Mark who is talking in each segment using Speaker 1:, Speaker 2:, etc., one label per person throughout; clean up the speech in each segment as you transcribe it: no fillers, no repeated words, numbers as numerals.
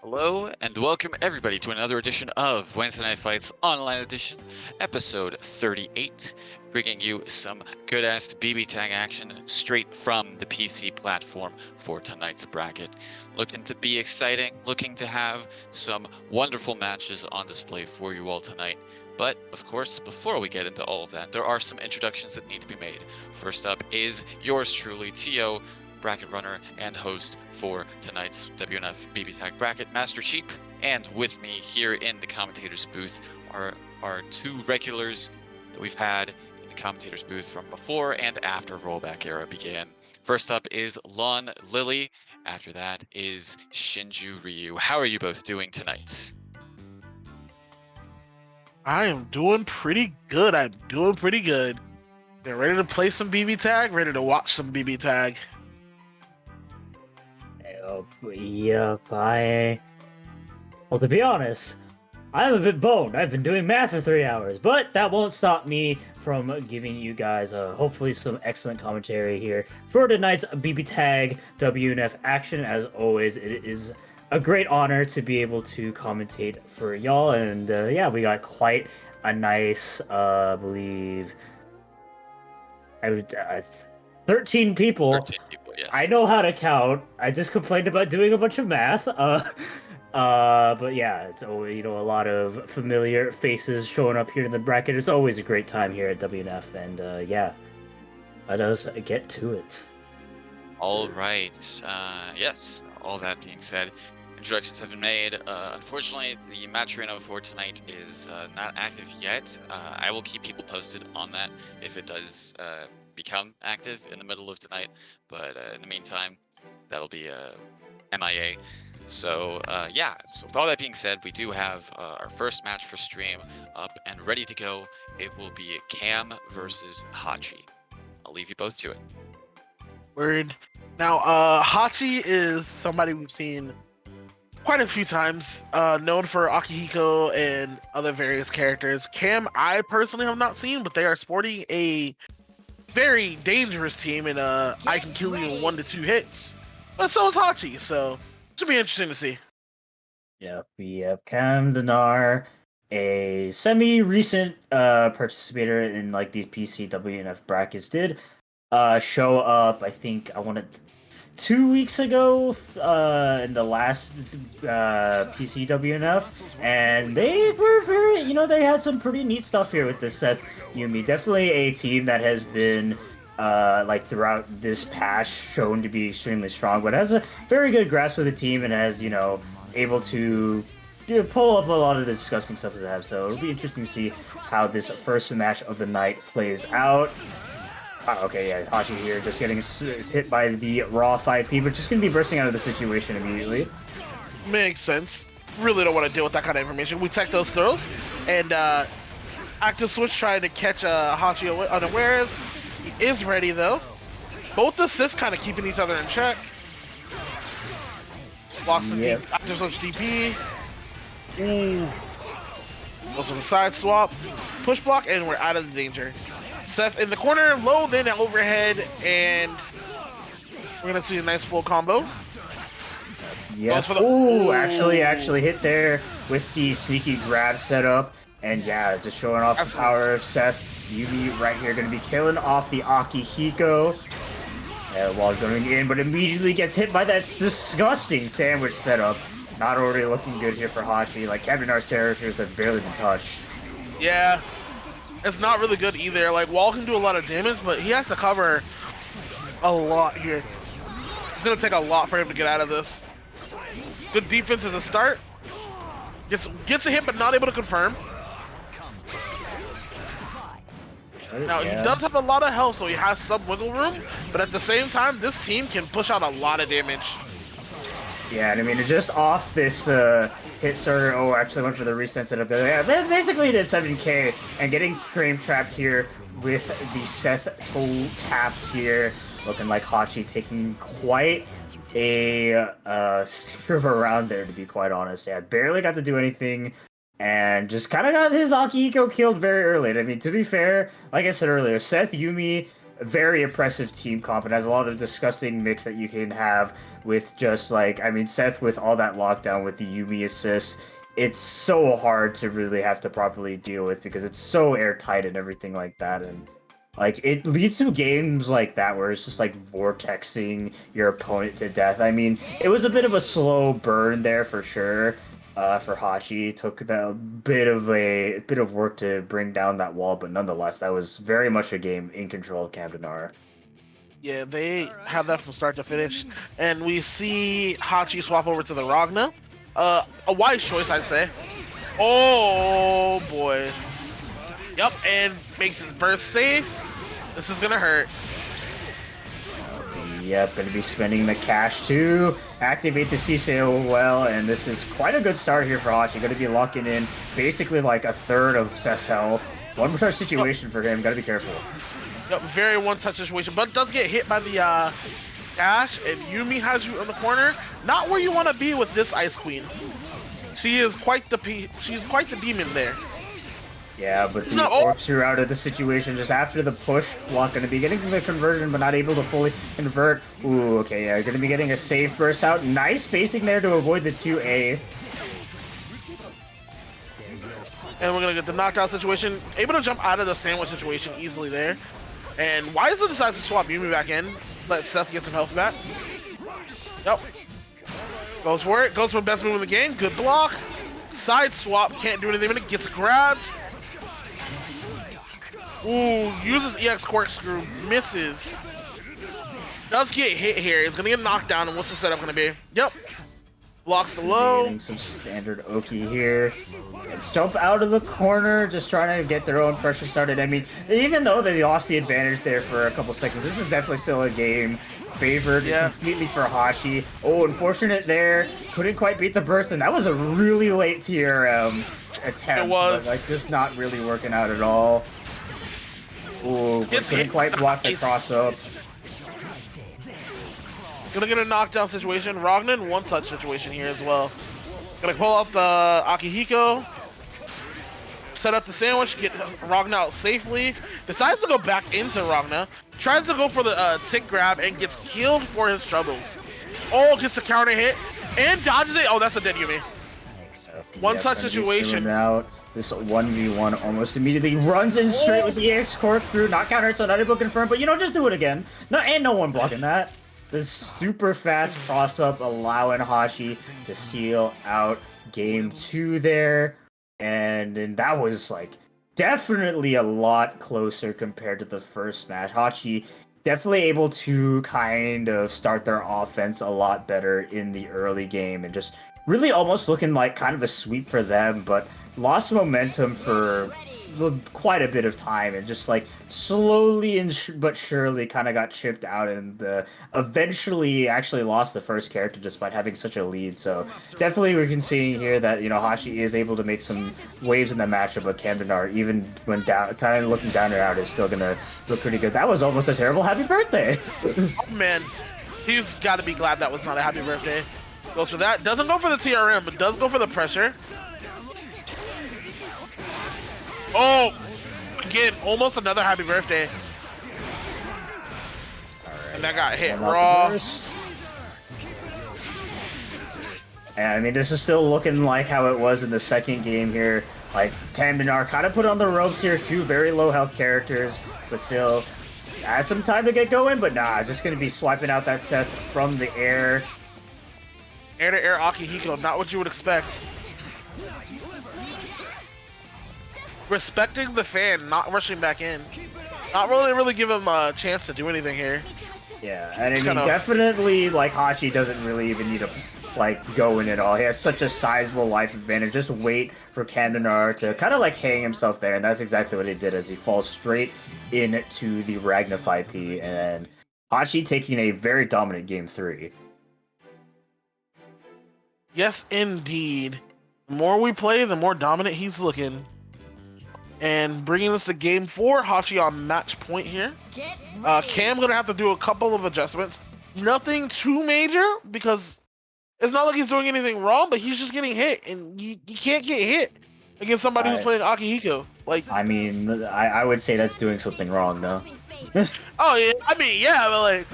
Speaker 1: Hello and welcome everybody to another edition of Wednesday Night Fights Online Edition, episode 38, bringing you some good-ass BB tag action straight from the PC platform for tonight's bracket. Looking to be exciting, looking to have some wonderful matches on display for you all tonight. But, of course, before we get into all of that, there are some introductions that need to be made. First up is yours truly, T.O., bracket runner and host for tonight's WNF BBTAG bracket, Master Cheap. And with me here in the commentator's booth are our two regulars that we've had in the commentator's booth from before and after rollback era began. First up is Lon Lily. After that is Shinju Ryu. How are you both doing tonight?
Speaker 2: I am doing pretty good. They're ready to play some BB tag, ready to watch some BB tag.
Speaker 3: Oh, yep, Well, to be honest, I'm a bit boned. I've been doing math for 3 hours, but that won't stop me from giving you guys hopefully some excellent commentary here for tonight's BB Tag WNF action. As always, it is a great honor to be able to commentate for y'all, and yeah, we got quite a nice, I believe, 13 people.
Speaker 1: 13 people, yes.
Speaker 3: I know how to count. I just complained about doing a bunch of math. But yeah, it's always, a lot of familiar faces showing up here in the bracket. It's always a great time here at WNF, and yeah, let us get to it.
Speaker 1: All right. Yes, all that being said, introductions have been made. Unfortunately, the match arena for tonight is not active yet. I will keep people posted on that if it does become active in the middle of tonight, but in the meantime, that'll be MIA. So yeah, so with all that being said, we do have our first match for stream up and ready to go. It will be Cam versus Hachi. I'll leave you both to it.
Speaker 2: Word. Now, Hachi is somebody we've seen quite a few times, known for Akihiko and other various characters. Cam, I personally have not seen, but they are sporting a very dangerous team, and I can kill you in 1 to 2 hits. But so is Hachi, so it should be interesting to see.
Speaker 3: Yeah, we have Cam Dinar, a semi-recent participator in like these PC WNF brackets, did show up, I think, 2 weeks ago in the last PC WNF, and they were very, they had some pretty neat stuff here with this Seth Yumi. Definitely a team that has been like throughout this patch shown to be extremely strong, but has a very good grasp of the team and has, able to pull up a lot of the disgusting stuff that they have. So it'll be interesting to see how this first match of the night plays out. Okay, yeah, Hachi here just getting hit by the raw 5P, but just going to be bursting out of the situation immediately.
Speaker 2: Makes sense. Really don't want to deal with that kind of information. We tech those throws, and active switch trying to catch Hachi unawares. He is ready, though. Both assists kind of keeping each other in check. Blocks the active switch DP. Ooh. Goes with a side swap. Push block, and we're out of the danger. Seth in the corner, low, then overhead, and we're going to see a nice full combo.
Speaker 3: Yeah. Ooh, actually hit there with the sneaky grab setup. And yeah, just showing off the power of Seth. Yumi right here going to be killing off the Akihiko while going in, but immediately gets hit by that disgusting sandwich setup. Not already looking good here for Hachi. Like, Kevin-Ar's characters have barely been touched.
Speaker 2: Yeah. It's not really good either. Like, Wall can do a lot of damage, but he has to cover a lot here. It's going to take a lot for him to get out of this. Good defense as a start. Gets a hit, but not able to confirm. Now, he does have a lot of health, so he has some wiggle room, but at the same time, this team can push out a lot of damage.
Speaker 3: Yeah, and I mean, just off this hit starter, actually went for the reset setup. Yeah, basically did 7k, and getting frame trapped here with the Seth toe taps here, looking like Hachi taking quite a serve around there, to be quite honest. Yeah, barely got to do anything, and just kind of got his Akihiko killed very early. I mean, to be fair, like I said earlier, Seth Yumi a very impressive team comp. It has a lot of disgusting mix that you can have with just like, I mean, Seth with all that lockdown with the Yumi assist. It's so hard to really have to properly deal with because it's so airtight and everything like that. And like, it leads to games like that where it's just like vortexing your opponent to death. I mean, it was a bit of a slow burn there for sure. For Hachi, it took a bit of work to bring down that wall, but nonetheless, that was very much a game in control of Camdenar.
Speaker 2: Yeah, they have that from start to finish, and we see Hachi swap over to the Ragna. A wise choice, I'd say. Oh boy. Yep, and makes his burst safe. This is gonna hurt.
Speaker 3: Yep, gonna be spending the cash to activate the CCO well, and this is quite a good start here for Hachi. Gonna be locking in basically like a third of Seth's health. One touch situation for him, gotta be careful.
Speaker 2: Yep, very one-touch situation, but does get hit by the dash, and Yumi has you in the corner. Not where you want to be with this Ice Queen. She is quite the demon there.
Speaker 3: Yeah, but the orcs are out of the situation just after the push. Block going to be getting the conversion, but not able to fully convert. Ooh, okay, yeah, going to be getting a safe burst out. Nice spacing there to avoid the 2A.
Speaker 2: And we're going to get the knockdown situation. Able to jump out of the sandwich situation easily there. And Wisely decides to swap Yumi back in. Let Seth get some health back. Yep. Goes for it. Goes for the best move in the game. Good block. Side swap. Can't do anything with it. Gets grabbed. Ooh, uses EX corkscrew, misses. Does get hit here. He's gonna get knocked down, and what's the setup gonna be? Yep. Blocks the low.
Speaker 3: Getting some standard Oki here. Let's jump out of the corner, just trying to get their own pressure started. I mean, even though they lost the advantage there for a couple seconds, this is definitely still a game favored completely for Hachi. Oh, unfortunate there. Couldn't quite beat the burst, and that was a really late TRM attempt.
Speaker 2: It was.
Speaker 3: But, like, just not really working out at all. Ooh, couldn't quite block the cross up.
Speaker 2: Gonna get a knockdown situation. Ragnan one-touch situation here as well. Gonna pull up the Akihiko. Set up the sandwich, get Ragna out safely. Decides to go back into Ragna. Tries to go for the tick grab and gets killed for his troubles. Oh, gets the counter hit and dodges it. Oh, that's a dead Yumi. One-touch situation.
Speaker 3: Out. This 1v1 almost immediately runs in straight with the EX cork through, not countered, so not able to confirm, but you know, just do it again. No, and no one blocking that. This super fast cross up allowing Hachi to seal out game 2 there. And that was like definitely a lot closer compared to the first match. Hachi definitely able to kind of start their offense a lot better in the early game and just really almost looking like kind of a sweep for them, but lost momentum for quite a bit of time and just like slowly but surely kind of got chipped out and eventually actually lost the first character despite having such a lead. So definitely we can see here that, you know, Hachi is able to make some waves in the matchup, but Camdenar, even when down, kind of looking down and out, is still gonna look pretty good. That was almost a terrible happy birthday.
Speaker 2: Oh man, he's got to be glad that was not a happy birthday. Goes for that. Doesn't go for the TRM, but does go for the pressure. Oh, again, almost another happy birthday. Right. And that got hit raw.
Speaker 3: And I mean, this is still looking like how it was in the second game here. Like, Camdenar kind of put on the ropes here, 2 very low health characters, but still has some time to get going, but nah, just going to be swiping out that Seth from the air.
Speaker 2: Air-to-air Akihiko, not what you would expect. Respecting the fan, not rushing back in. Not really give him a chance to do anything here.
Speaker 3: Yeah, and I mean, definitely, like, Hachi doesn't really even need to, like, go in at all. He has such a sizable life advantage. Just wait for Camdenar to kind of, like, hang himself there, and that's exactly what he did as he falls straight into the Ragna 5P, and Hachi taking a very dominant game 3.
Speaker 2: Yes, indeed. The more we play, the more dominant he's looking. And bringing us to game 4, Hachi on match point here. Cam gonna have to do a couple of adjustments. Nothing too major, because it's not like he's doing anything wrong, but he's just getting hit, and you can't get hit against somebody who's playing Akihiko. Like,
Speaker 3: I mean, I would say that's doing something wrong, no?
Speaker 2: Oh yeah, I mean yeah, but like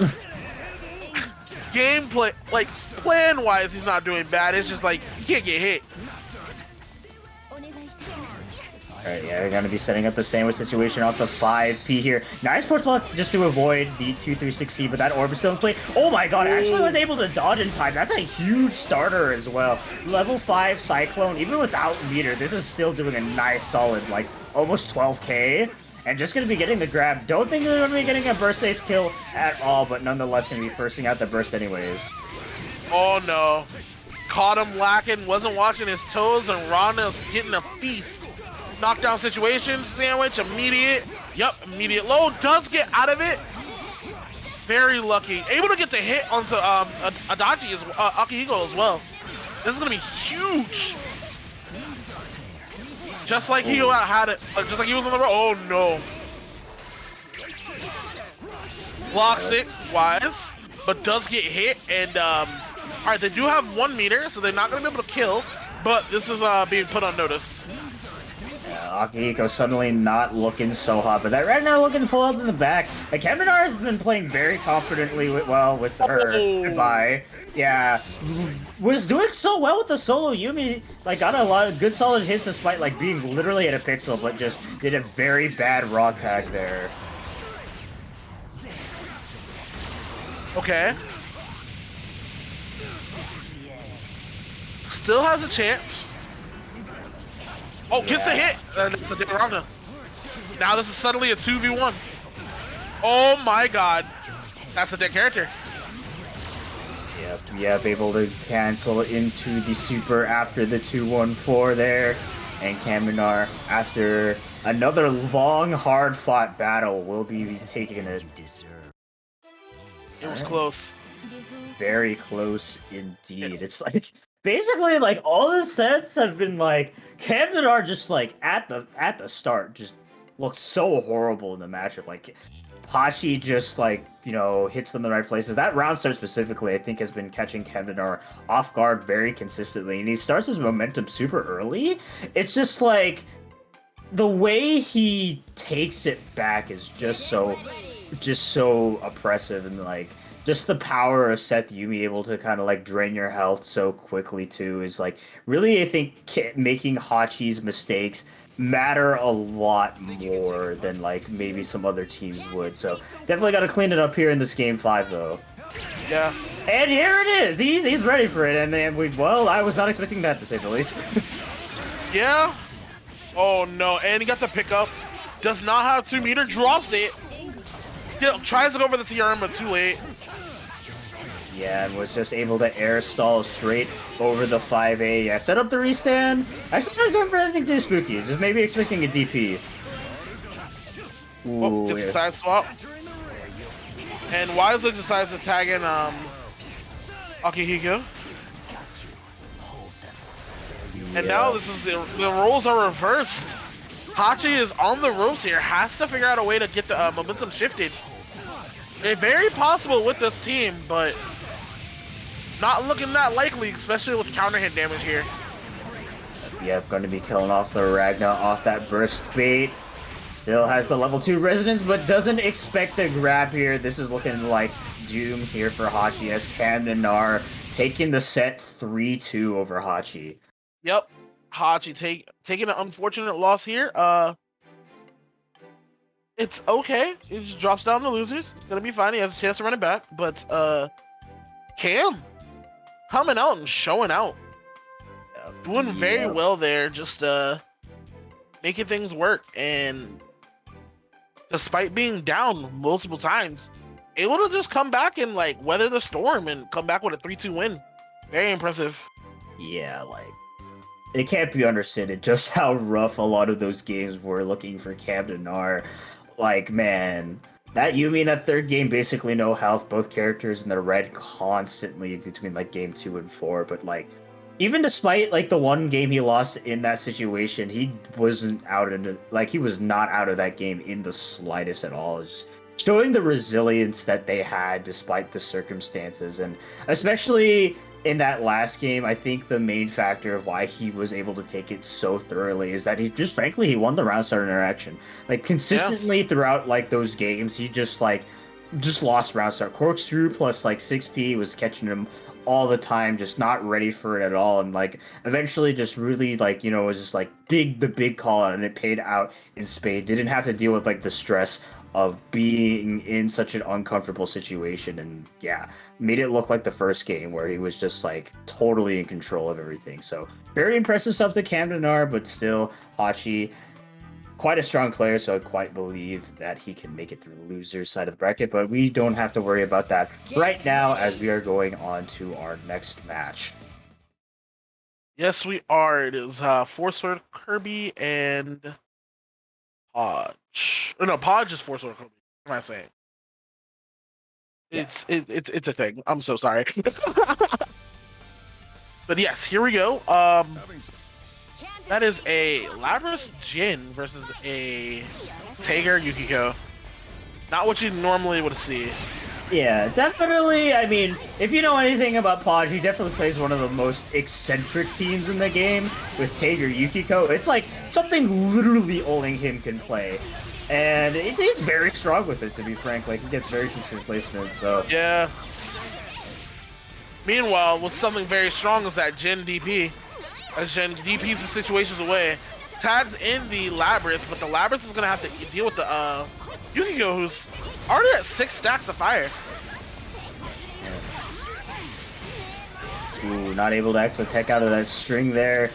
Speaker 2: gameplay, like plan wise, he's not doing bad. It's just like you can't get hit.
Speaker 3: Alright, yeah, we're gonna be setting up the sandwich situation off the 5P here. Nice push block just to avoid the 236C, but that orb is still in play. Oh my god, actually was able to dodge in time. That's a huge starter as well. Level 5 Cyclone, even without meter, this is still doing a nice solid, like, almost 12k. And just gonna be getting the grab. Don't think they're gonna be getting a burst safe kill at all, but nonetheless gonna be firsting out the burst anyways.
Speaker 2: Oh no. Caught him lacking, wasn't watching his toes, and Ronda's getting a feast. Knockdown situation, sandwich, immediate. Yep, immediate low. Does get out of it. Very lucky. Able to get the hit onto Adachi as Akihiko as well. This is gonna be huge. Just like he had it, just like he was on the road. Oh no. Blocks it, wise, but does get hit. And all right, they do have 1 meter, so they're not gonna be able to kill. But this is being put on notice.
Speaker 3: Akihiko suddenly not looking so hot, but that right now looking full out in the back. Like, Keminar has been playing very confidently with her. Goodbye. Yeah. Was doing so well with the solo Yumi. Like, got a lot of good solid hits despite, like, being literally at a pixel, but just did a very bad raw tag there.
Speaker 2: Okay. Still has a chance. Oh, gets a hit! It's a different round. Now this is suddenly a 2v1. Oh my god. That's a dead character.
Speaker 3: Yep, able to cancel into the super after the 2-1-4 there. And Kaminar, after another long, hard-fought battle, will be taking it.
Speaker 2: It was close.
Speaker 3: Very close indeed. It's like, basically, like, all the sets have been like, Kaminar just like at the start just looks so horrible in the matchup. Like, Hachi just like, you know, hits them in the right places. That round start specifically, I think, has been catching Kaminar off guard very consistently, and he starts his momentum super early. It's just like the way he takes it back is just so oppressive, and like just the power of Seth Yumi able to kind of like drain your health so quickly too is like really, I think, making Hachi's mistakes matter a lot more than like maybe some other teams would. So definitely got to clean it up here in this game 5 though.
Speaker 2: Yeah.
Speaker 3: And here it is. He's ready for it, and then I was not expecting that, to say the least.
Speaker 2: Yeah. Oh no, and he got the pickup. Does not have 2 meter, drops it. Still tries to go over the TRM, but too late.
Speaker 3: Yeah, and was just able to air stall straight over the 5A. Yeah, set up the restand. Actually not going for anything too spooky. Just maybe expecting a DP. Ooh,
Speaker 2: Oh, gets a side swap. And wisely decides to tag in Akihiko. And now this is the roles are reversed. Hachi is on the ropes here. Has to figure out a way to get the momentum shifted. It's very possible with this team, but not looking that likely, especially with counter hit damage here.
Speaker 3: Yep, going to be killing off the Ragna off that burst bait. Still has the level 2 resonance, but doesn't expect the grab here. This is looking like doom here for Hachi as Kaminar taking the set 3-2 over Hachi.
Speaker 2: Yep, Hachi taking an unfortunate loss here. It's okay. He just drops down to losers. It's gonna be fine. He has a chance to run it back. But Cam coming out and showing out. Doing very well there, just making things work, and despite being down multiple times, able to just come back and like weather the storm and come back with a 3-2 win. Very impressive.
Speaker 3: Yeah, like, it can't be understated just how rough a lot of those games were looking for Kaminar. Like, man, that Yumi in that third game, basically no health, both characters in the red constantly between like game 2 and 4, but like, even despite like the one game he lost in that situation, he wasn't out in like, he was not out of that game in the slightest at all. Just showing the resilience that they had despite the circumstances, and especially in that last game, I think the main factor of why he was able to take it so thoroughly is that he won the round start interaction. Like consistently throughout like those games, he just lost round start. Corkscrew plus like 6P was catching him all the time, just not ready for it at all, and like eventually just really like, you know, was just like the big call out, and it paid out in spade. Didn't have to deal with like the stress of being in such an uncomfortable situation, and yeah, made it look like the first game where he was just like totally in control of everything. So very impressive stuff to Cam Denar, but still Hachi, quite a strong player, so I quite believe that he can make it through the loser's side of the bracket, but we don't have to worry about that right now as we are going on to our next match.
Speaker 2: Yes, we are. It is Four Sword Kirby and Podge. Or no, Podge is Four Sword Kirby. What am I saying? It's a thing. I'm so sorry. But yes, here we go. That is a Lapras Jin versus a Tager Yukiko. Not what you normally would see.
Speaker 3: Yeah, definitely. I mean, if you know anything about Podge, he definitely plays one of the most eccentric teams in the game with Tager Yukiko. It's like something literally only him can play. And he's very strong with it, to be frank. Like, he gets very decent placement, so...
Speaker 2: Yeah. Meanwhile, with something very strong is that Jin DP. As Jin DPs the situations away, tags in the Lapras, but the Lapras is gonna have to deal with the Yukiko, who's already at 6 stacks of fire.
Speaker 3: Ooh, not able to exit tech out of that string there.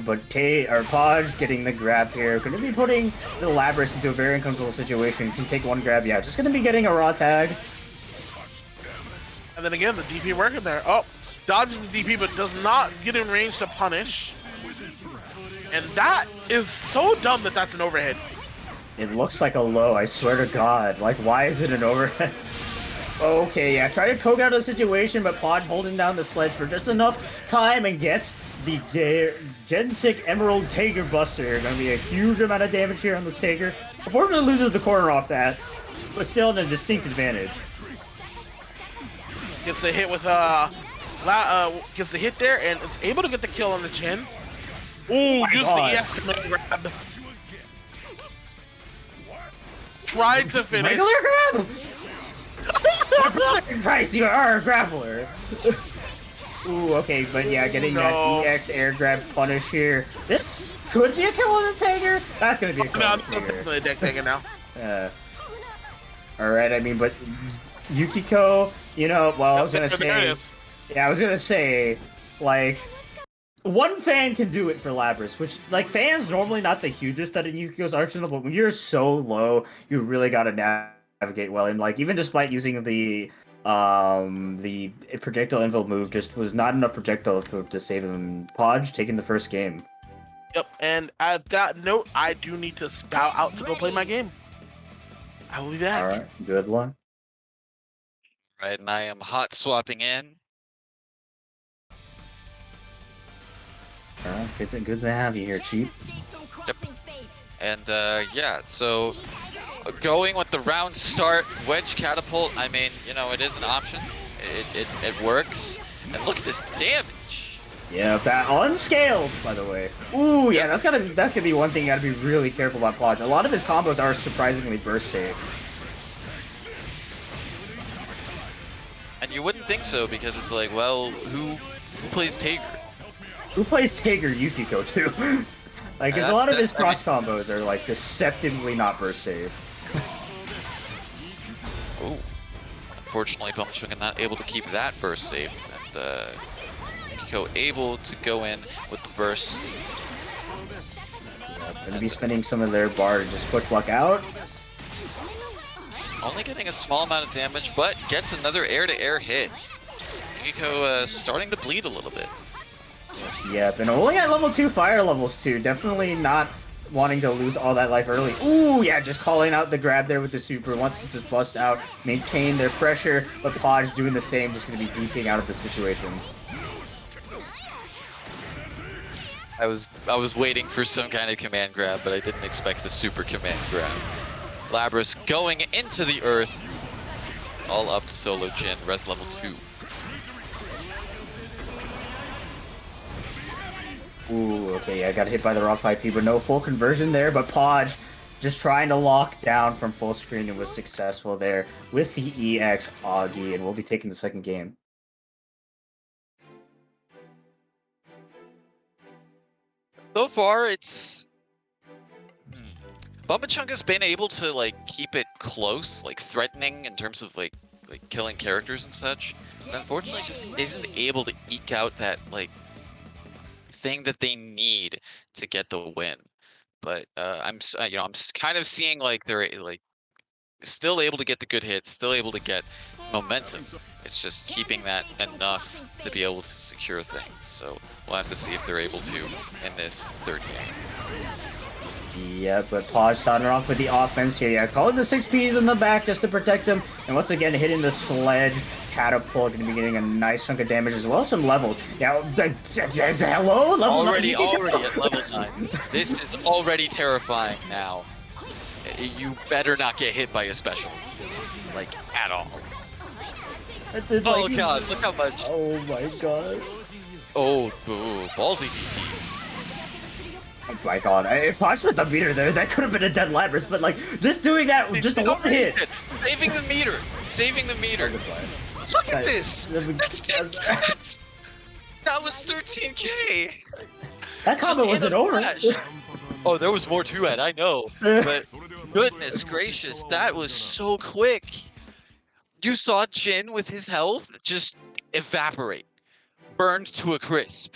Speaker 3: But Podge getting the grab here. Gonna be putting the Lapras into a very uncomfortable situation. Can take one grab, yeah. Just gonna be getting a raw tag.
Speaker 2: And then again, the DP working there. Oh, dodges the DP, but does not get in range to punish. And that is so dumb that that's an overhead.
Speaker 3: It looks like a low, I swear to God. Like, why is it an overhead? Okay, yeah, try to poke out of the situation, but Podge holding down the sledge for just enough time and gets the Gen 6 Emerald Tager Buster here. Gonna be a huge amount of damage here on this Tager. Unfortunately, loses the corner off that, but still in a distinct advantage.
Speaker 2: Gets the hit with gets the hit there and is able to get the kill on the Jin. Ooh, use the EX command grab. Tried to finish.
Speaker 3: Regular grab? Price, you are a grappler. Ooh, okay, but yeah, getting that EX air grab punish here. This could be a kill on the Tager. That's gonna be a kill on the Tager.
Speaker 2: Definitely a deck taker now.
Speaker 3: Alright, I mean, but Yukiko, you know, well, I was gonna say, like, one fan can do it for Lapras, which, like, fans normally not the hugest at Yukiko's arsenal, but when you're so low, you really gotta navigate well, and, like, even despite using the projectile envelope move, just was not enough projectile to save him. Podge taking the first game.
Speaker 2: Yep, and at that note, I do need to bow out to go play my game. I will be back.
Speaker 3: Alright, good luck.
Speaker 1: Right, and I am hot swapping in.
Speaker 3: Good to have you here, Chief.
Speaker 1: Yep. And yeah, so going with the round start wedge catapult, I mean, you know, it is an option. It works. And look at this damage.
Speaker 3: Yeah, that unscaled, by the way. Ooh, yeah, that's gonna be one thing you gotta be really careful about Podge. A lot of his combos are surprisingly burst safe.
Speaker 1: And you wouldn't think so, because it's like, well, who plays Tager?
Speaker 3: Who plays Tager Yukiko too? Like, a lot of his cross combos are like deceptively not burst safe.
Speaker 1: Oh, unfortunately, Pump Swing not able to keep that burst safe, and Yukiko able to go in with the burst.
Speaker 3: Gonna be spending some of their bar to just push luck out.
Speaker 1: Only getting a small amount of damage, but gets another air-to-air hit. Yukiko starting to bleed a little bit.
Speaker 3: Yep, and only at level 2 fire levels too. Definitely not wanting to lose all that life early. Ooh, yeah, just calling out the grab there with the super. Wants to just bust out, maintain their pressure, but Podge doing the same, just going to be deeping out of the situation.
Speaker 1: I was waiting for some kind of command grab, but I didn't expect the super command grab. Lapras going into the earth. All up to solo Jin, res level 2.
Speaker 3: Ooh, okay, yeah, I got hit by the rough IP, but no full conversion there. But Podge just trying to lock down from full screen and was successful there with the EX Augie, and we'll be taking the second game.
Speaker 1: So far, it's Bumba-Chunga's been able to like keep it close, like threatening in terms of like killing characters and such, but unfortunately, just isn't able to eke out that like thing that they need to get the win. But you know, kind of seeing like they're like still able to get the good hits, still able to get momentum. It's just keeping that enough to be able to secure things. So we'll have to see if they're able to in this third game.
Speaker 3: Yeah, but Podge starting off with the offense here. Yeah, calling the 6Ps in the back just to protect him. And once again, hitting the sledge catapult. Going to be getting a nice chunk of damage as well as some levels. Now, hello? Level
Speaker 1: Already
Speaker 3: 9.
Speaker 1: at level 9. This is already terrifying now. You better not get hit by a special. Like, at all. Oh god, look how much.
Speaker 3: Oh my god.
Speaker 1: Oh, boo. Ballsy DP.
Speaker 3: Oh my god, if Podge with the meter there, that could have been a dead Lapras, but like, just doing that, just a one hit.
Speaker 1: Saving the meter. Saving the meter. Look at this. That's 10k. That was 13k.
Speaker 3: That combo wasn't over.
Speaker 1: Oh, there was more to it, I know. But goodness gracious, that was so quick. You saw Jin with his health just evaporate. Burned to a crisp.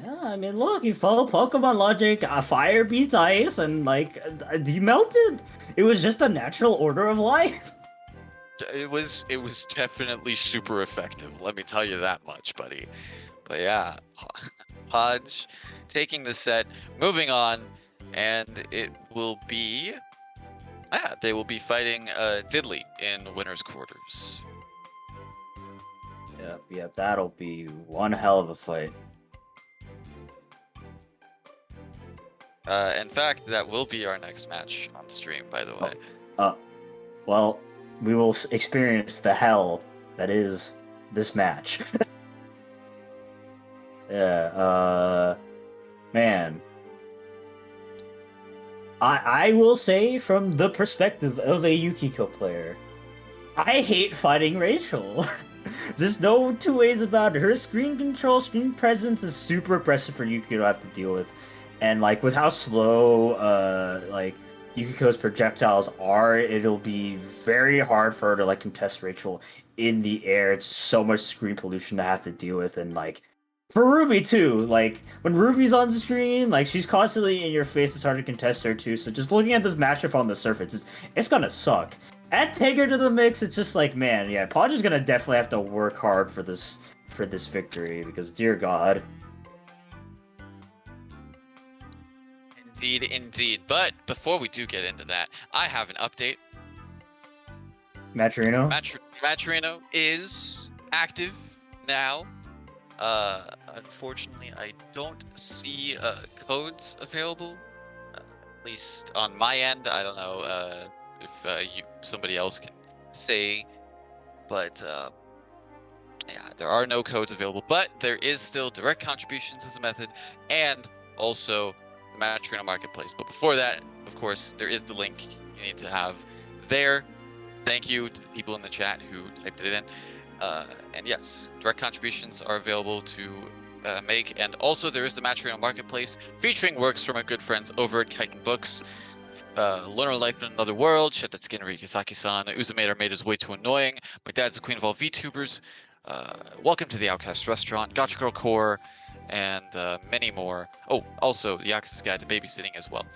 Speaker 3: Yeah, I mean, look, he followed Pokemon logic, fire beats ice, and like, he melted. It was just a natural order of life.
Speaker 1: It was definitely super effective, let me tell you that much, buddy. But yeah, Podge taking the set, moving on, and it will be... they will be fighting Diddley in winner's quarters.
Speaker 3: Yep, that'll be one hell of a fight.
Speaker 1: In fact, that will be our next match on stream, by the way.
Speaker 3: Well, we will experience the hell that is this match. Yeah, man. I will say, from the perspective of a Yukiko player, I hate fighting Rachel. There's no two ways about it. Her screen control, screen presence is super oppressive for Yukiko to have to deal with. And like with how slow like Yukiko's projectiles are, it'll be very hard for her to like contest Rachel in the air. It's so much screen pollution to have to deal with, and like for Ruby too. Like when Ruby's on the screen, like she's constantly in your face. It's hard to contest her too. So just looking at this matchup on the surface, it's gonna suck. Add Tager to the mix, it's just like, man, yeah, Podge is gonna definitely have to work hard for this victory, because dear God.
Speaker 1: Indeed. But before we do get into that, I have an update.
Speaker 3: Maturino?
Speaker 1: Maturino is active now. Unfortunately, I don't see codes available. At least on my end. I don't know if somebody else can say, but yeah, there are no codes available. But there is still direct contributions as a method, and also the Matrino Marketplace. But before that, of course, there is the link you need to have there. Thank you to the people in the chat who typed it in. And yes, direct contributions are available to make. And also there is the Matrino Marketplace featuring works from our good friends over at Chitin Books. Lunar Life in Another World, Shitatsuki Rikisaki-san, Uzumator made his way too annoying, My Dad's the Queen of All VTubers, Welcome to the Outcast Restaurant, Gotcha Girl Core, and many more. Oh, also the Access Guide to Babysitting as well.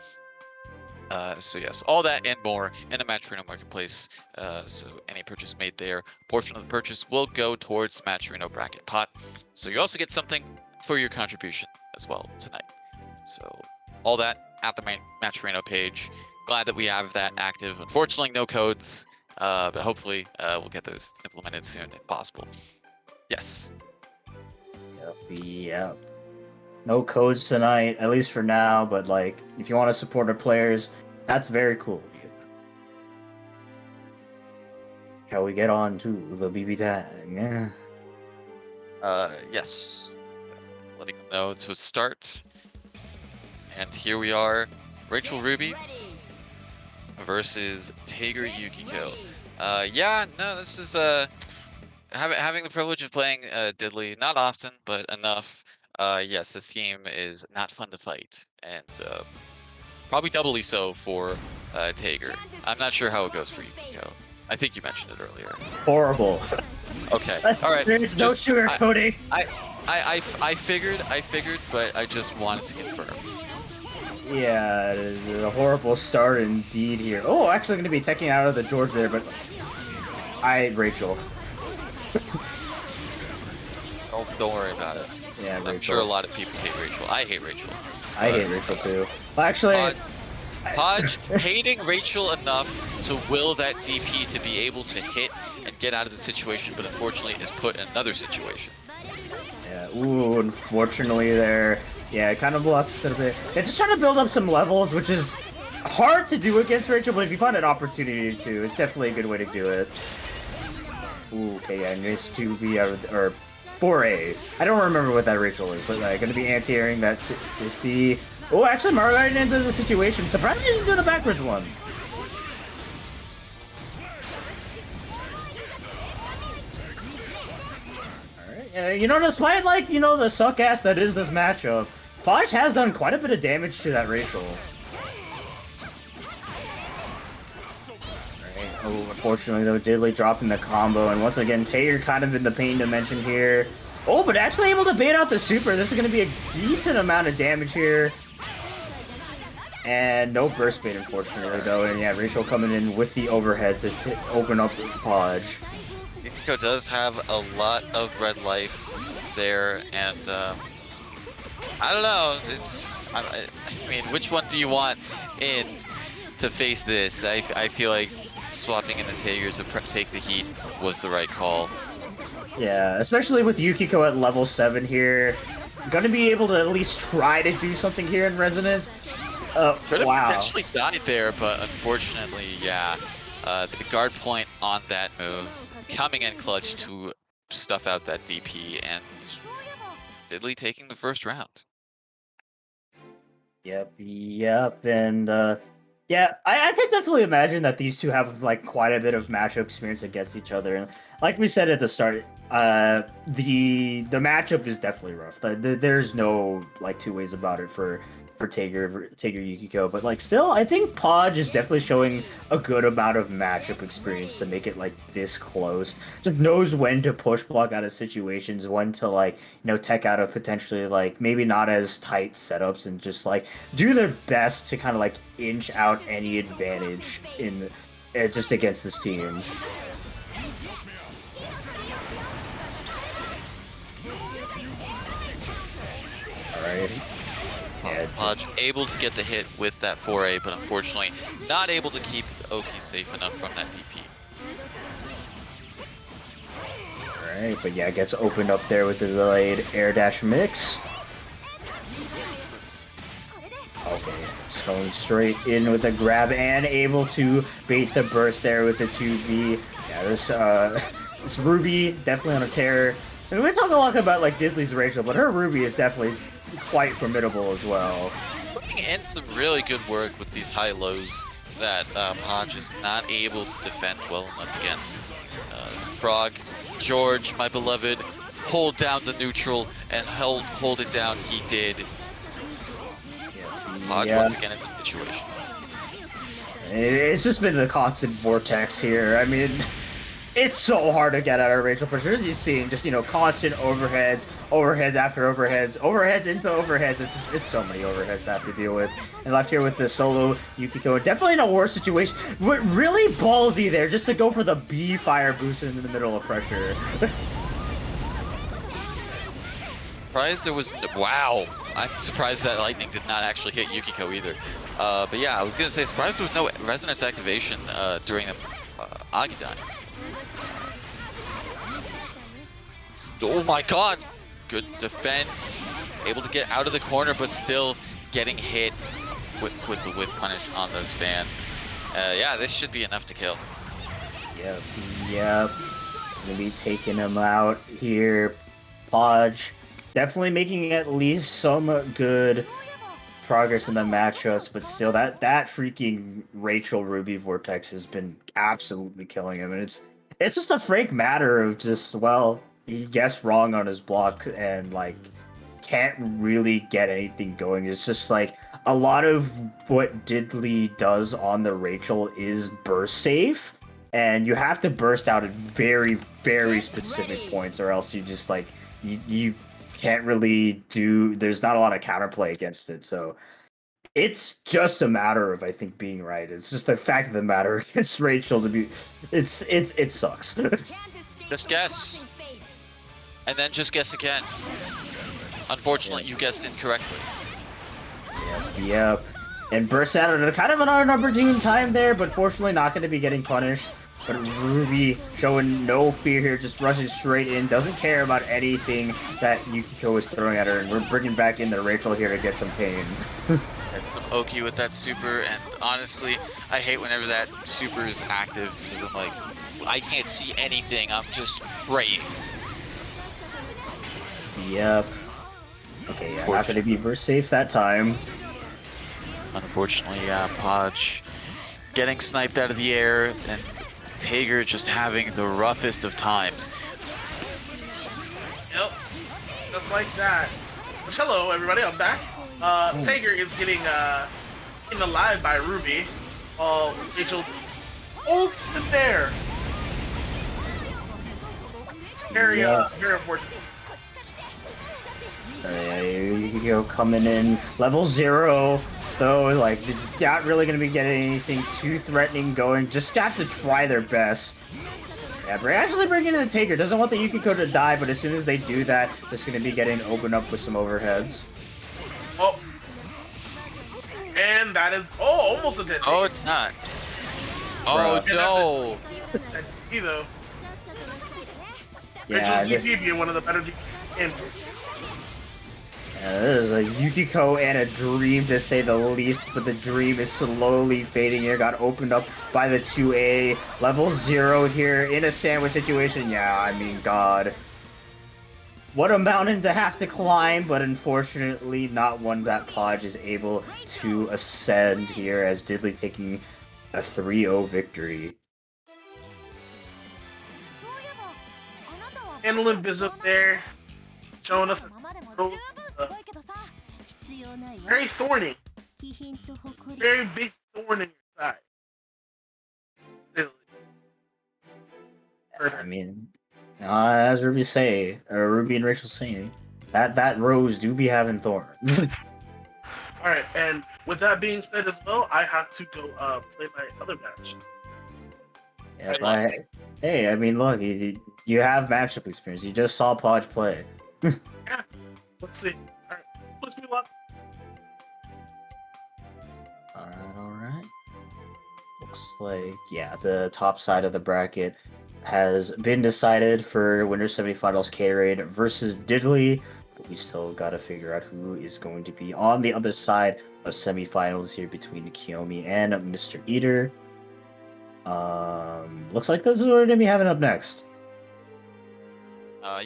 Speaker 1: So yes, all that and more in the Maturino Marketplace. So any purchase made there, portion of the purchase will go towards Maturino Bracket Pot. So you also get something for your contribution as well tonight. So all that at the main Maturino page. Glad that we have that active. Unfortunately, no codes, but hopefully we'll get those implemented soon if possible. Yes.
Speaker 3: Yep. No codes tonight, at least for now, but like, if you want to support our players, that's very cool of you. Shall we get on to the BB tag? Yeah.
Speaker 1: Yes. letting them know to start. And here we are, Rachel Ruby versus Tager Yukiko. Yeah, no, this is having the privilege of playing Diddley, not often, but enough. Yes, this game is not fun to fight, and probably doubly so for Tager. I'm not sure how it goes for Yukiko. I think you mentioned it earlier.
Speaker 3: Horrible.
Speaker 1: Okay, all right.
Speaker 3: There's no sugarcoating.
Speaker 1: I figured, but I just wanted to confirm.
Speaker 3: Yeah, it is a horrible start indeed here. Oh, actually going to be taking out of the George there, but Rachel.
Speaker 1: Don't worry about it.
Speaker 3: Yeah, Rachel.
Speaker 1: I'm sure a lot of people hate Rachel. I hate Rachel.
Speaker 3: I hate Rachel too. Well, actually,
Speaker 1: Podge hating Rachel enough to will that DP to be able to hit and get out of the situation, but unfortunately is put in another situation.
Speaker 3: Yeah, ooh, unfortunately there. Yeah, kind of lost a bit. Yeah, just trying to build up some levels, which is hard to do against Rachel, but if you find an opportunity to, it's definitely a good way to do it. Ooh, okay, yeah, nice 2B, or 4A. I don't remember what that Rachel is, but gonna be anti-airing that C. Oh, actually, Margaret into the situation. Surprised you didn't do the backwards one. Alright, you know, despite, like, you know, the suck-ass that is this matchup, Podge has done quite a bit of damage to that Rachel. Alright, oh, unfortunately, though, Diddley dropping the combo, and once again, Tager kind of in the pain dimension here. Oh, but actually able to bait out the super. This is going to be a decent amount of damage here. And no burst bait, unfortunately, though. And yeah, Rachel coming in with the overhead to open up Podge.
Speaker 1: Yukiko does have a lot of red life there, and I don't know. I mean, which one do you want in to face this? I feel like swapping in the Tager to take the heat was the right call.
Speaker 3: Yeah, especially with Yukiko at level 7 here. Gonna be able to at least try to do something here in Resonance.
Speaker 1: Could have
Speaker 3: wow.
Speaker 1: potentially died there, but unfortunately, yeah. The guard point on that move coming in clutch to stuff out that DP, and Diddley taking the first round.
Speaker 3: Yep, and yeah, I could definitely imagine that these two have like quite a bit of matchup experience against each other, and like we said at the start, the matchup is definitely rough. There's no like two ways about it for Tager Yukiko, but like still, I think Podge is definitely showing a good amount of matchup experience to make it like this close. Just knows when to push block out of situations, when to like, you know, tech out of potentially like maybe not as tight setups, and just like do their best to kind of like inch out any advantage in just against this team. All right.
Speaker 1: Yeah, Podge able to get the hit with that 4A, but unfortunately not able to keep Oki safe enough from that DP.
Speaker 3: Alright, but yeah, gets opened up there with the delayed air dash mix. Okay, just going straight in with a grab and able to bait the burst there with the 2B. Yeah, this Ruby definitely on a tear. I mean, we talk a lot about like Diddley's Rachel, but her Ruby is definitely quite formidable as well.
Speaker 1: Putting in some really good work with these high lows that Podge is not able to defend well enough against. Frog, George, my beloved, hold down the neutral and hold it down. He did. Podge once again in the situation.
Speaker 3: It's just been the constant vortex here. I mean, it's so hard to get out of Rachel for sure. As you've seen, just, you know, constant overheads after overheads into overheads. It's so many overheads to have to deal with. And left here with the solo Yukiko, definitely in a worse situation. But really ballsy there, just to go for the B fire boost in the middle of pressure.
Speaker 1: Surprised there was, wow. I'm surprised that lightning did not actually hit Yukiko either. But yeah, I was gonna say, surprised there was no resonance activation during the Agidai. Oh my god! Good defense. Able to get out of the corner, but still getting hit with the whiff punish on those fans. Yeah, this should be enough to kill.
Speaker 3: Yep. Gonna be taking him out here. Podge definitely making at least some good progress in the matchups, but still, that freaking Rachel Ruby Vortex has been absolutely killing him, and it's just a frank matter of just, well, he guessed wrong on his block and like can't really get anything going. It's just like a lot of what Diddley does on the Rachel is burst safe, and you have to burst out at very, very specific points, or else you just like you can't really do. There's not a lot of counterplay against it, so it's just a matter of, I think, being right. It's just the fact of the matter against Rachel to be. It sucks.
Speaker 1: Just guess. And then just guess again. Unfortunately, you guessed incorrectly.
Speaker 3: Yep. And bursts out at a kind of an unopportune time there, but fortunately not going to be getting punished. But Ruby showing no fear here, just rushing straight in, doesn't care about anything that Yukiko is throwing at her, and we're bringing back in the Rachel here to get some pain.
Speaker 1: And some Oki with that super, and honestly, I hate whenever that super is active, because I'm like, I can't see anything, I'm just praying.
Speaker 3: Yep. Okay, yeah, not going to be burst safe that time.
Speaker 1: Unfortunately, yeah, Podge getting sniped out of the air, and Tager just having the roughest of times.
Speaker 2: Yep, just like that. Which, hello, everybody, I'm back. Tager is getting eaten alive by Ruby, while Rachel ults in there. Very, very unfortunate.
Speaker 3: Yukiko coming in level 0, though, like, not really going to be getting anything too threatening going. Just have to try their best. Yeah, we're actually bringing in the Taker. Doesn't want the Yukiko to die, but as soon as they do that, just going to be getting opened up with some overheads.
Speaker 2: Oh. And that is, almost a dead
Speaker 1: Oh, it's not. Oh, no.
Speaker 2: Either.
Speaker 3: Yeah,
Speaker 2: Rachel's DP being one of the better DPs.
Speaker 3: This is a Yukiko and a dream, to say the least, but the dream is slowly fading here. Got opened up by the 2A. Level 0 here in a sandwich situation. Yeah, I mean, God. What a mountain to have to climb, but unfortunately not one that Podge is able to ascend here, as Diddley taking a 3-0 victory.
Speaker 2: And Olympus up there, showing us very thorny. Very big thorn in your side.
Speaker 3: I mean, as Ruby and Rachel saying, that rose do be having thorns.
Speaker 2: Alright, and with that being said as well, I have to go play my other match.
Speaker 3: Yeah, hey, I mean, look, you have matchup experience. You just saw Podge play.
Speaker 2: Yeah, let's see. Alright, wish me luck.
Speaker 3: Alright. Looks like, yeah, the top side of the bracket has been decided for Winners Semifinals K-Raid versus Diddley, but we still gotta figure out who is going to be on the other side of semifinals here between Kiyomi and Mr. Eater. Looks like this is what we're gonna be having up next.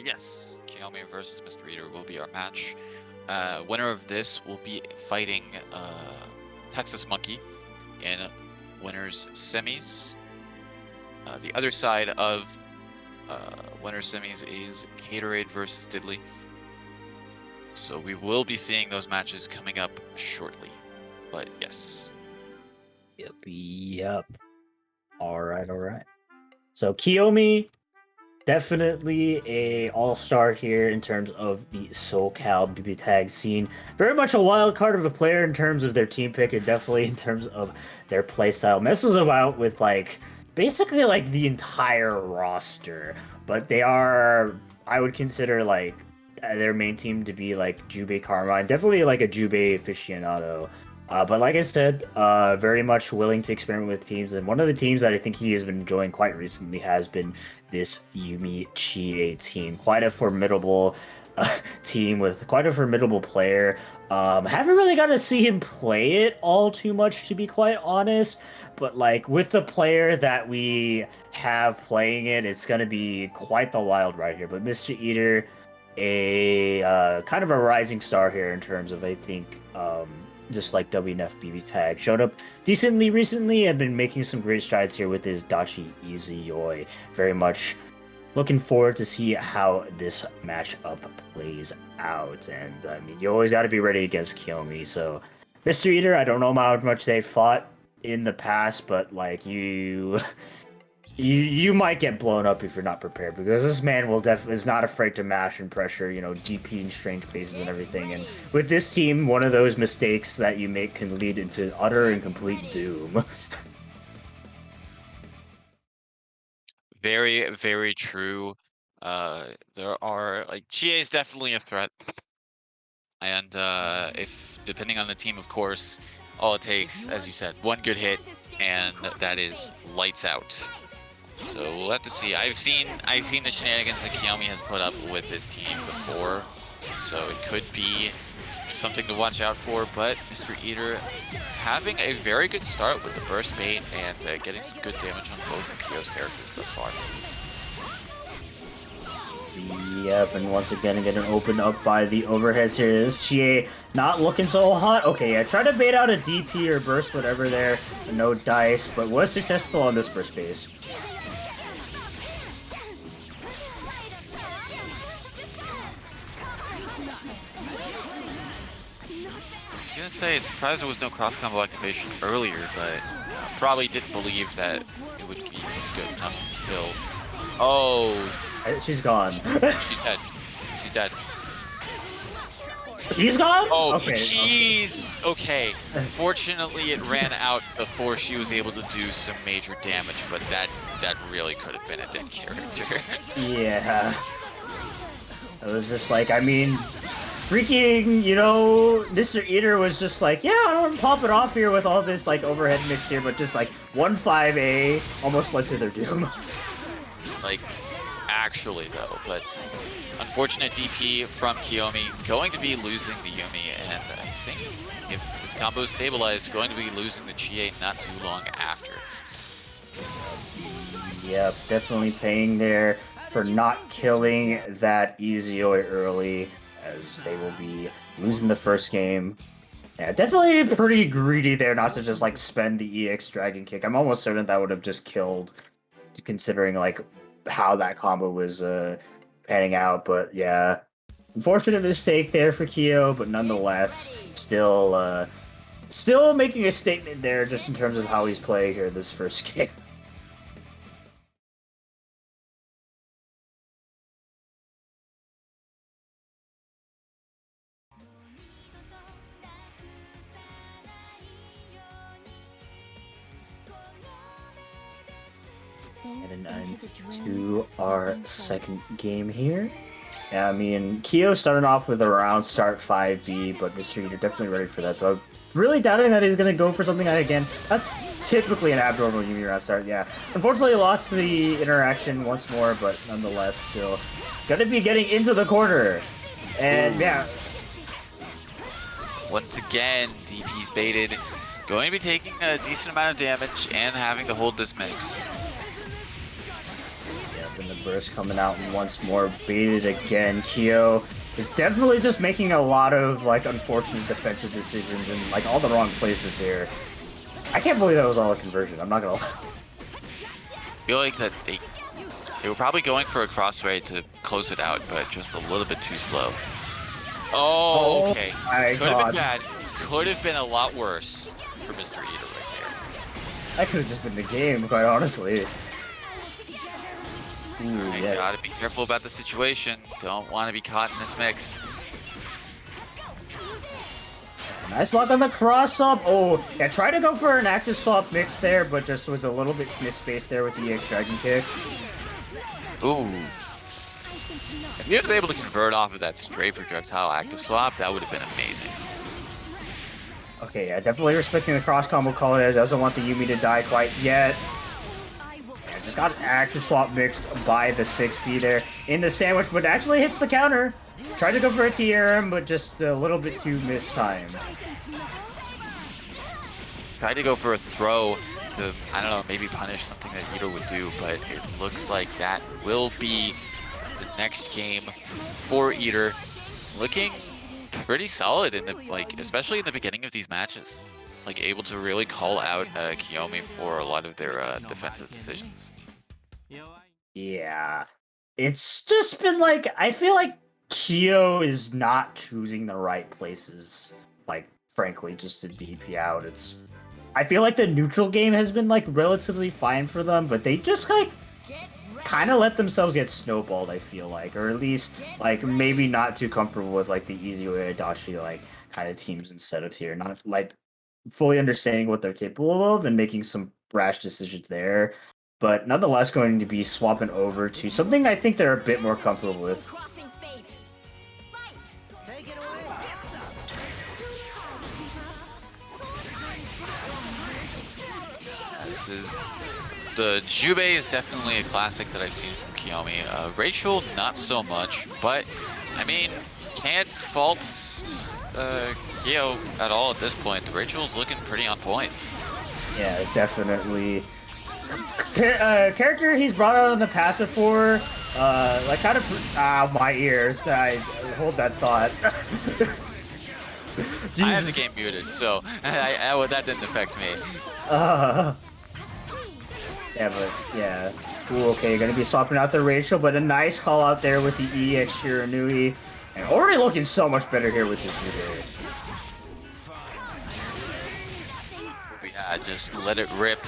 Speaker 1: Yes, Kiyomi versus Mr. Eater will be our match. Winner of this will be fighting Texas Monkey in winners semis. The other side of winners semis is Gatorade versus Diddley. So we will be seeing those matches coming up shortly. But yes.
Speaker 3: Yep. Alright. So Kiyomi, definitely a all-star here in terms of the SoCal BBTAG scene. Very much a wild card of a player in terms of their team pick, and definitely in terms of their playstyle. Messes about with basically the entire roster, but they are, I would consider their main team to be Jubei Carmine, definitely a Jubei aficionado. But like I said, very much willing to experiment with teams, and one of the teams that I think he has been enjoying quite recently has been this Yumi Chie team. Quite a formidable team with quite a formidable player. Haven't really got to see him play it all too much, to be quite honest, but with the player that we have playing it, it's going to be quite the wild ride here. But Mr. Eater, a kind of a rising star here in terms of, I think, just like WNF BBTAG. Showed up decently recently and been making some great strides here with his Dachi Izuyoi. Very much looking forward to see how this matchup plays out. And I mean, you always got to be ready against Kiyomi. So, Mr. Eater, I don't know how much they fought in the past, but like you might get blown up if you're not prepared, because this man will definitely is not afraid to mash and pressure, you know, DP and strength bases and everything. And with this team, one of those mistakes that you make can lead into utter and complete doom.
Speaker 1: Very, very true. There are like GA is definitely a threat, and if depending on the team, of course, all it takes, as you said, one good hit, and that is lights out. So we'll have to see. I've seen the shenanigans that Kiyomi has put up with this team before, so it could be something to watch out for. But Mr. Eater having a very good start with the burst bait and getting some good damage on both of Kyo's characters thus far.
Speaker 3: Yep, and once again getting opened up by the overheads here. This GA not looking so hot. Okay, yeah, try to bait out a DP or burst, whatever there. No dice, but was successful on this burst base.
Speaker 1: I'm gonna say it's surprised there was no cross combo activation earlier, but probably didn't believe that it would be good enough to kill. Oh,
Speaker 3: She's gone.
Speaker 1: she's dead. She's dead.
Speaker 3: He's gone?
Speaker 1: Oh,
Speaker 3: okay.
Speaker 1: jeez. Okay. Unfortunately, it ran out before she was able to do some major damage, but that really could have been a dead character.
Speaker 3: Yeah. It was just like, I mean, freaking, you know, Mr. Eater was just like, yeah, I don't pop it off here with all this, like, overhead mix here, but just like 1-5A almost led to their doom.
Speaker 1: Like, actually, though, but unfortunate DP from Kiyomi, going to be losing the Yumi, and I think if this combo is stabilized, going to be losing the GA not too long after.
Speaker 3: Yep, definitely paying there for not killing that Izuyoi early, as they will be losing the first game. Yeah, definitely pretty greedy there not to just like spend the EX Dragon Kick. I'm almost certain that would have just killed, considering like how that combo was panning out. But yeah, unfortunate mistake there for Kyo, but nonetheless, still making a statement there just in terms of how he's playing here this first game. Heading into our second game here. Yeah, I mean, Kyo started off with a round start 5B, but Mr. Eater definitely ready for that. So I'm really doubting that he's going to go for something that, again, that's typically an abnormal Yumi round start, yeah. Unfortunately, lost the interaction once more, but nonetheless, still going to be getting into the corner. And, yeah.
Speaker 1: Once again, DP's baited, going to be taking a decent amount of damage and having to hold this mix.
Speaker 3: And the burst coming out once more, baited again. Kyo is definitely just making a lot of like unfortunate defensive decisions in like all the wrong places here. I can't believe that was all a conversion. I'm not gonna lie.
Speaker 1: I feel like that they were probably going for a crossway to close it out, but just a little bit too slow. Oh, okay. Could have been bad. Could have been a lot worse for Mr. Eater right there.
Speaker 3: That could have just been the game, quite honestly. Ooh, yeah.
Speaker 1: Gotta be careful about the situation. Don't want to be caught in this mix.
Speaker 3: Nice block on the cross up. Oh, yeah, tried to go for an active swap mix there, but just was a little bit misspaced there with the EX Dragon Kick.
Speaker 1: Ooh. If he was able to convert off of that straight projectile active swap, that would have been amazing.
Speaker 3: Okay, yeah, definitely respecting the cross combo call there. Doesn't want the Yumi to die quite yet. Just got an active swap mixed by the 6B there in the sandwich, but actually hits the counter. Tried to go for a TRM, but just a little bit too mistimed.
Speaker 1: Tried to go for a throw to, I don't know, maybe punish something that Eater would do, but it looks like that will be the next game for Eater, looking pretty solid in the especially in the beginning of these matches, like able to really call out Kiyomi for a lot of their defensive decisions.
Speaker 3: Yeah, it's just been like I feel like Kyo is not choosing the right places. Like, frankly, just to DP out. I feel like the neutral game has been like relatively fine for them, but they just like kind of let themselves get snowballed. I feel like, or at least like maybe not too comfortable with like the easy way Adachi like kind of teams and setups here, not like fully understanding what they're capable of and making some rash decisions there. But nonetheless, going to be swapping over to something I think they're a bit more comfortable with.
Speaker 1: This is the Jubei is definitely a classic that I've seen from Kiyomi. Rachel, not so much, but I mean, can't fault Kyo at all at this point. Rachel's looking pretty on point.
Speaker 3: Yeah, definitely. Character he's brought out on the path before, like kind of my ears. I hold that thought.
Speaker 1: I have the game muted, so that didn't affect me.
Speaker 3: Yeah, but yeah. Ooh, okay, gonna be swapping out the Rachel, but a nice call out there with the EX Shiranui. And already looking so much better here with this Jubei.
Speaker 1: Yeah, just let it rip.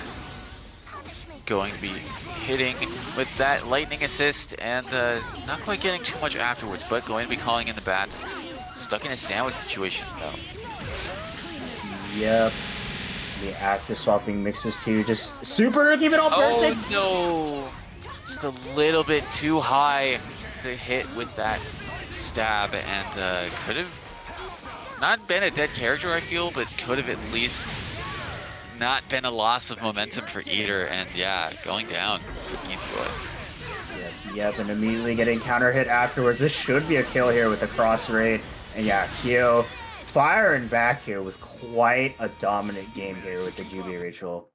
Speaker 1: Going to be hitting with that lightning assist and not quite getting too much afterwards, but going to be calling in the bats. Stuck in a sandwich situation though.
Speaker 3: Yep. The active swapping mixes too. Just super keep it all bursting.
Speaker 1: Oh no! Just a little bit too high to hit with that stab, and could have not been a dead character, I feel, but could have at least not been a loss of momentum for Eater, and yeah, going down with easy boy.
Speaker 3: Yep, and immediately getting counter hit afterwards. This should be a kill here with the cross raid. And yeah, Kyo firing back here with quite a dominant game here with the Jubei Rachel.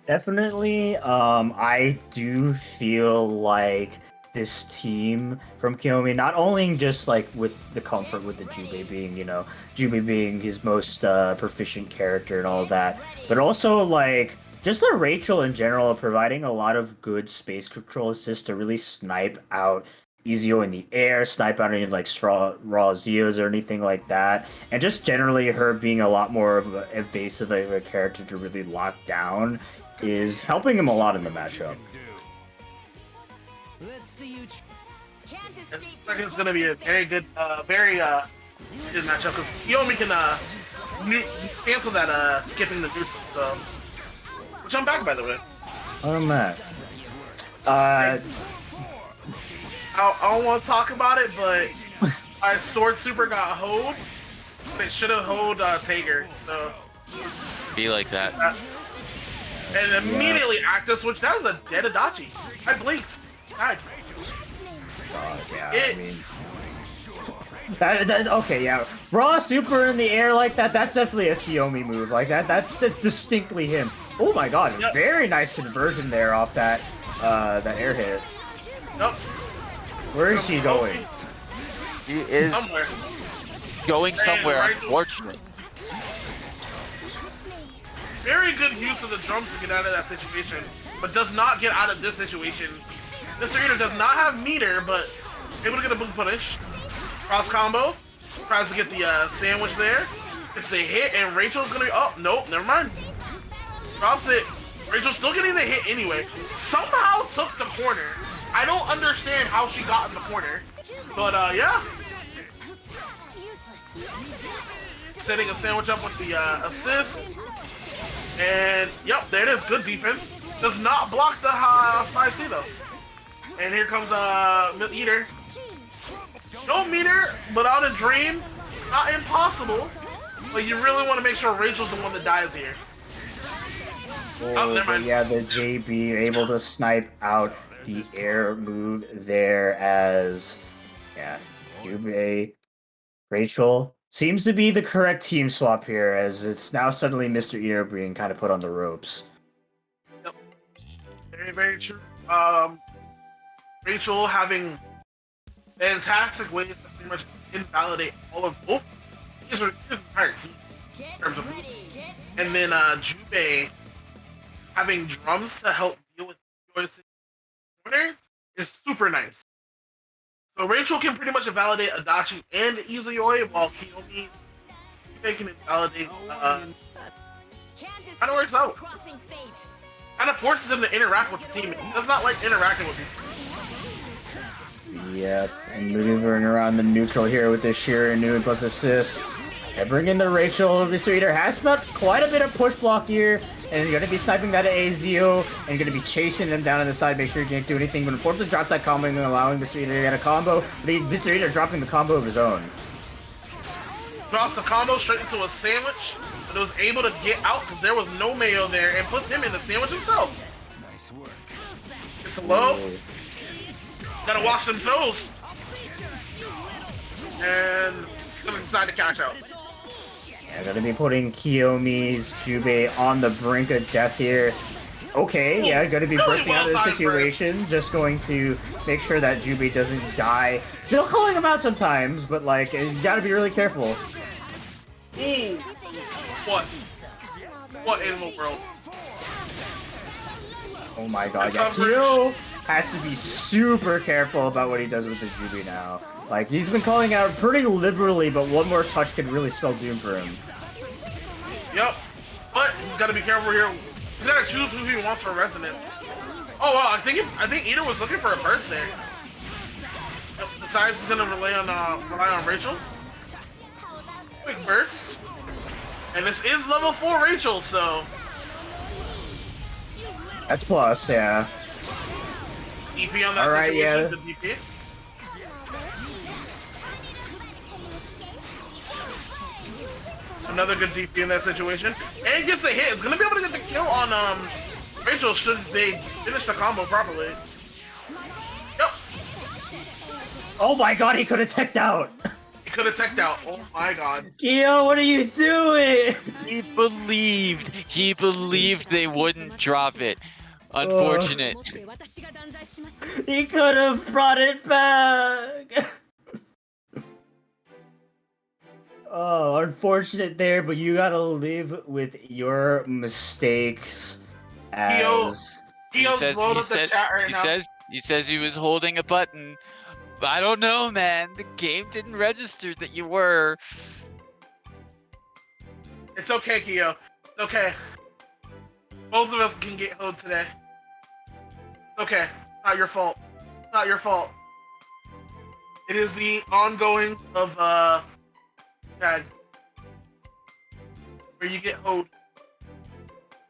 Speaker 3: Definitely, I do feel like this team from Kiyomi, not only just like with the comfort with the Jubei being, Jubei being his most proficient character and all of that, but also like just the Rachel in general providing a lot of good space control assists to really snipe out Ezio in the air, snipe out any like raw Zeos or anything like that, and just generally her being a lot more of an evasive of a character to really lock down is helping him a lot in the matchup.
Speaker 2: I think it's going to be a very good, good matchup because Kiyomi can cancel that skipping the neutral. So, which I'm back, by the way.
Speaker 3: Oh man.
Speaker 2: I don't want to talk about it, but our sword super got hoed. It should have hoed Tager. So
Speaker 1: Be like that.
Speaker 2: And immediately active switch. That was a dead Adachi. I blinked. Died.
Speaker 3: Yeah, I mean, okay, yeah. Raw super in the air like that, that's definitely a Kiyomi move. Like that's distinctly him. Oh my god, yep. Very nice conversion there off that that air hit.
Speaker 2: Yep.
Speaker 3: Where is he going?
Speaker 1: He is going somewhere, unfortunately.
Speaker 2: Very good use of the drums to get out of that situation, but does not get out of this situation. Mr. Eater does not have meter, but able to get a book punish. Cross combo. Tries to get the sandwich there. It's a hit, and Rachel's gonna be. Oh, nope, never mind. Drops it. Rachel's still getting the hit anyway. Somehow took the corner. I don't understand how she got in the corner, but yeah. Setting a sandwich up with the assist. And, yep, there it is. Good defense. Does not block the 5C, though. And here comes Eater. No meter, but out a dream. Not impossible. But you really want to make sure Rachel's the one that dies here.
Speaker 3: Oh,
Speaker 2: never mind.
Speaker 3: Yeah, the JB able to snipe out the air move there as, yeah, Jubei, Rachel seems to be the correct team swap here, as it's now suddenly Mr. Eater being kind of put on the ropes.
Speaker 2: Yep. Very, very true. Rachel having fantastic ways to pretty much invalidate all of both his entire team in terms of and then Jubei having drums to help deal with the corner is super nice. So Rachel can pretty much invalidate Adachi and Izuyoi, while Kiyomi can invalidate kind of works out. Kind of forces him to interact with the team. He does not like interacting with people.
Speaker 3: Yep, and maneuvering around the neutral here with this Shirinu plus assist. And bring in the Rachel. Mr. Eater has spent quite a bit of push block here, and he's going to be sniping that at Azio, and going to be chasing them down on the side, make sure he can't do anything, but unfortunately drops that combo and allowing Mr. Eater to get a combo. Mr. Eater dropping the combo of his own.
Speaker 2: Drops a combo straight into a sandwich, but was able to get out because there was no mayo there, and puts him in the sandwich himself.
Speaker 4: Nice work.
Speaker 2: It's low. Gotta wash them toes. And gonna decide to cash out.
Speaker 3: Yeah, gonna be putting Kiyomi's Jubei on the brink of death here. Okay, yeah, gonna be bursting out of the situation. Just going to make sure that Jubei doesn't die. Still calling him out sometimes, but like, you gotta be really careful.
Speaker 2: Ooh. What? What in the world?
Speaker 3: Oh my god, yeah, Kyo has to be super careful about what he does with his Jubei now. Like, he's been calling out pretty liberally, but one more touch could really spell doom for him.
Speaker 2: Yep. But he's gotta be careful here. He's gotta choose who he wants for resonance. Oh wow, I think Ida was looking for a burst there. Yep, decides he's gonna rely on Rachel. Quick burst. And this is level 4 Rachel, so
Speaker 3: That's plus, yeah.
Speaker 2: DP on that
Speaker 3: Alright,
Speaker 2: situation,
Speaker 3: yeah.
Speaker 2: the DP. Another good DP in that situation. And gets a hit. It's gonna be able to get the kill on Rachel should they finish the combo properly. Yep.
Speaker 3: Oh my god, he could have teched out!
Speaker 2: He could have teched out. Oh my god.
Speaker 3: Kyo, what are you doing?
Speaker 1: He believed they wouldn't drop it. Unfortunate.
Speaker 3: He could have brought it back! Oh, unfortunate there, but you gotta live with your mistakes as...
Speaker 2: Kyo's blowing up the chat right now.
Speaker 1: He says he was holding a button. I don't know, man. The game didn't register that you were.
Speaker 2: It's okay, Kyo. It's okay. Both of us can get hoed today. It's okay. It's not your fault. It's not your fault. It is the ongoing of tag where you get hoed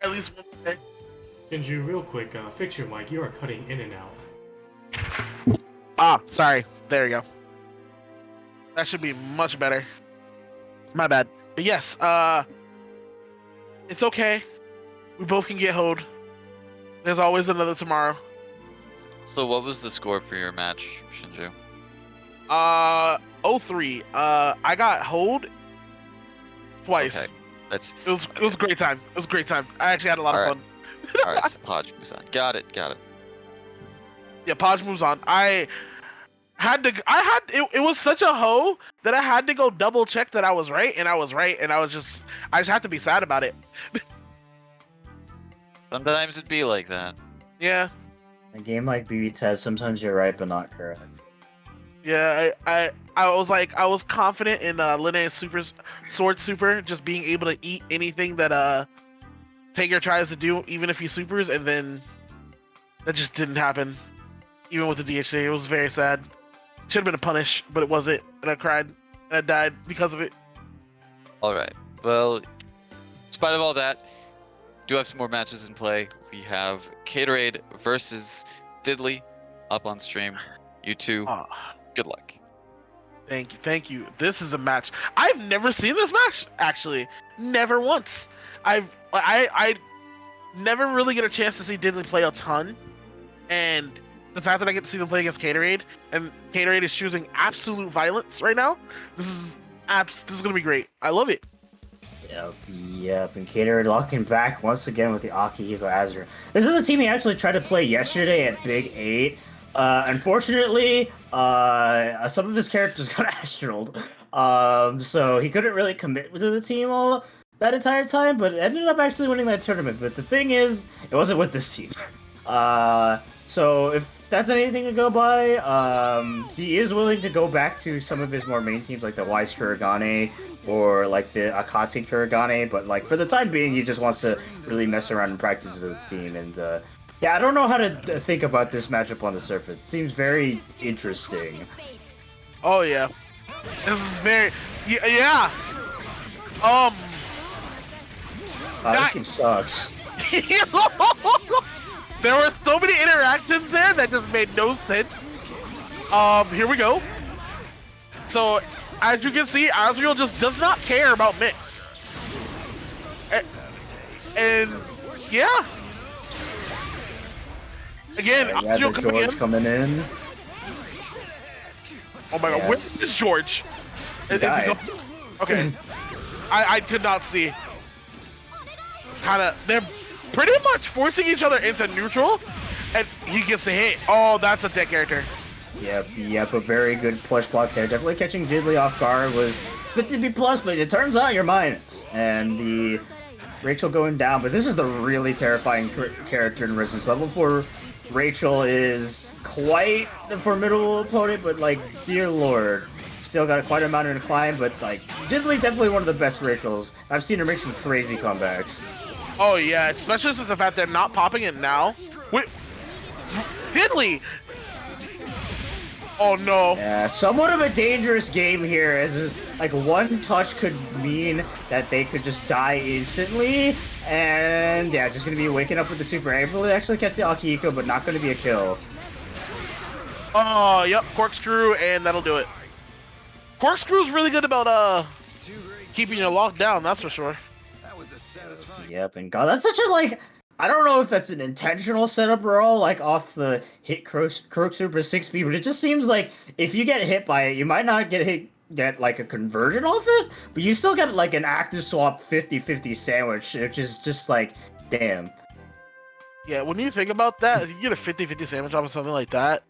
Speaker 2: at least one day.
Speaker 5: Shinju, real quick, fix your mic. You are cutting in and out.
Speaker 2: Ah, sorry. There you go. That should be much better. My bad. But yes, it's okay. We both can get hoed. There's always another tomorrow.
Speaker 1: So what was the score for your match, Shinju?
Speaker 2: 0-3. I got hoed twice.
Speaker 1: Okay.
Speaker 2: It was a great time. It was a great time. I actually had a lot of fun.
Speaker 1: Alright, so Podge moves on. Got it.
Speaker 2: Yeah, Podge moves on. It was such a hoe that I had to go double check that I was right, and I just had to be sad about it.
Speaker 1: Sometimes it'd be like that.
Speaker 2: Yeah.
Speaker 3: A game like BBTAG, sometimes you're right, but not correct.
Speaker 2: Yeah, I was confident in Linnea's Sword Super just being able to eat anything that Taker tries to do, even if he supers, and then that just didn't happen. Even with the DHA, it was very sad. Should have been a punish, but it wasn't, and I cried and I died because of it.
Speaker 1: Alright. Well, in spite of all that, do have some more matches in play. We have Caterade versus Diddley up on stream. You two, good luck.
Speaker 2: Thank you. This is a match. I've never seen this match, actually. Never once. I never really get a chance to see Diddley play a ton. And the fact that I get to see them play against Caterade, and Caterade is choosing absolute violence right now, this This is gonna be great. I love it.
Speaker 3: Yep, and Cater locking back once again with the Akihiko Azure. This was a team he actually tried to play yesterday at Big 8. Unfortunately, some of his characters got astraled, so he couldn't really commit to the team all that entire time, but ended up actually winning that tournament. But the thing is, it wasn't with this team. So if that's anything to go by, he is willing to go back to some of his more main teams like the Wise Kuragane or like the Akatsuki Kuragane, but like for the time being, he just wants to really mess around and practice with the team. And yeah, I don't know how to think about this matchup on the surface. It seems very interesting.
Speaker 2: Oh yeah, this is very yeah.
Speaker 3: This game sucks.
Speaker 2: There were so many interactions there that just made no sense. Here we go. So, as you can see, Azrael just does not care about mix. And yeah. Again, Azrael
Speaker 3: coming in.
Speaker 2: Oh my god, where is George? Is he okay. I could not see. They're pretty much forcing each other into neutral, and he gets a hit. Oh, that's a dead character.
Speaker 3: Yep, a very good push block there. Definitely catching Diddley off guard was expected to be plus, but it turns out you're minus. And the Rachel going down, but this is the really terrifying character in Resistance. Level 4 Rachel is quite the formidable opponent, but like, dear lord. Still got quite an amount of climb, but like, Diddley definitely one of the best Rachels. I've seen her make some crazy comebacks.
Speaker 2: Oh yeah, especially since the fact they're not popping it now. Wait, Diddley! Oh no.
Speaker 3: Yeah, somewhat of a dangerous game here, as like one touch could mean that they could just die instantly, and yeah, just gonna be waking up with the super able to actually catch the Akihiko, but not gonna be a kill.
Speaker 2: Oh, yep, corkscrew, and that'll do it. Corkscrew's really good about keeping you locked down, that's for sure.
Speaker 3: Yep, and God, that's such a like, I don't know if that's an intentional setup or all, like off the hit Croak Super 6B, but it just seems like if you get hit by it, you might not get like a conversion off it, but you still get like an active swap 50-50 sandwich, which is just like, damn.
Speaker 2: Yeah, when you think about that, if you get a 50-50 sandwich off of something like that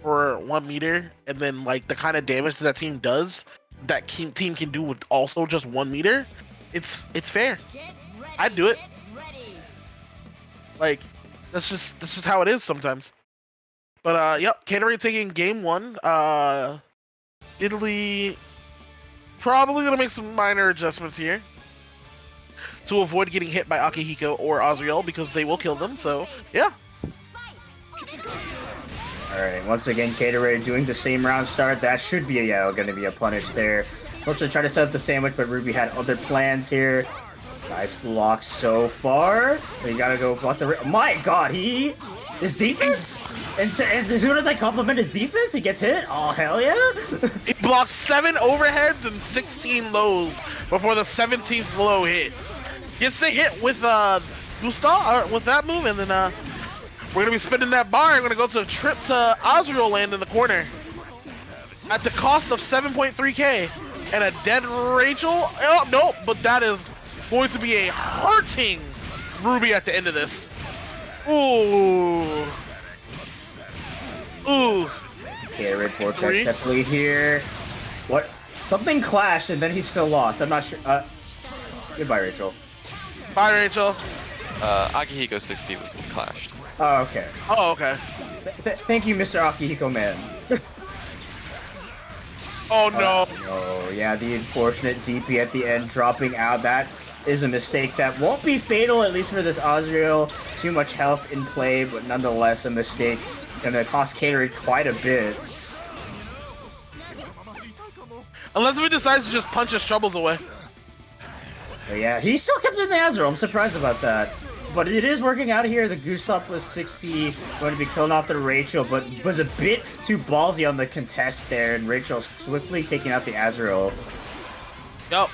Speaker 2: for 1 meter, and then like the kind of damage that team does, that team can do with also just 1 meter, it's fair. I'd do it. Like, that's just how it is sometimes. But yep, Canterbury taking game 1. Italy probably gonna make some minor adjustments here to avoid getting hit by Akihiko or Azrael, because they will kill them. So yeah.
Speaker 3: All right, once again, Caterway doing the same round start. That should be going to be a punish there. Fortunately, try to set up the sandwich, but Ruby had other plans here. Nice block so far. So you gotta go block the. My God, his defense. And as soon as I compliment his defense, he gets hit. Oh hell yeah!
Speaker 2: He blocked 7 overheads and 16 lows before the 17th low hit. Gets the hit with Gustav with that move, and then we're gonna be spinning that bar. We're gonna go to a trip to Azrael land in the corner at the cost of 7.3k and a dead Rachel. Oh no, but that is going to be a hurting Ruby at the end of this. Ooh. Ooh.
Speaker 3: Okay, Red Vortex definitely here. What? Something clashed and then he still lost. I'm not sure. Goodbye, Rachel.
Speaker 2: Bye, Rachel.
Speaker 1: Akihiko 6B was what clashed.
Speaker 3: Oh, okay.
Speaker 2: Oh, okay.
Speaker 3: Thank you, Mr. Akihiko man.
Speaker 2: Oh no.
Speaker 3: Oh, yeah, the unfortunate DP at the end dropping out. That is a mistake that won't be fatal, at least for this Azrael. Too much health in play, but nonetheless a mistake. Gonna cost Catering quite a bit.
Speaker 2: Unless if he decides to just punch his troubles away.
Speaker 3: But yeah, he still kept in the Azrael. I'm surprised about that. But it is working out here. The Gustav plus 6P going to be killing off the Rachel, but was a bit too ballsy on the contest there, and Rachel swiftly taking out the Azrael.
Speaker 2: Yup.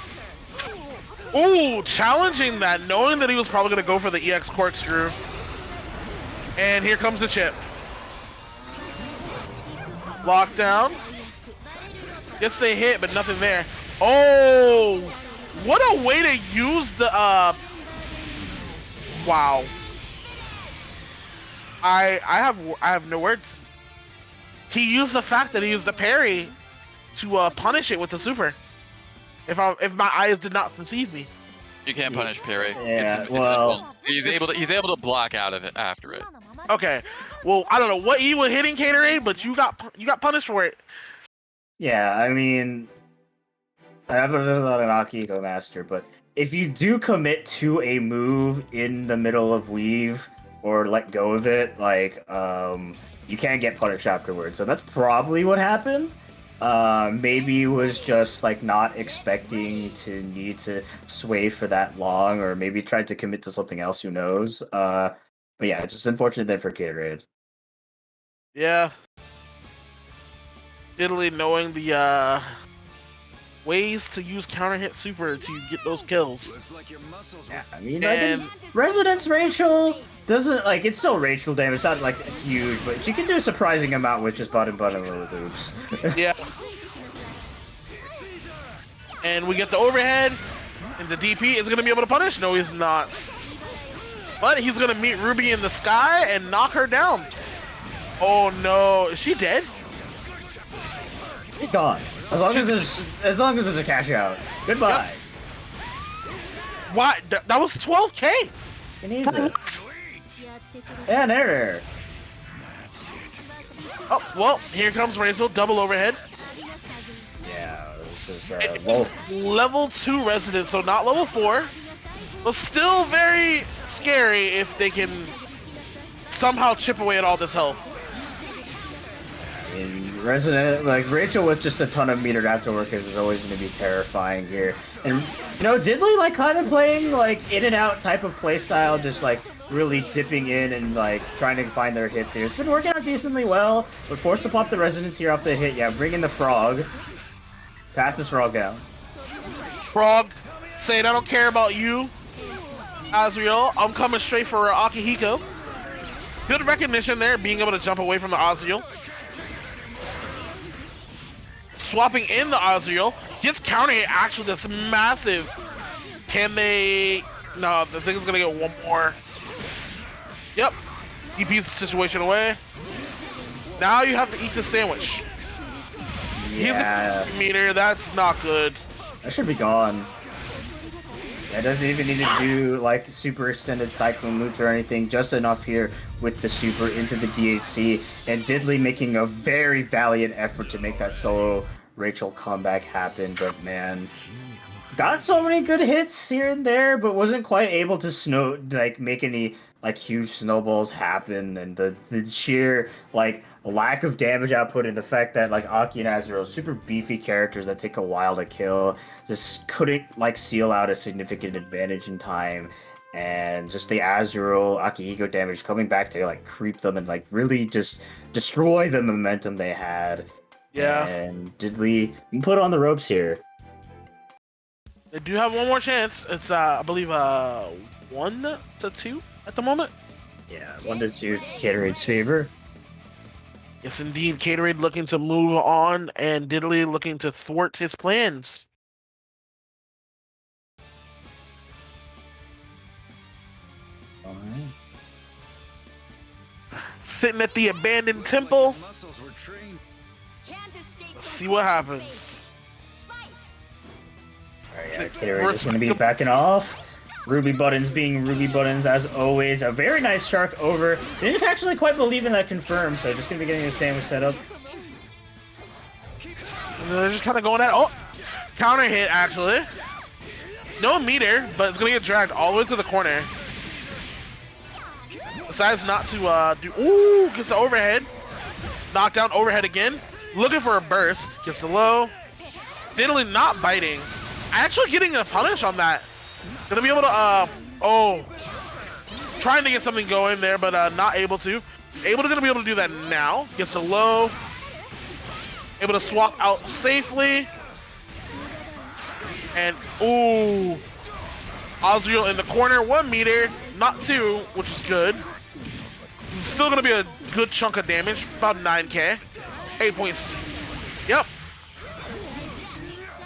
Speaker 2: Ooh, challenging that, knowing that he was probably going to go for the EX corkscrew. And here comes the chip. Lockdown. Gets the hit, but nothing there. Oh, what a way to use the wow. I have no words. He used the fact that he used the parry to punish it with the super. If my eyes did not deceive me.
Speaker 1: You can't punish parry.
Speaker 3: Yeah,
Speaker 1: It's
Speaker 3: well,
Speaker 1: he's able to block out of it after it.
Speaker 2: Okay, well I don't know what you were hitting Caterade, but you got punished for it.
Speaker 3: Yeah, I mean, I have an Akihiko master, but if you do commit to a move in the middle of weave or let go of it, like you can't get punished afterwards. So that's probably what happened. Maybe he was just like not expecting to need to sway for that long, or maybe tried to commit to something else. Who knows? But yeah, it's just unfortunate then for Gatorade.
Speaker 2: Yeah. Italy knowing the ways to use counter hit super to get those kills.
Speaker 3: Yeah, I mean,
Speaker 2: And
Speaker 3: Resonance Rachel doesn't like it's still Rachel damage. It's not like huge, but she can do a surprising amount with just button little loops.
Speaker 2: yeah. And we get the overhead, and the DP is gonna be able to punish. No, he's not. But he's gonna meet Ruby in the sky and knock her down. Oh no, is she dead?
Speaker 3: She's gone. As long as there's a cash out. Goodbye.
Speaker 2: Yep. What? That was 12K.
Speaker 3: He needs it. Yeah, there.
Speaker 2: Oh well, here comes Rachel, double overhead.
Speaker 3: Yeah, this is
Speaker 2: It's level 2 resident, so not level 4, but still very scary if they can somehow chip away at all this health.
Speaker 3: in Resident, like Rachel with just a ton of metered afterworkers is always going to be terrifying here. And you know, Diddley like kind of playing like in and out type of playstyle, just like really dipping in and like trying to find their hits here. It's been working out decently well, but forced to pop the resonance here off the hit. Yeah, bring in the frog. Pass this frog down.
Speaker 2: Frog saying, I don't care about you, Azriel. I'm coming straight for Akihiko. Good recognition there, being able to jump away from the Azriel. Swapping in the Azriel. Gets counter hit, actually, that's massive. Can they... No, the thing is going to get one more. Yep. DP's the situation away. Now you have to eat the sandwich.
Speaker 3: Yeah.
Speaker 2: He's a meter, that's not good.
Speaker 3: That should be gone. Yeah, it doesn't even need to do like super extended cyclone loops or anything, just enough here with the super into the DHC, and Diddley making a very valiant effort to make that solo Rachel comeback happen, but man, got so many good hits here and there, but wasn't quite able to make any like huge snowballs happen, and the sheer like lack of damage output and the fact that like Aki and Azrael, super beefy characters that take a while to kill, just couldn't like seal out a significant advantage in time, and just the Azrael Akihiko damage coming back to like creep them and like really just destroy the momentum they had.
Speaker 2: Yeah.
Speaker 3: And Diddley put on the ropes here.
Speaker 2: They do have one more chance. It's I believe 1-2 at the moment.
Speaker 3: Yeah, 1-2 Gatorade's favor.
Speaker 2: Yes, indeed. Caterade looking to move on, and Diddley looking to thwart his plans.
Speaker 3: All right.
Speaker 2: Sitting at the abandoned temple. Let's see what happens.
Speaker 3: Alright, yeah, Caterade is going to be backing off. Ruby Buttons being Ruby Buttons as always. A very nice shark over. Didn't actually quite believe in that confirm, so just going to be getting a sandwich set up.
Speaker 2: They're just kind of going at it. Oh, counter hit actually. No meter, but it's going to get dragged all the way to the corner. Decides not to do. Ooh, gets the overhead. Knockdown overhead again. Looking for a burst. Gets the low. Diddley not biting. Actually getting a punish on that. Gonna be able to, trying to get something going there, but not able to. Gonna be able to do that now. Gets a low. Able to swap out safely. And, ooh. Azriel in the corner, 1 meter, not 2, which is good. Still gonna be a good chunk of damage, about 9k. 8 points. Yep.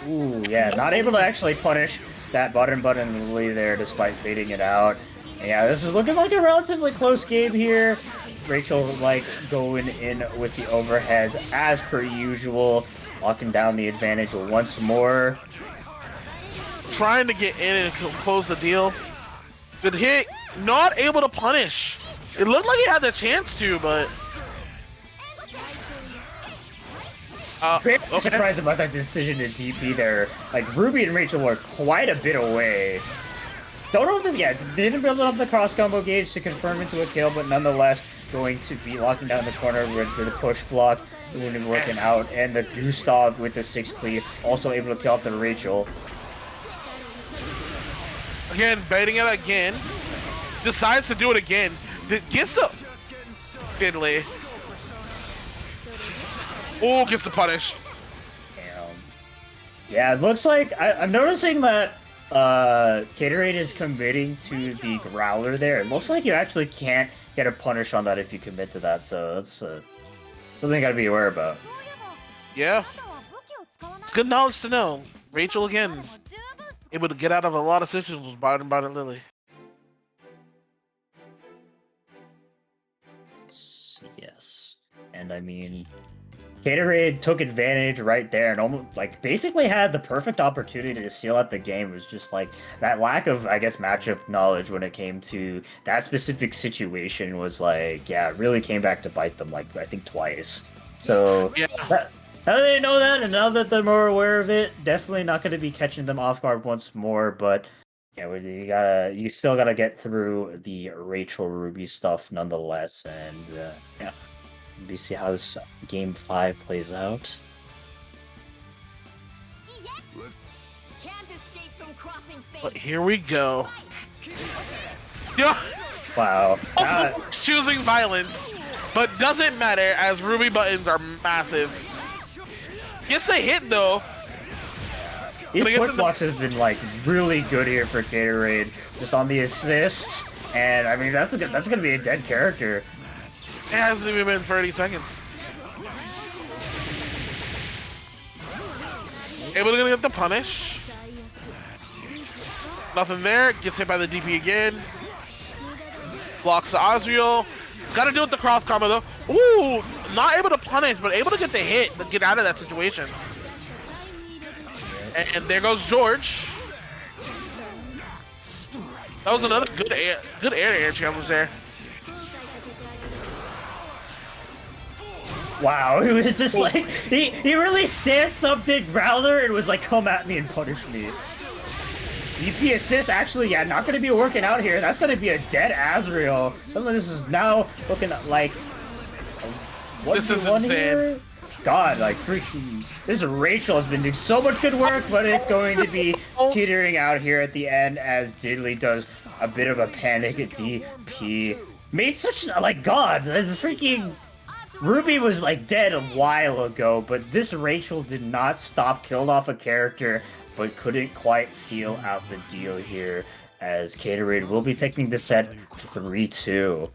Speaker 3: Ooh, yeah, not able to actually punish that button Lily there despite baiting it out. And yeah, this is looking like a relatively close game here. Rachel, like, going in with the overheads as per usual, locking down the advantage once more.
Speaker 2: Trying to get in and close the deal. Good hit. Not able to punish. It looked like he had the chance to, but...
Speaker 3: Very
Speaker 2: okay.
Speaker 3: surprised about that decision to DP there. Like, Ruby and Rachel were quite a bit away. Don't know if this, yeah, didn't build up the cross combo gauge to confirm into a kill, but nonetheless going to be locking down the corner with the push block, working out, and the Gustav with the 6 cleave, also able to kill off the Rachel.
Speaker 2: Again, baiting it again. Decides to do it again. Gets the fiddly. Oh, gets the punish.
Speaker 3: Damn. Yeah, it looks like I'm noticing that Caterade is committing to the Growler there. It looks like you actually can't get a punish on that if you commit to that, so that's something you gotta be aware about.
Speaker 2: Yeah. It's good knowledge to know. Rachel again, able to get out of a lot of situations with Biden Lily.
Speaker 3: Yes. And I mean, Caterade took advantage right there and almost, like, basically had the perfect opportunity to seal out the game. It was just, like, that lack of, I guess, matchup knowledge when it came to that specific situation was, like, yeah, it really came back to bite them, like, I think twice. So,
Speaker 2: Yeah.
Speaker 3: Now that they know that, and now that they're more aware of it, definitely not going to be catching them off guard once more, but yeah, you still gotta get through the Rachel Ruby stuff nonetheless, and yeah, we see how this game 5 plays out.
Speaker 2: But here we go. Yeah.
Speaker 3: Wow.
Speaker 2: Choosing violence, but doesn't matter as Ruby buttons are massive. Gets a hit though.
Speaker 3: These quick blocks have been like really good here for Caterade, just on the assists, and I mean that's gonna be a dead character.
Speaker 2: It hasn't even been 30 seconds. Able to get the punish. Nothing there. Gets hit by the DP again. Blocks the Azriel. Gotta do it with the cross combo though. Ooh, not able to punish, but able to get the hit to get out of that situation. And there goes George. That was another good air challenge there.
Speaker 3: Wow, it was just like he really stance up did Growler and was like, come at me and punish me. DP assist actually, yeah, not gonna be working out here. That's gonna be a dead Azrael. Some of this is now looking like
Speaker 2: This is insane.
Speaker 3: Here? God, like freaking this Rachel has been doing so much good work, but it's going to be teetering out here at the end as Diddley does a bit of a panic at DP. Made such like God, this freaking Ruby was like dead a while ago, but this Rachel did not stop, killed off a character, but couldn't quite seal out the deal here as Caterade will be taking the set 3-2.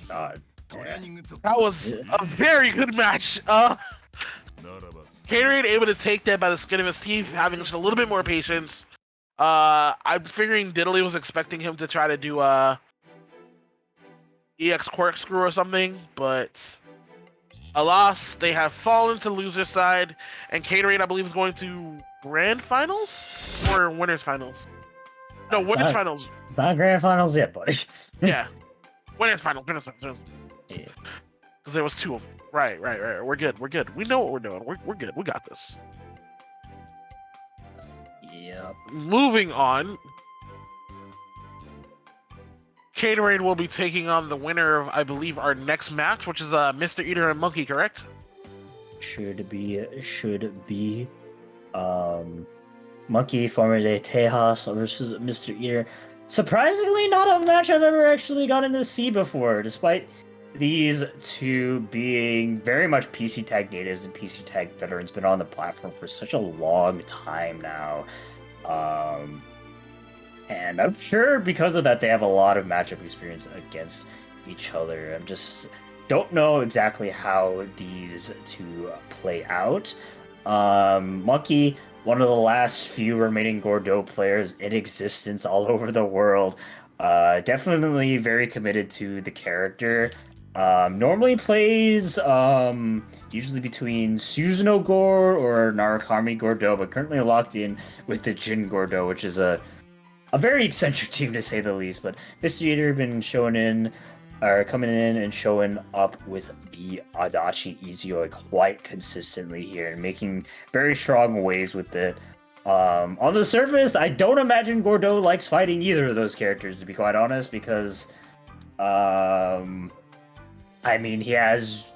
Speaker 3: God. Yeah.
Speaker 2: That was a very good match. Caterade able to take that by the skin of his teeth, having just a little bit more patience. I'm figuring Diddley was expecting him to try to do EX corkscrew or something, but alas, they have fallen to loser side, and Caterade, I believe, is going to grand finals or winners finals. No, winners finals.
Speaker 3: It's not grand finals yet, buddy.
Speaker 2: Yeah, winners finals. Because
Speaker 3: Yeah.
Speaker 2: there was 2 of them. Right. We're good. We know what we're doing. We're good. We got this.
Speaker 3: Yep.
Speaker 2: Moving on. Caterade will be taking on the winner of, I believe, our next match, which is Mr. Eater and Monkey, correct?
Speaker 3: Should be. Monkey, former de Tejas versus Mr. Eater. Surprisingly, not a match I've ever actually gotten to see before, despite these two being very much PC Tag natives and PC Tag veterans, been on the platform for such a long time now. And I'm sure because of that, they have a lot of matchup experience against each other. I'm just don't know exactly how these two play out. Monkey, one of the last few remaining Gordeau players in existence all over the world. Definitely very committed to the character. Normally plays usually between Susanoo Gore or Narukami Gordeau, but currently locked in with the Jin Gordeau, which is a very eccentric team to say the least. But Mr. Eater been coming in and showing up with the Adachi Izoi quite consistently here and making very strong waves with it. On the surface, I don't imagine Gordeau likes fighting either of those characters, to be quite honest, because I mean, he has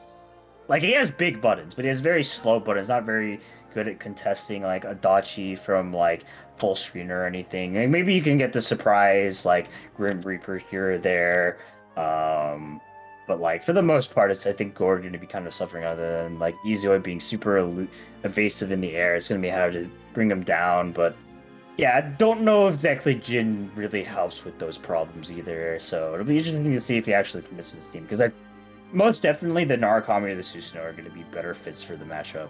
Speaker 3: big buttons, but he has very slow buttons. Not very good at contesting like Adachi from like full screen or anything. And maybe you can get the surprise like Grim Reaper here or there. But like for the most part, I think Gore going to be kind of suffering other than like Izoi being super evasive in the air. It's going to be hard to bring him down, but yeah, I don't know if exactly Jin really helps with those problems either. So it'll be interesting to see if he actually commits to this team, because most definitely the Narukami or the Susanoo are going to be better fits for the matchup.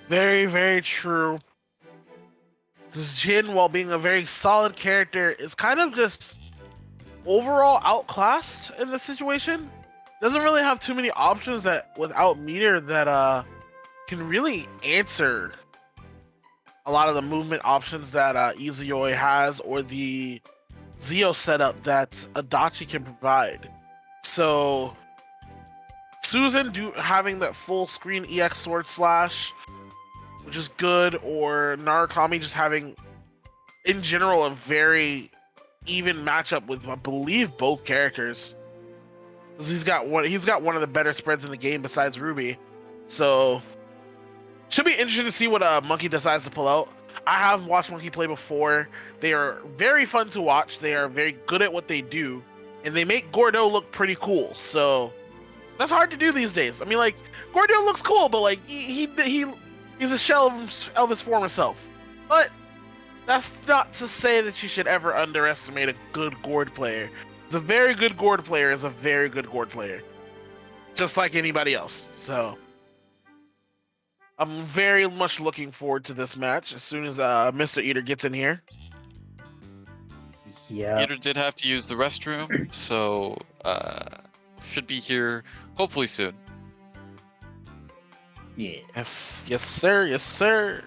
Speaker 2: Very, very true. Because Jin, while being a very solid character, is kind of just overall outclassed in this situation. Doesn't really have too many options that without meter that can really answer a lot of the movement options that Izuyoi has, or the Zio setup that Adachi can provide. So Susan having that full screen EX sword slash, which is good, or Narukami just having in general a very even matchup with, I believe, both characters. He's got one of the better spreads in the game besides Ruby. So should be interesting to see what Monkey decides to pull out. I have watched Monkey play before. They are very fun to watch. They are very good at what they do, and they make Gordeau look pretty cool. So that's hard to do these days. I mean, like, Gordeau looks cool, but like he's a shell of his former self. But that's not to say that you should ever underestimate a good Gord player. A very good Gord player is a very good Gord player, just like anybody else. So I'm very much looking forward to this match as soon as Mr. Eater gets in here.
Speaker 3: Yeah.
Speaker 1: Eater did have to use the restroom, so should be here hopefully soon.
Speaker 3: Yeah.
Speaker 2: Yes, sir. Yes, sir.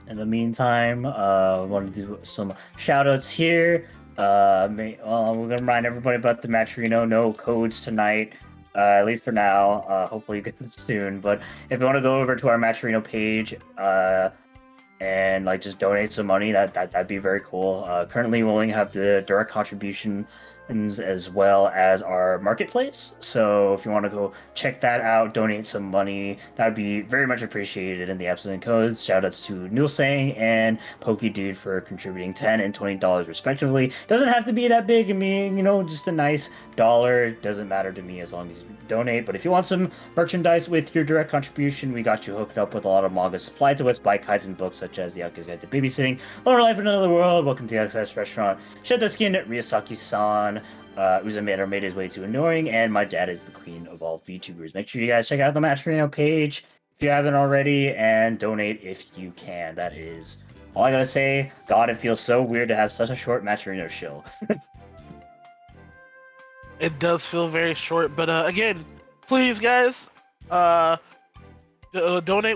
Speaker 3: In the meantime, I want to do some shout outs here. We're going to remind everybody about the Matcherino. No codes tonight, at least for now. Hopefully you get them soon. But if you want to go over to our Matcherino page and like just donate some money, that'd be very cool. Currently, we only have the direct contribution as well as our marketplace. So if you want to go check that out, donate some money, that would be very much appreciated in the episode and codes. Shoutouts to Nulsang and PokeDude for contributing $10 and $20 respectively. Doesn't have to be that big. I mean, just a nice dollar. Doesn't matter to me as long as you donate. But if you want some merchandise with your direct contribution, we got you hooked up with a lot of manga supplied to us by Kaiten books such as The Yakuza Guide to Babysitting, Lower Life in Another World, Welcome to the Access Restaurant, Shed the Skin, Ryosaki-san, Uzamator made his way too annoying, and My Dad is the Queen of all VTubers. Make sure you guys check out the Matcherino page if you haven't already, and donate if you can. That is all I gotta say. God, it feels so weird to have such a short Matcherino show.
Speaker 2: It does feel very short, but again, please, guys, donate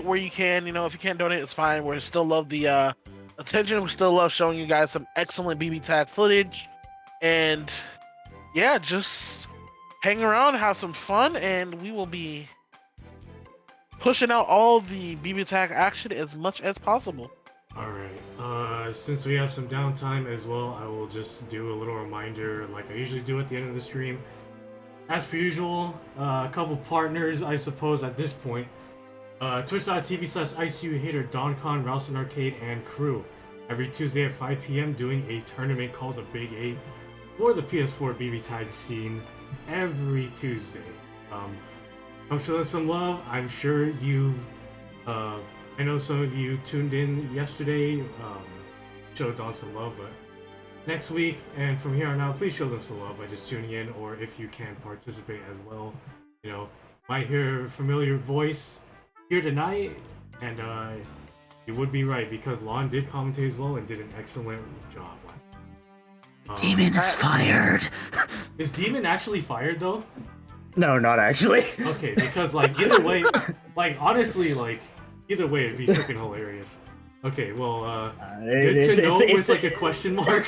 Speaker 2: where you can. If you can't donate, it's fine. We still love the attention. We still love showing you guys some excellent BBTAG footage, and yeah, just hang around, have some fun, and we will be pushing out all the BBTAG action as much as possible.
Speaker 5: Alright, since we have some downtime as well, I will just do a little reminder like I usually do at the end of the stream. As per usual, a couple partners, I suppose, at this point. Twitch.tv/ICUHater, DonCon, Ralston Arcade, and Crew. Every Tuesday at 5 p.m. doing a tournament called the Big 8 for the PS4 BBTAG scene every Tuesday. I'm showing some love. I'm sure you, I know some of you tuned in yesterday, showed Don some love, but next week and from here on out, please show them some love by just tuning in, or if you can participate as well. Might hear a familiar voice here tonight, And you would be right because Lon did commentate as well and did an excellent job last time.
Speaker 3: Demon is fired.
Speaker 5: Is Demon actually fired though?
Speaker 3: No, not actually.
Speaker 5: Okay, because like either way, like honestly, like either way, it'd be freaking hilarious. Okay, well, good to know with like a question mark.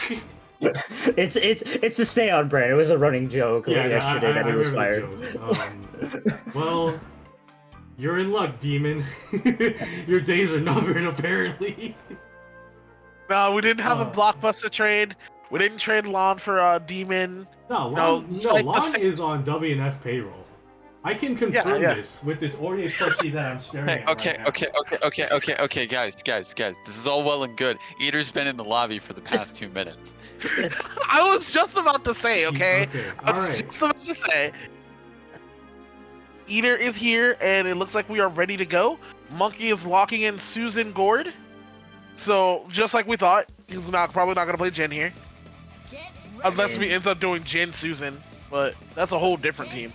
Speaker 3: It's to stay on brand. It was a running joke yesterday that he was fired.
Speaker 5: Well, you're in luck, Demon. Your days are numbered, apparently.
Speaker 2: No, we didn't have a blockbuster trade. We didn't trade Lon for Demon.
Speaker 5: Lon is on WNF payroll. I can confirm this with this ornate plushie that I'm staring at right now.
Speaker 1: Okay, guys. This is all well and good. Eater's been in the lobby for the past 2 minutes.
Speaker 2: I was just about to say, okay? I was
Speaker 5: alright.
Speaker 2: just about to say. Eater is here, and it looks like we are ready to go. Monkey is locking in Susan Gord. So, just like we thought, he's probably not going to play Jen here. Unless we ends up doing Jen Susan, but that's a whole different team.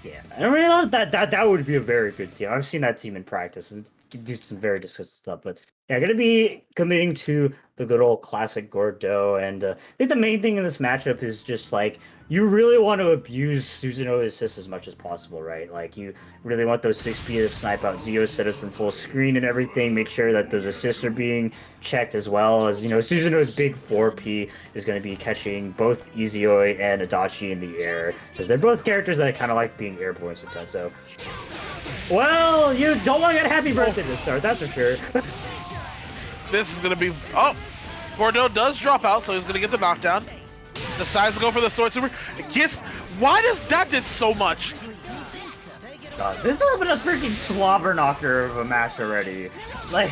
Speaker 3: Yeah, I mean that would be a very good team. I've seen that team in practice. It can do some very disgusting stuff, but yeah, gonna be committing to the good old classic Gordo, and I think the main thing in this matchup is just like you really want to abuse Susanoo assist as much as possible, right? Like you really want those 6P to snipe out Zio setups from full screen and everything. Make sure that those assists are being checked as well as Susanoo's big 4P is going to be catching both Izioi and Adachi in the air because they're both characters that kind of like being airborne sometimes. So, well, you don't want to get a happy birthday to start, that's for sure.
Speaker 2: This is gonna be Gordo does drop out, so he's gonna get the knockdown. Decides to go for the sword super. Why does that did so much?
Speaker 3: God, this has been a freaking slobber knocker of a match already. Like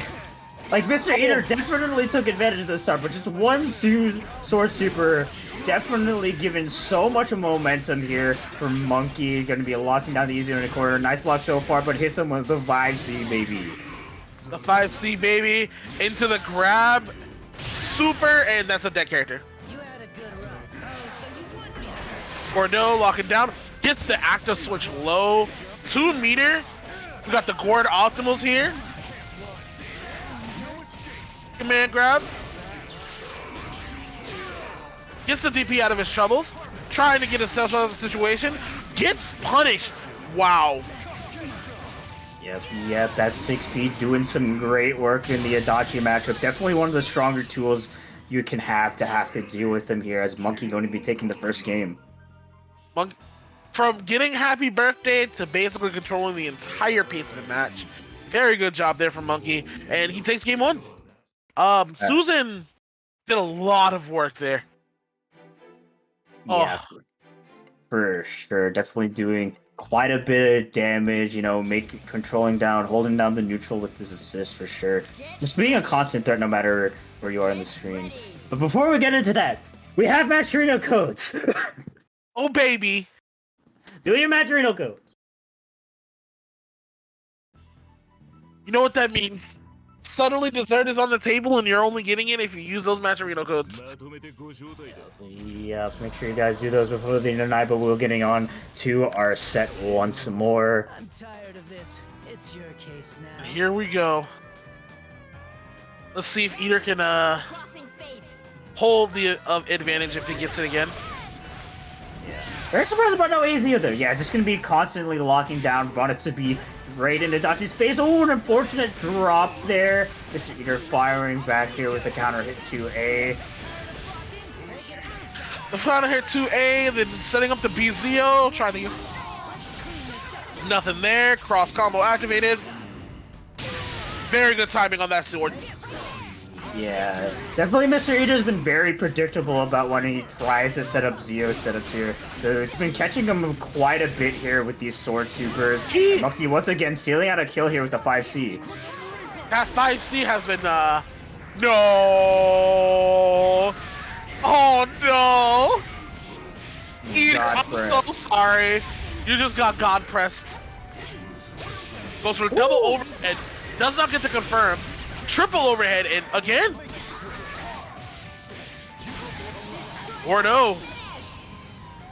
Speaker 3: Mr. Eater definitely took advantage of the start, but just one sword super definitely given so much momentum here for Monkey. Going to be locking down the easy in the corner. Nice block so far, but hits him with the 5C baby.
Speaker 2: The 5C baby into the grab super, and that's a dead character. Gordo locking down, gets the active switch low, 2 meter. We got the Gord optimals here. Command grab. Gets the DP out of his troubles, trying to get himself out of the situation. Gets punished. Wow.
Speaker 3: Yep, that's 6P doing some great work in the Adachi matchup. Definitely one of the stronger tools you can have to deal with him here as Monkey going to be taking the first game.
Speaker 2: From getting happy birthday to basically controlling the entire pace of the match. Very good job there from Monkey, and he takes game 1. Susan did a lot of work there.
Speaker 3: Yeah, for sure. Definitely doing quite a bit of damage, holding down the neutral with his assist for sure. Just being a constant threat no matter where you are on the screen. But before we get into that, we have Matcherino codes.
Speaker 2: Oh, baby.
Speaker 3: Do your Matcherino codes.
Speaker 2: You know what that means? Suddenly dessert is on the table and you're only getting it if you use those Matcherino codes.
Speaker 3: Yep, make sure you guys do those before the end of the night, but we're getting on to our set once more.
Speaker 4: I'm tired of this. It's your case now.
Speaker 2: Here we go. Let's see if Eater can hold the advantage if he gets it again.
Speaker 3: Very surprised about no AZ either. Yeah, just gonna be constantly locking down. Want it to be right into Dachi's face. Oh, an unfortunate drop there. Mr. Eater firing back here with a counter hit 2A.
Speaker 2: The counter hit 2A, then setting up the BZO, trying to get nothing there. Cross combo activated. Very good timing on that sword.
Speaker 3: Yeah, definitely Mr. Eater's been very predictable about when he tries to set up Zio setups here. So it's been catching him quite a bit here with these sword supers. Monkey once again sealing out a kill here with the 5C.
Speaker 2: That 5C has been, no! Oh no! Eater, I'm so sorry. You just got God pressed. Goes for a double overhead. Does not get to confirm. Triple overhead, and again? Or no.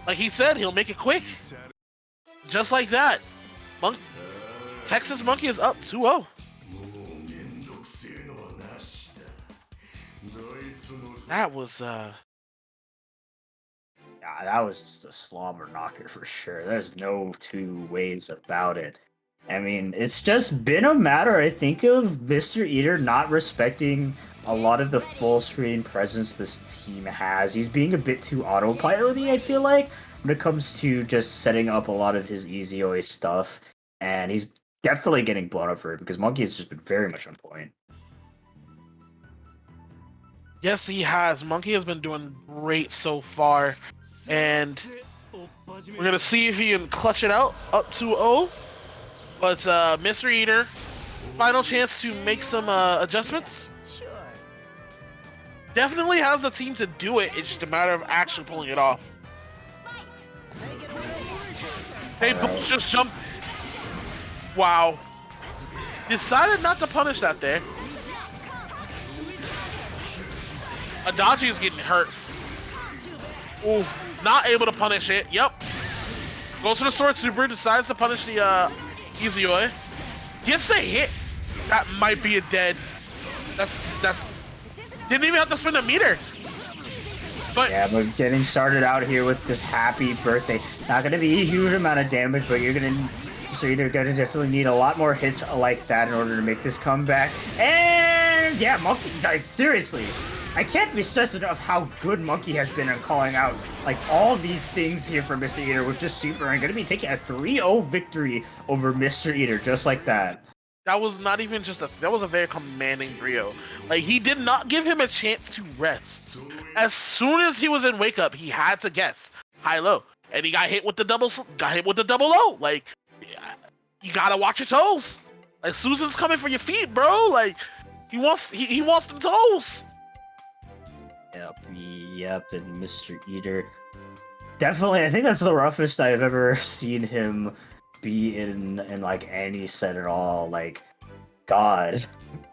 Speaker 2: Like he said, he'll make it quick. Just like that. Texas Monkey is up 2-0. That was
Speaker 3: Yeah, that was just a slobber knocker for sure. There's no two ways about it. I mean, it's just been a matter, I think, of Mr. Eater not respecting a lot of the full screen presence this team has. He's being a bit too autopilot-y, I feel like, when it comes to just setting up a lot of his easy OA stuff. And he's definitely getting blown up for it because Monkey has just been very much on point.
Speaker 2: yes, he has. Monkey has been doing great so far, and we're gonna see if he can clutch it out up 2-0. But Mr. Eater, final chance to make some adjustments.
Speaker 4: Sure.
Speaker 2: Definitely has the team to do it. It's just a matter of actually pulling it off. Hey, Bull just jumped. Wow. Decided not to punish that there. Adachi is getting hurt. Ooh, not able to punish it. Yep. Goes for the sword super, decides to punish the Izuyoi. Gets a hit. That might be a dead. That's didn't even have to spend a meter. But
Speaker 3: yeah, but getting started out here with this happy birthday. Not gonna be a huge amount of damage, but you're gonna definitely need a lot more hits like that in order to make this comeback. And yeah, Monkey, like seriously, I can't be stressed enough how good Monkey has been on calling out like all these things here for Mr. Eater with just super and gonna be taking a 3-0 victory over Mr. Eater just like that.
Speaker 2: that was not even just that was a very commanding 3-0. Like, he did not give him a chance to rest. As soon as he was in wake up, he had to guess high low, and he got hit with the double low. Like, you gotta watch your toes. Like, Susan's coming for your feet, bro. Like, he wants them toes.
Speaker 3: Yep, and Mr. Eater. Definitely, I think that's the roughest I've ever seen him be in like any set at all. Like, God,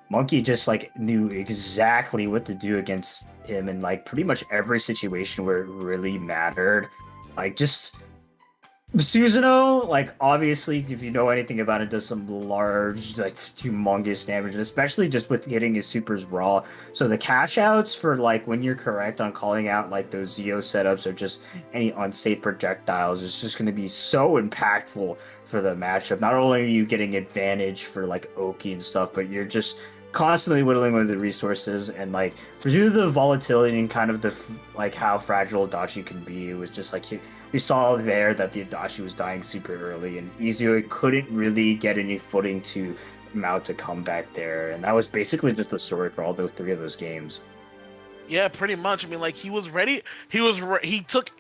Speaker 3: Monkey just like knew exactly what to do against him in like pretty much every situation where it really mattered. Like, just Susanoo, like, obviously, if you know anything about it, does some large, like, humongous damage, and especially just with getting his supers raw. So the cash outs for, like, when you're correct on calling out, like, those Zeo setups or just any unsafe projectiles is just going to be so impactful for the matchup. Not only are you getting advantage for, like, Oki and stuff, but you're just constantly whittling with the resources, and, like, due to the volatility and kind of the, like, how fragile Adachi can be, it was just, like, we saw there that the Adachi was dying super early, and Izuyoi couldn't really get any footing to mount a comeback there, and that was basically just the story for all those three of those games.
Speaker 2: Yeah, pretty much. I mean, like, he was ready. He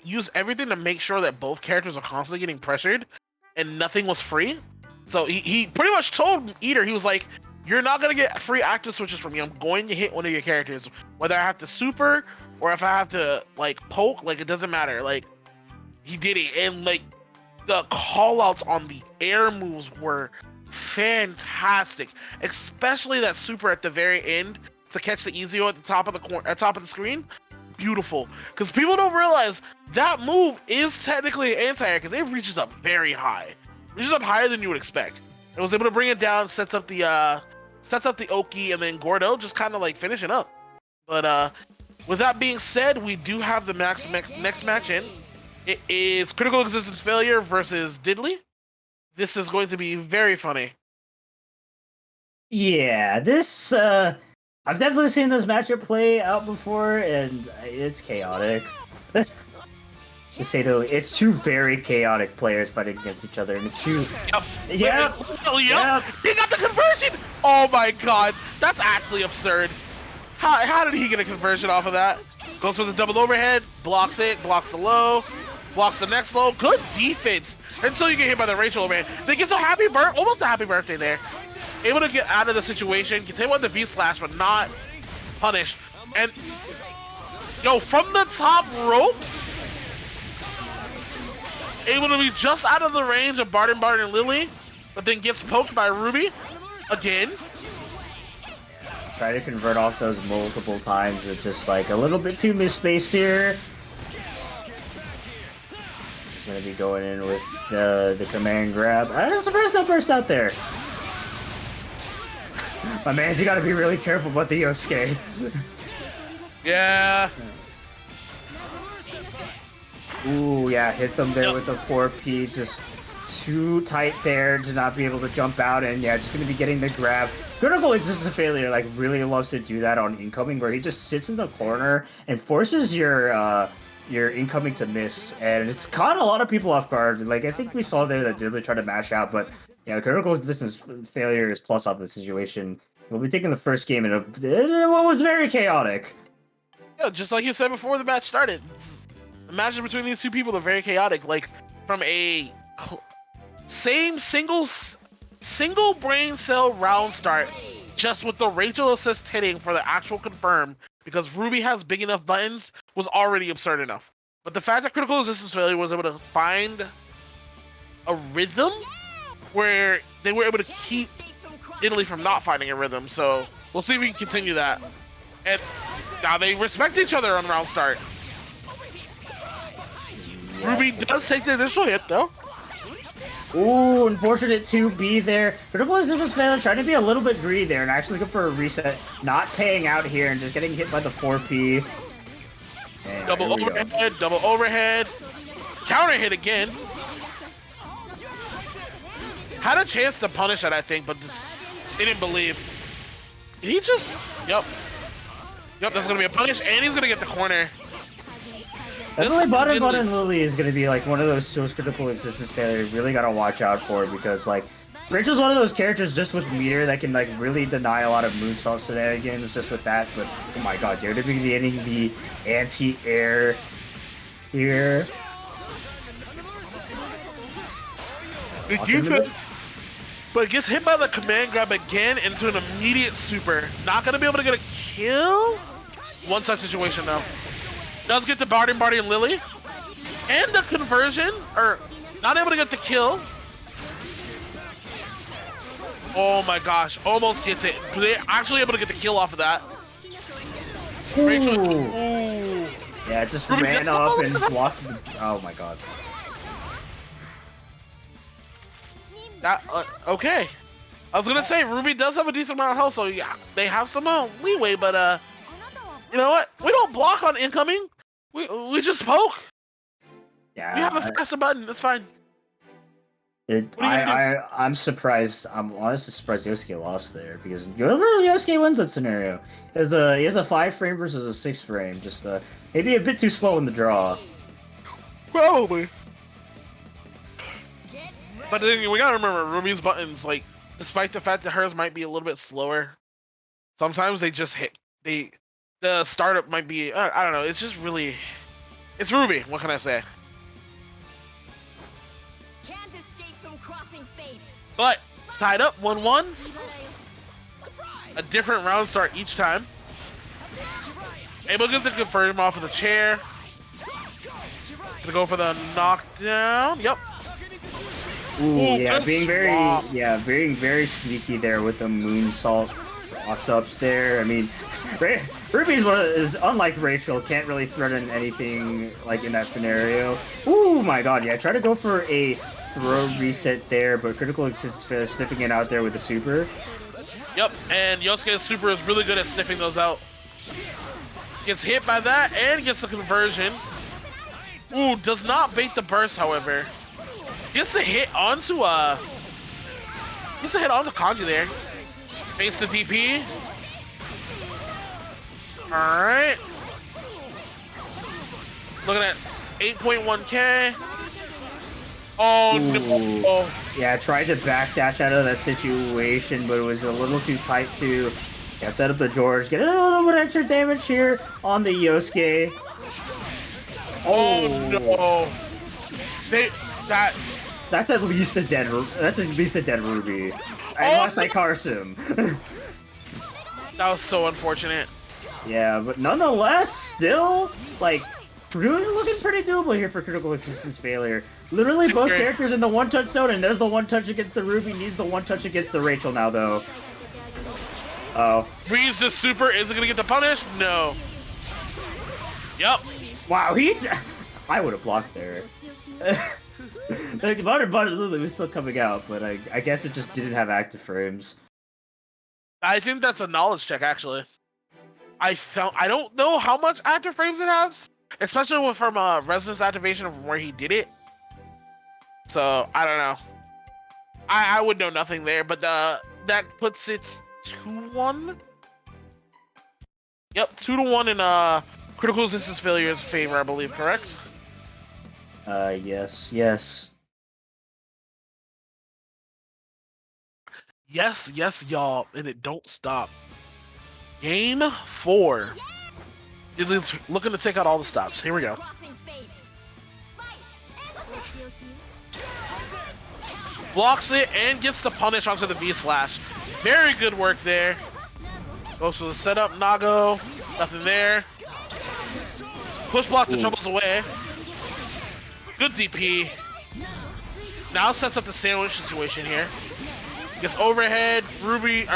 Speaker 2: used everything to make sure that both characters were constantly getting pressured, and nothing was free. So he pretty much told Eater, he was like, "You're not gonna get free active switches from me. I'm going to hit one of your characters, whether I have to super or if I have to like poke. Like, it doesn't matter. Like." He did it, and like the callouts on the air moves were fantastic, especially that super at the very end to catch the Ezio at the top of the screen. Beautiful, because people don't realize that move is technically anti-air because it reaches up very high, reaches up higher than you would expect. It was able to bring it down, sets up the Oki, and then Gordo just kind of like finishing up. But with that being said, we do have the next match in. It is Critical Existence Failure versus Diddley. This is going to be very funny.
Speaker 3: Yeah, this, I've definitely seen this matchup play out before, and it's chaotic. To say though, it's two very chaotic players fighting against each other, and it's two... Yep.
Speaker 2: He got the conversion! Oh my god, that's actually absurd. How did he get a conversion off of that? Goes for the double overhead, blocks it, blocks the low, blocks the next low. Good defense until you get hit by the Rachel overhead. They get almost a happy birthday there. Able to get out of the situation, gets hit with the V-slash, but not punished. And yo, from the top rope, able to be just out of the range of Barton and Lily, but then gets poked by Ruby again.
Speaker 3: Try to convert off those multiple times with just like a little bit too misspaced here. Just gonna be going in with the command grab. That's the first up burst out there. My man, you gotta be really careful about the Yosuke.
Speaker 2: Yeah.
Speaker 3: Ooh, yeah, hit them there with the 4P, just too tight there to not be able to jump out, and yeah, just gonna be getting the grab. Critical Existence Failure, like, really loves to do that on incoming, where he just sits in the corner and forces your incoming to miss, and it's caught a lot of people off guard. Like, I think we saw there that Diddley tried to mash out, but yeah, Critical Existence Failure is plus off the situation. We'll be taking the first game in what was very chaotic.
Speaker 2: Yeah, just like you said before the match started. The matches between these two people are very chaotic. Like, from a same single brain cell round start, just with the Rachel assist hitting for the actual confirm, because Ruby has big enough buttons, was already absurd enough. But the fact that Critical Resistance Failure was able to find a rhythm where they were able to keep Italy from not finding a rhythm, so we'll see if we can continue that. And now they respect each other on round start. Ruby does take the initial hit, though.
Speaker 3: Ooh, unfortunate 2B there. Critical Resistance Failure trying to be a little bit greedy there and actually go for a reset. Not paying out here and just getting hit by the 4P. And
Speaker 2: double overhead, double overhead. Counter hit again. Had a chance to punish it, I think, but just, he didn't believe. Did he just... Yep, that's going to be a punish, and he's going to get the corner.
Speaker 3: Definitely button Lily is going to be like one of those Critical Existence Failure you really got to watch out for, because like Rachel's one of those characters just with meter that can like really deny a lot of moonsault shenanigans just with that, but oh my god, they're going to be getting the anti-air here.
Speaker 2: But gets hit by the command grab again into an immediate super. Not going to be able to get a kill? One such situation though. Does get to Barty and Lily. And the conversion, or not able to get the kill. Oh my gosh, almost gets it. They're actually able to get the kill off of that.
Speaker 3: Ooh.
Speaker 2: Rachel, ooh.
Speaker 3: Yeah, just ran up and blocked the... Oh my god.
Speaker 2: That, okay. I was gonna say, Ruby does have a decent amount of health, so yeah, they have some leeway, but you know what? We don't block on incoming. We just poke.
Speaker 3: Yeah.
Speaker 2: We have a faster button. That's fine.
Speaker 3: I'm surprised. I'm honestly surprised Yosuke lost there, because really Yosuke wins that scenario. He has a 5 frame versus a 6 frame. Just maybe a bit too slow in the draw.
Speaker 2: Probably. But then we gotta remember Ruby's buttons. Like, despite the fact that hers might be a little bit slower, sometimes they just hit. The startup might be, I don't know, it's just really, it's Ruby, what can I say?
Speaker 6: Can't escape from crossing fate.
Speaker 2: But, tied up, 1-1. A different round start each time. Able to get the confirm off of the chair. Gonna go for the knockdown, yep.
Speaker 3: Ooh, yeah, being very sneaky there with the moonsault cross-ups there. I mean, Ruby's is unlike Rachel, can't really threaten anything like in that scenario. Ooh, my god, yeah, try to go for a throw reset there, but Critical Existence sniffing it out there with the super.
Speaker 2: Yep, and Yosuke's super is really good at sniffing those out. Gets hit by that and gets the conversion. Ooh, does not bait the burst, however. Gets the hit onto Kanji there. Face the DP. Alright. Looking at 8.1k. Oh no. Oh.
Speaker 3: Yeah, tried to backdash out of that situation, but it was a little too tight to set up the George. Get a little bit extra damage here on the Yosuke.
Speaker 2: Oh no.
Speaker 3: That's at least a dead Ruby. Unless I curse him.
Speaker 2: That was so unfortunate.
Speaker 3: Yeah, but nonetheless, still, like, looking pretty doable here for Critical Existence Failure. Literally both characters in the one-touch zone, and there's the one-touch against the Ruby, needs the one-touch against the Rachel now, though. Oh.
Speaker 2: Breeze the super, is it gonna get the punish? No. Yep.
Speaker 3: Wow, I would have blocked there. The Butter Lily was still coming out, but I guess it just didn't have active frames.
Speaker 2: I think that's a knowledge check, actually. I don't know how much active frames it has, especially from resonance activation from where he did it. So I don't know. I would know nothing there, but that puts it 2-1. Yep, 2-1 in critical resistance failure's favor, I believe. Correct?
Speaker 3: Yes.
Speaker 2: Yes, y'all, and it don't stop. Game 4. It's looking to take out all the stops. Here we go.
Speaker 6: Crossing fate. Fight.
Speaker 2: Blocks it and gets the punish onto the V-slash. Very good work there. Goes to the setup, Nago. Nothing there. Push block the troubles away. Good DP. Now sets up the sandwich situation here. Gets overhead. Ruby,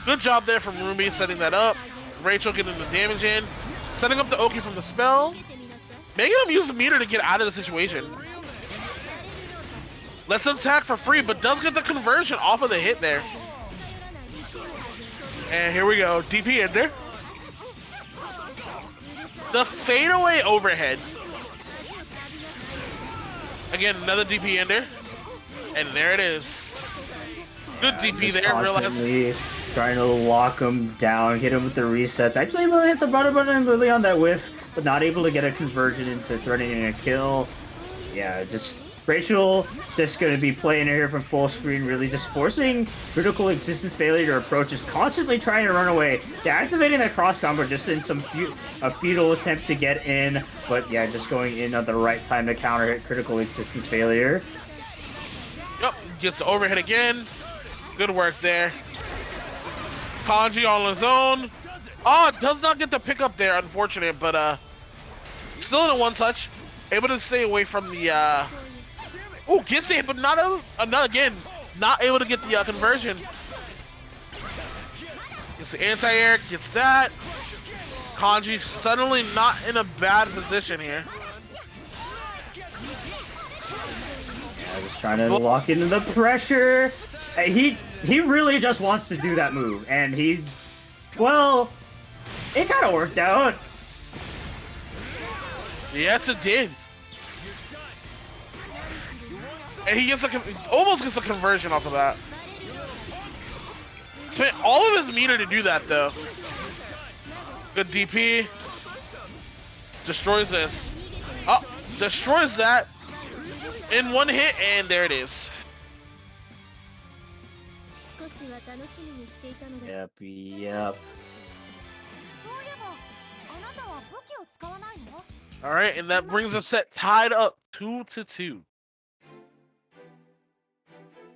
Speaker 2: good job there from Ruby setting that up. Rachel getting the damage in. Setting up the Oki from the spell. Making him use the meter to get out of the situation. Lets him attack for free, but does get the conversion off of the hit there. And here we go. DP in there. The fadeaway overhead. Again, another DP in there. And there it is. Good DP there.
Speaker 3: Constantly trying to lock him down, hit him with the resets. Actually able to hit the butter button and Lily on that whiff, but not able to get a conversion into threatening a kill. Yeah, just Rachel just going to be playing it here from full screen, really just forcing critical existence failure to approach, just constantly trying to run away. Yeah, activating that cross combo just in a futile attempt to get in, but yeah, just going in at the right time to counter hit critical existence failure.
Speaker 2: Yep, gets the overhead again. Good work there. Kanji on his own. Oh, does not get the pickup there, unfortunate, but still in a one touch. Able to stay away from the oh, gets it, but not again. Not able to get the conversion. Gets the anti-air, gets that. Kanji suddenly not in a bad position here.
Speaker 3: Yeah, just trying to lock into the pressure. He really just wants to do that move, and well, it kind of worked out.
Speaker 2: Yes, it did. And he gets almost gets a conversion off of that. Spent all of his meter to do that, though. Good DP. Destroys this. Oh, destroys that in one hit, and there it is.
Speaker 3: Yep.
Speaker 2: All right, and that brings us set tied up 2-2.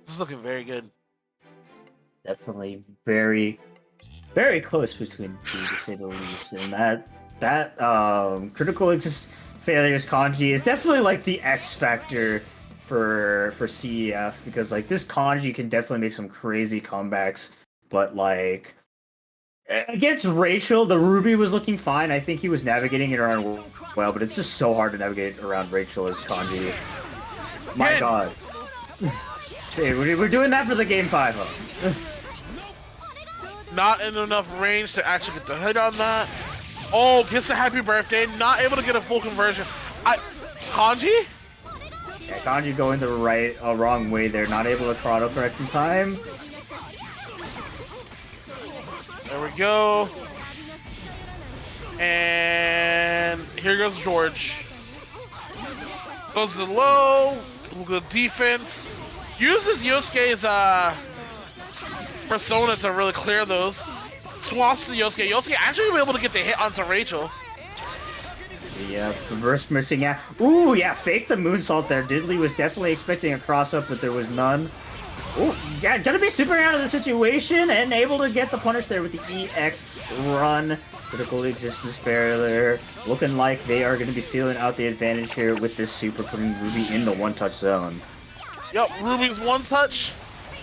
Speaker 2: This is looking very good.
Speaker 3: Definitely very, very close between the two, to say the least. And that critical failures Kanji is definitely like the X factor for CEF, because like this Kanji can definitely make some crazy comebacks, but like against Rachel, the Ruby was looking fine. I think he was navigating it around well, but it's just so hard to navigate around Rachel as Kanji. My God. Hey, we're doing that for the game 5, huh?
Speaker 2: Not in enough range to actually get the hit on that. Oh, gets a happy birthday. Not able to get a full conversion. Kanji?
Speaker 3: Yeah, Kanji going the wrong way there. Not able to correct in time.
Speaker 2: There we go. And here goes George. Goes to the low. Good defense. Uses Yosuke's persona to really clear those. Swaps to Yosuke. Yosuke actually be able to get the hit onto Rachel.
Speaker 3: Yeah, reverse missing out. Ooh, yeah, fake the moonsault there. Diddley was definitely expecting a cross-up, but there was none. Ooh, yeah, gonna be super out of the situation and able to get the punish there with the EX run. Critical existence failure. Looking like they are gonna be sealing out the advantage here with this super, putting Ruby in the one-touch zone.
Speaker 2: Yep, Ruby's one touch,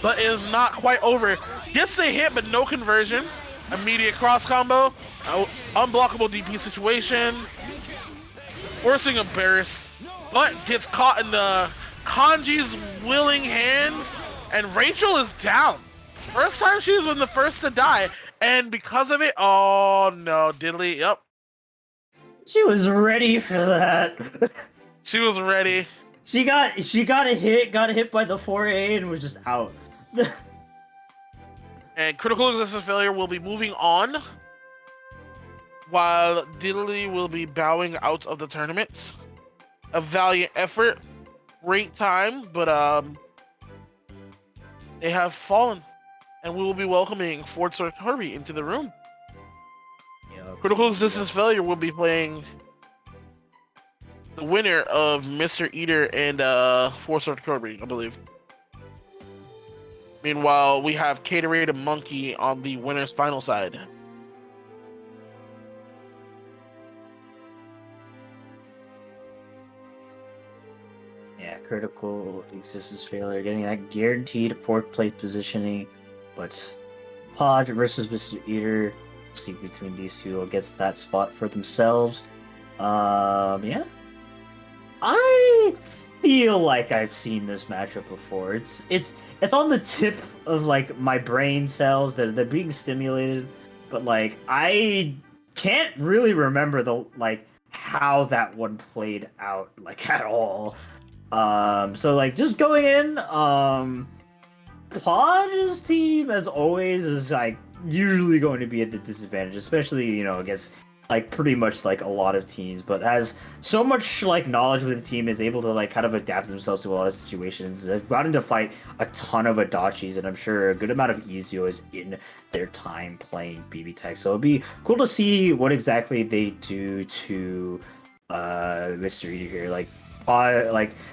Speaker 2: but is not quite over. Gets the hit, but no conversion. Immediate cross combo. Unblockable DP situation. Forcing a burst, but gets caught in the Kanji's willing hands, and Rachel is down. First time she's been the first to die, And because of it, oh no, Diddley, yep.
Speaker 3: She was ready for that.
Speaker 2: She was ready.
Speaker 3: She got a hit by the 4A and was just out.
Speaker 2: And Critical Existence Failure will be moving on, while Diddley will be bowing out of the tournament. A valiant effort, great time, but they have fallen, and we will be welcoming Ford Sword Kirby into the room. Critical Existence Failure will be playing the winner of Mr. Eater and Ford Sword Kirby, I believe. Meanwhile, we have Caterated Monkey on the winner's final side.
Speaker 3: Yeah, Critical Existence Failure getting that guaranteed 4th place positioning, but Podge versus Mr. Eater, see between these two who gets that spot for themselves. Yeah. I feel like I've seen this matchup before. It's on the tip of like my brain cells that they're being stimulated, but like I can't really remember the like how that one played out like at all. So like just going in, Podge's team as always is like usually going to be at the disadvantage, especially against like pretty much like a lot of teams, but has so much like knowledge with the team, is able to like kind of adapt themselves to a lot of situations. They've gotten to fight a ton of Adachis, and I'm sure a good amount of Izuos in their time playing BBTAG. So it'd be cool to see what exactly they do to Mr. Eater here. Like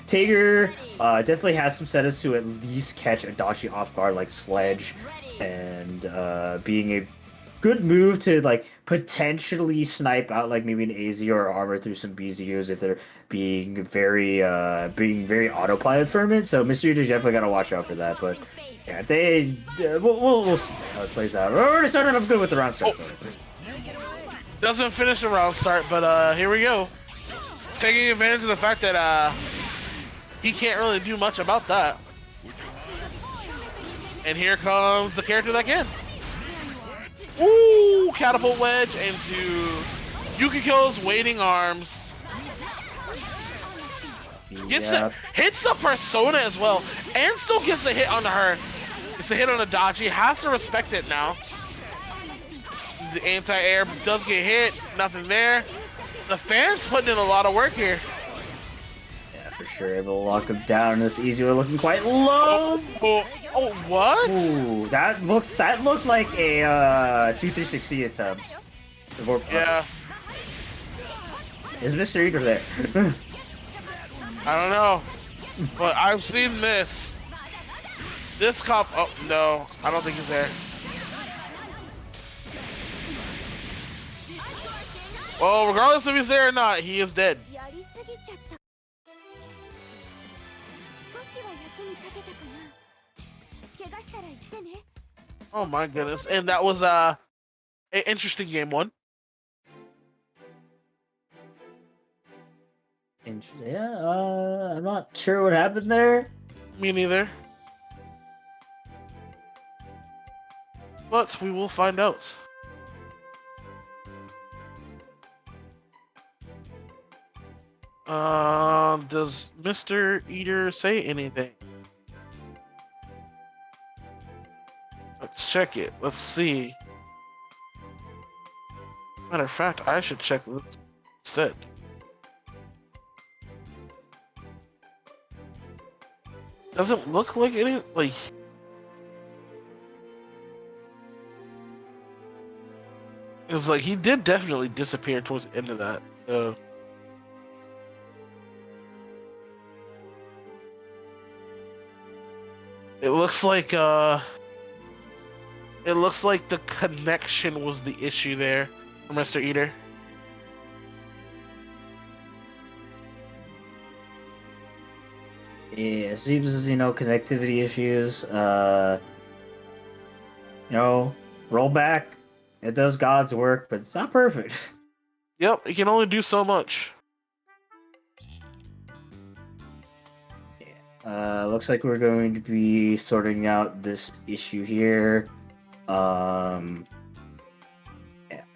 Speaker 3: Tager definitely has some setups to at least catch Adachi off guard, like Sledge, and being a good move to like potentially snipe out like maybe an AZ or Armor through some BZUs if they're being very autopilot for a minute. So Mr. Eater definitely gotta watch out for that. But yeah, if they we'll see how it plays out. We're already starting off good with the round start.
Speaker 2: Doesn't finish the round start, but here we go. Taking advantage of the fact that he can't really do much about that. And here comes the character that can. Ooh, catapult wedge into Yukiko's waiting arms. Hits the persona as well, and still gets a hit on her. It's a hit on Adachi. Has to respect it now. The anti-air does get hit. Nothing there. The fans putting in a lot of work here.
Speaker 3: Yeah, for sure. Able to lock him down. This easy one looking quite low.
Speaker 2: Oh, what?
Speaker 3: Ooh, that looked like a 2-360 attempt.
Speaker 2: Yeah.
Speaker 3: Is Mr. Eater there?
Speaker 2: I don't know, but I've seen this. This cop. Oh no, I don't think he's there. Well, regardless if he's there or not, he is dead. Oh my goodness, and that was an interesting game one.
Speaker 3: Yeah, I'm not sure what happened there.
Speaker 2: Me neither. But we will find out. Does Mr. Eater say anything? Let's check it. Let's see. Matter of fact, I should check this instead. Doesn't look like any like. It was like he did definitely disappear towards the end of that. So. It looks like the connection was the issue there for Mr. Eater.
Speaker 3: Yeah, it seems connectivity issues. Roll back. It does God's work, but it's not perfect.
Speaker 2: Yep, it can only do so much.
Speaker 3: Looks like we're going to be sorting out this issue here.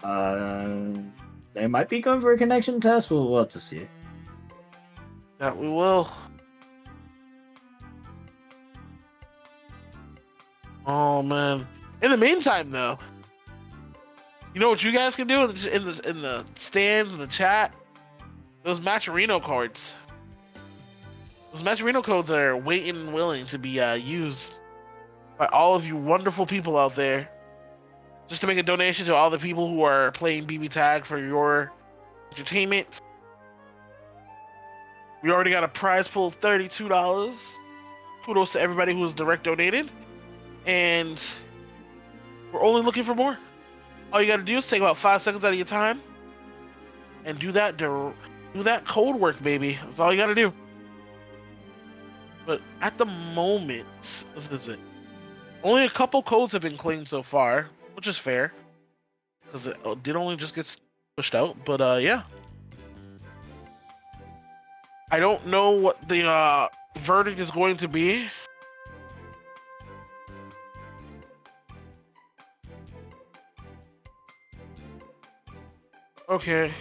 Speaker 3: They might be going for a connection test. We'll have to see.
Speaker 2: That we will. Oh man. In the meantime, though, you know what you guys can do in the stands in the chat? Those Matcherino cards. Those Matcherino codes are waiting and willing to be used by all of you wonderful people out there. Just to make a donation to all the people who are playing BB Tag for your entertainment. We already got a prize pool of $32. Kudos to everybody who has direct donated. And we're only looking for more. All you gotta do is take about 5 seconds out of your time and do that code work, baby. That's all you gotta do. But at the moment, this is it. Only a couple codes have been claimed so far, which is fair. Because it did only just get pushed out, but yeah. I don't know what the verdict is going to be. Okay.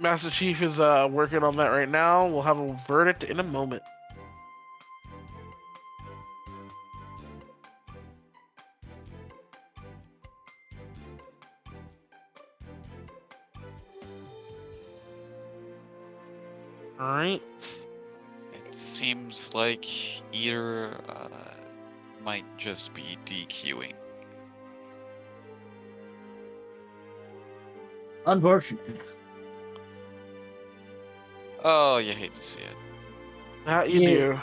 Speaker 2: Master Chief is working on that right now. We'll have a verdict in a moment. All right.
Speaker 1: It seems like Eater might just be DQing.
Speaker 3: Unfortunate.
Speaker 1: Oh, you hate to see it.
Speaker 2: That you
Speaker 3: Yeah.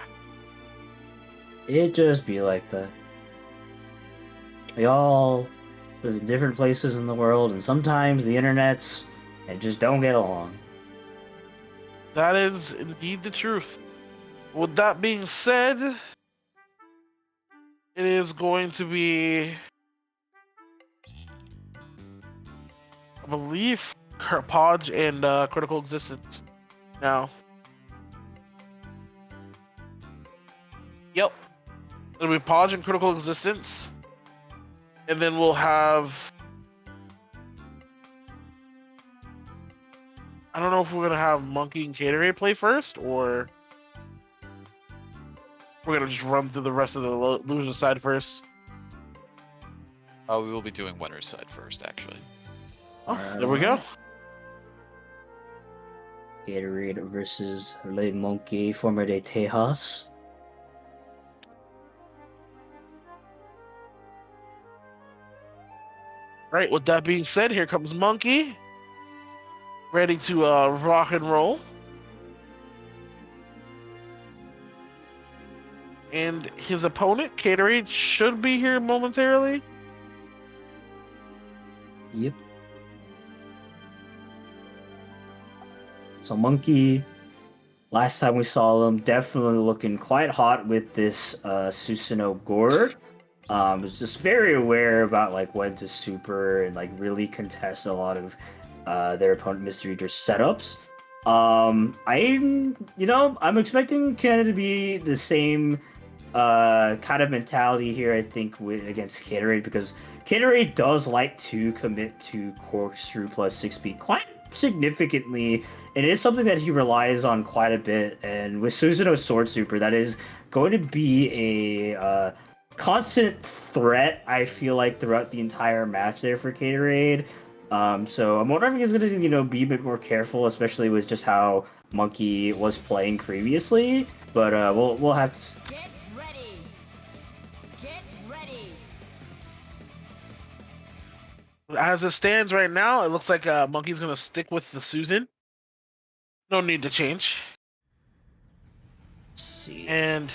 Speaker 2: do.
Speaker 3: It just be like that. We all live in different places in the world, and sometimes the internets and just don't get along.
Speaker 2: That is indeed the truth. With that being said, it is going to be, I believe, Podge and Critical Existence now. Yep. It'll be Podge and Critical Existence. And then we'll have, I don't know if we're going to have Monkey and Gatorade play first, or we're going to just run through the rest of the loser side first.
Speaker 1: Oh, we will be doing winner's side first, actually.
Speaker 2: Oh, there we go.
Speaker 3: Gatorade versus Le Monkey, former de Tejas.
Speaker 2: Right, with that being said, here comes Monkey. Ready to rock and roll. And his opponent, Gatorade, should be here momentarily.
Speaker 3: Yep. So Monkey, last time we saw him, definitely looking quite hot with this Susanoo Gourd. Was just very aware about like when to super and like really contest a lot of their opponent Mystery Eater setups. I'm expecting Canada to be the same kind of mentality here, I think, against Gatorade, because Gatorade does like to commit to corkscrew plus 6 speed quite significantly, and it is something that he relies on quite a bit. And with Susanoo's Sword Super, that is going to be a constant threat, I feel like, throughout the entire match there for Gatorade. So I'm wondering if he's going to, be a bit more careful, especially with just how Monkey was playing previously. But we'll have to.
Speaker 6: Get ready. Get ready.
Speaker 2: As it stands right now, it looks like Monkey's going to stick with the Susan. No need to change.
Speaker 3: Let's see.
Speaker 2: And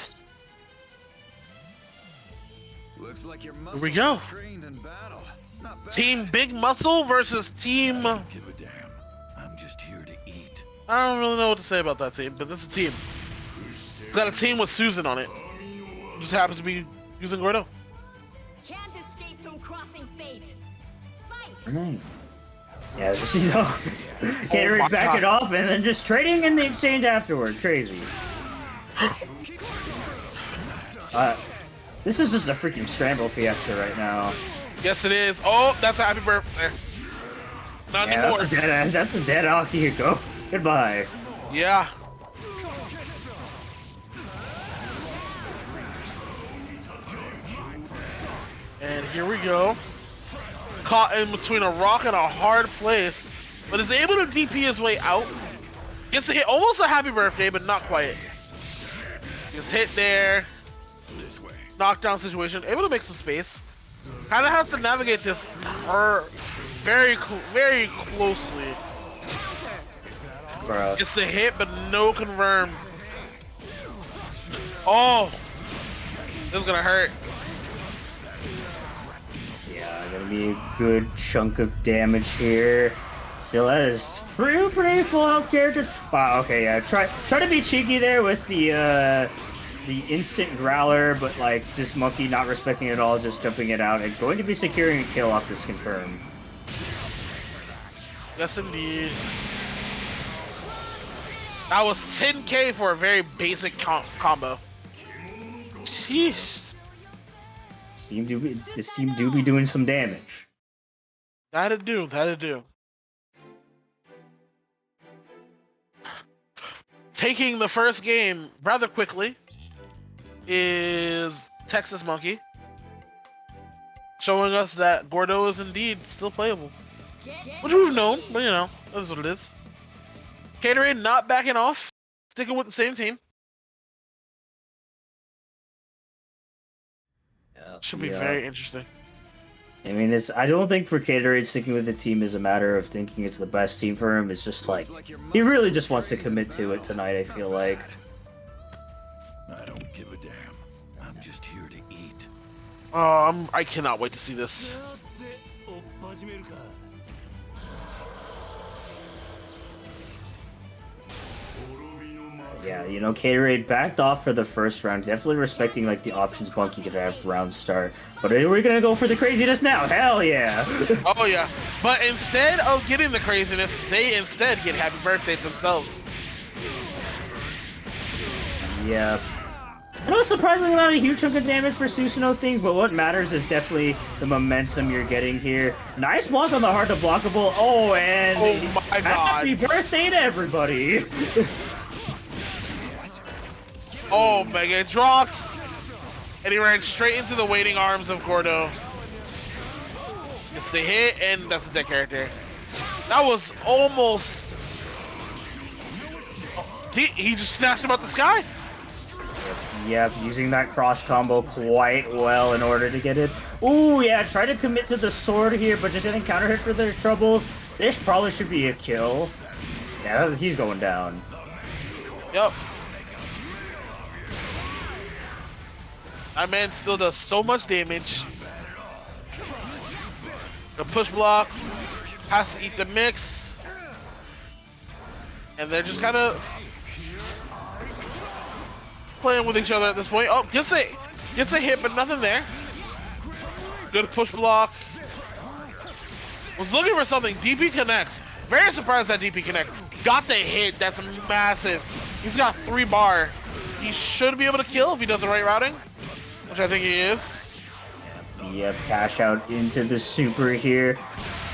Speaker 7: Looks like your
Speaker 2: here we go.
Speaker 7: trained in battle. Not bad.
Speaker 2: Team Big Muscle versus Team...
Speaker 7: I don't give a damn. I'm just here to eat.
Speaker 2: I don't really know what to say about that team, but this is a team. It's got a team with Susan on it. Just happens to be using Gordo.
Speaker 6: Can't escape from crossing fate. Fight.
Speaker 3: Right. Yeah, just, Gatorade
Speaker 2: my
Speaker 3: backing
Speaker 2: God.
Speaker 3: off and then just trading in the exchange afterward. Crazy. This is just a freaking scramble fiesta right now.
Speaker 2: Yes, it is. Oh, that's a happy birthday. Not anymore.
Speaker 3: That's a dead Akihiko. Goodbye.
Speaker 2: Yeah. And here we go. Caught in between a rock and a hard place, but is able to DP his way out. Gets a hit, almost a happy birthday, but not quite. Gets hit there. Knockdown situation, able to make some space. Kind of has to navigate this very closely.
Speaker 3: Bro.
Speaker 2: Gets the hit, but no confirm. Oh, this is gonna hurt.
Speaker 3: Yeah, gonna be a good chunk of damage here. Still has pretty full health characters. Wow. Okay. Yeah. Try to be cheeky there with the instant growler, but like just Monkey not respecting it at all, just jumping it out and going to be securing a kill off this confirm.
Speaker 2: Yes, indeed. That was 10k for a very basic combo. Sheesh.
Speaker 3: This team do be doing some damage.
Speaker 2: That'd do. Taking the first game rather quickly is Texas Monkey, showing us that Gordo is indeed still playable, which we've known, but you know, that's what it is. Gatorade not backing off, sticking with the same team. Should be very interesting.
Speaker 3: I mean, I don't think for Gatorade sticking with the team is a matter of thinking it's the best team for him. It's just like he really just wants to commit to it tonight, I feel like.
Speaker 7: I don't give a damn. I'm just here to eat.
Speaker 2: I cannot wait to see this.
Speaker 3: Yeah, you know, Gatorade backed off for the first round, definitely respecting like the options Monkey could have round start. But are we gonna go for the craziness now? Hell yeah!
Speaker 2: Oh yeah, but instead of getting the craziness, they instead get happy birthday themselves.
Speaker 3: Yeah. I know, surprisingly not a huge chunk of damage for Susanoo things, but what matters is definitely the momentum you're getting here. Nice block on the hard to blockable. Oh, and
Speaker 2: oh my god!
Speaker 3: Happy birthday to everybody!
Speaker 2: Oh, Mega drops! And he ran straight into the waiting arms of Gordo. It's the hit, and that's a dead character. That was almost... Oh, he just snatched him out the sky?
Speaker 3: Yep, using that cross combo quite well in order to get it. Ooh, yeah, try to commit to the sword here, but just getting counter hit for their troubles. This probably should be a kill. Yeah, he's going down.
Speaker 2: Yep. That man still does so much damage. The push block has to eat the mix, and they're just kind of playing with each other at this point. Oh, gets a hit, but nothing there. Good push block. Was looking for something. DP connects. Very surprised that DP connect. Got the hit. That's massive. He's got 3 bar. He should be able to kill if he does the right routing, which I think he is.
Speaker 3: Yep, cash out into the super here.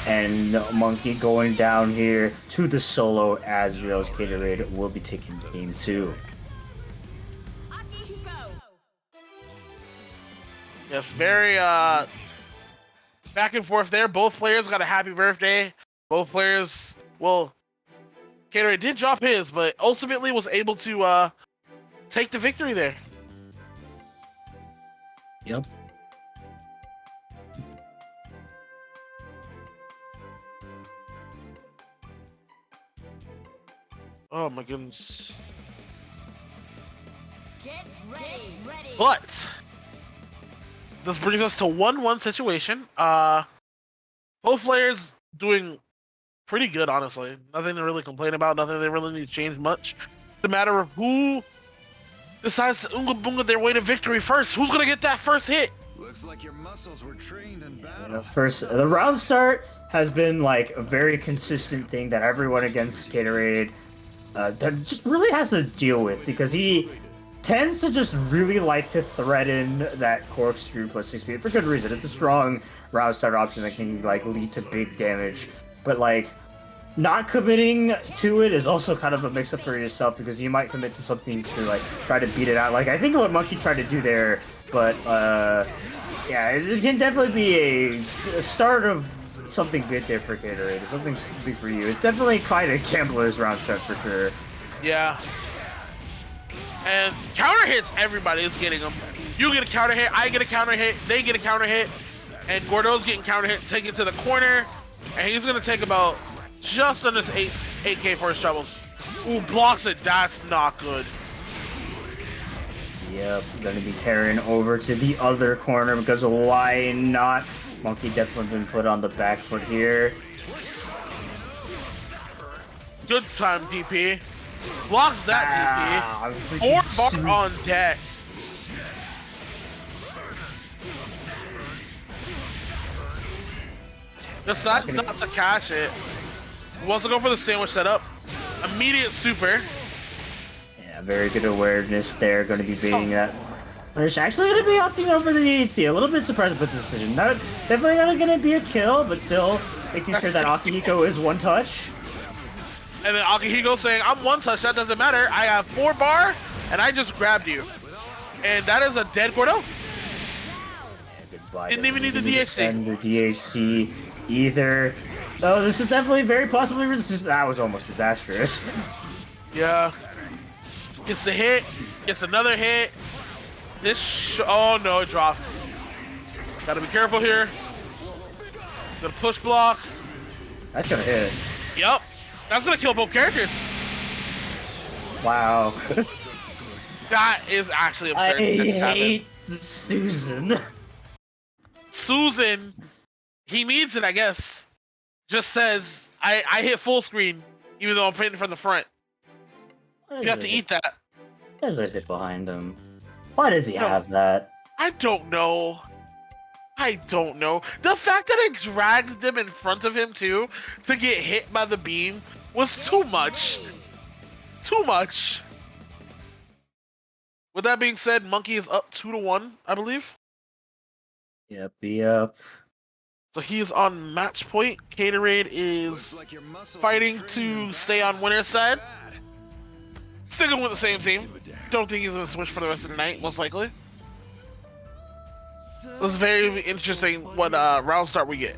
Speaker 3: And Monkey going down here to the solo as Rails Gatorade will be taking game 2.
Speaker 2: Yes, very back and forth there. Both players got a happy birthday. Both players, well, Gatorade did drop his, but ultimately was able to take the victory there.
Speaker 3: Yep.
Speaker 2: Oh my goodness.
Speaker 6: Get ready.
Speaker 2: But this brings us to 1-1 situation. Both players doing pretty good, honestly. Nothing to really complain about. Nothing they really need to change much. It's a matter of who decides to Oonga Boonga their way to victory first. Who's gonna get that first hit?
Speaker 7: Looks like your muscles were trained in battle.
Speaker 3: The round start has been like a very consistent thing that everyone against Gatorade that just really has to deal with, because he tends to just really like to threaten that corkscrew plus 6 speed for good reason. It's a strong round starter option that can like lead to big damage, but like not committing to it is also kind of a mix-up for yourself because you might commit to something to like try to beat it out. Like I think what Monkey tried to do there, but yeah, it can definitely be a start of something good there for Gatorade. Something big for you. It's definitely quite a gambler's round start for sure.
Speaker 2: Yeah. And counter hits, everybody is getting them. You get a counter hit, I get a counter hit, they get a counter hit, and Gordo's getting counter hit, take it to the corner, and he's gonna take about just under 8K for his troubles. Ooh, blocks it, that's not good.
Speaker 3: Yep, gonna be carrying over to the other corner because why not? Monkey definitely been put on the back foot here.
Speaker 2: Good time, DP. Blocks that DP. 4 bar on deck. Decides not to cash it. Wants to go for the sandwich setup. Immediate super.
Speaker 3: Yeah, very good awareness there. Going to be beating that. There's actually going to be opting over the DHC. A little bit surprised with the decision. Not definitely not going to be a kill, but still making sure that Akihiko is one touch.
Speaker 2: And then Akihiko saying, I'm one touch, that doesn't matter. I have 4 bar, and I just grabbed you. And that is a dead Gordo.
Speaker 3: Goodbye.
Speaker 2: Didn't even need the DHC.
Speaker 3: And the DHC either. Oh, this is definitely very possibly. That was almost disastrous.
Speaker 2: Yeah. Gets the hit, gets another hit. Oh no, it dropped. Gotta be careful here. Gonna push block.
Speaker 3: That's gonna hit.
Speaker 2: Yep. That's gonna kill both characters.
Speaker 3: Wow.
Speaker 2: That is actually absurd.
Speaker 3: I hate Susan.
Speaker 2: Susan, he means it, I guess. Just says, I hit full screen, even though I'm playing from the front. You have to eat that.
Speaker 3: There's a hit behind him. Why does he have that?
Speaker 2: I don't know. I don't know. The fact that I dragged them in front of him, too, to get hit by the beam was too much. Too much. With that being said, Monkey is up 2-1, I believe.
Speaker 3: Yep.
Speaker 2: So he is on match point. Gatorade is fighting to stay on winner's side. Sticking with the same team. Don't think he's going to switch for the rest of the night, most likely. It was very interesting what round start we get.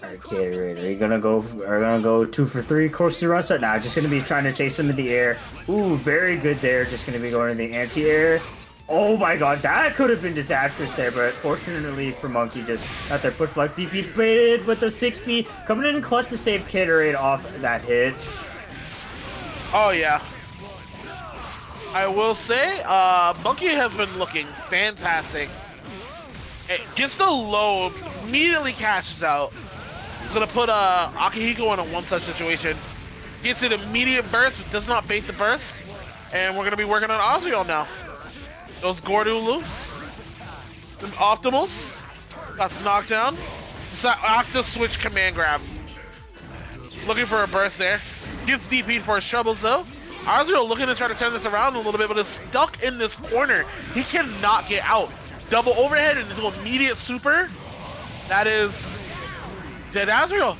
Speaker 3: Alright, Gatorade, are you gonna go 2 for 3 corkscrew round start? Nah, just gonna be trying to chase him in the air. Ooh, very good there. Just gonna be going in the anti-air. Oh my god, that could have been disastrous there, but fortunately for Monkey, just got their push block. DP baited with the 6B, coming in clutch to save Gatorade off that hit.
Speaker 2: Oh yeah. I will say, Monkey has been looking fantastic. It gets the low, immediately cashes out. He's gonna put Akihiko in a one-touch situation. Gets an immediate burst, but does not bait the burst. And we're gonna be working on Azrael now. Those Gordo loops. Some optimals. Got the knockdown. Octo switch command grab. Looking for a burst there. Gets DP'd for his troubles though. Azrael looking to try to turn this around a little bit, but is stuck in this corner. He cannot get out. Double overhead and into immediate super. That is dead Azrael.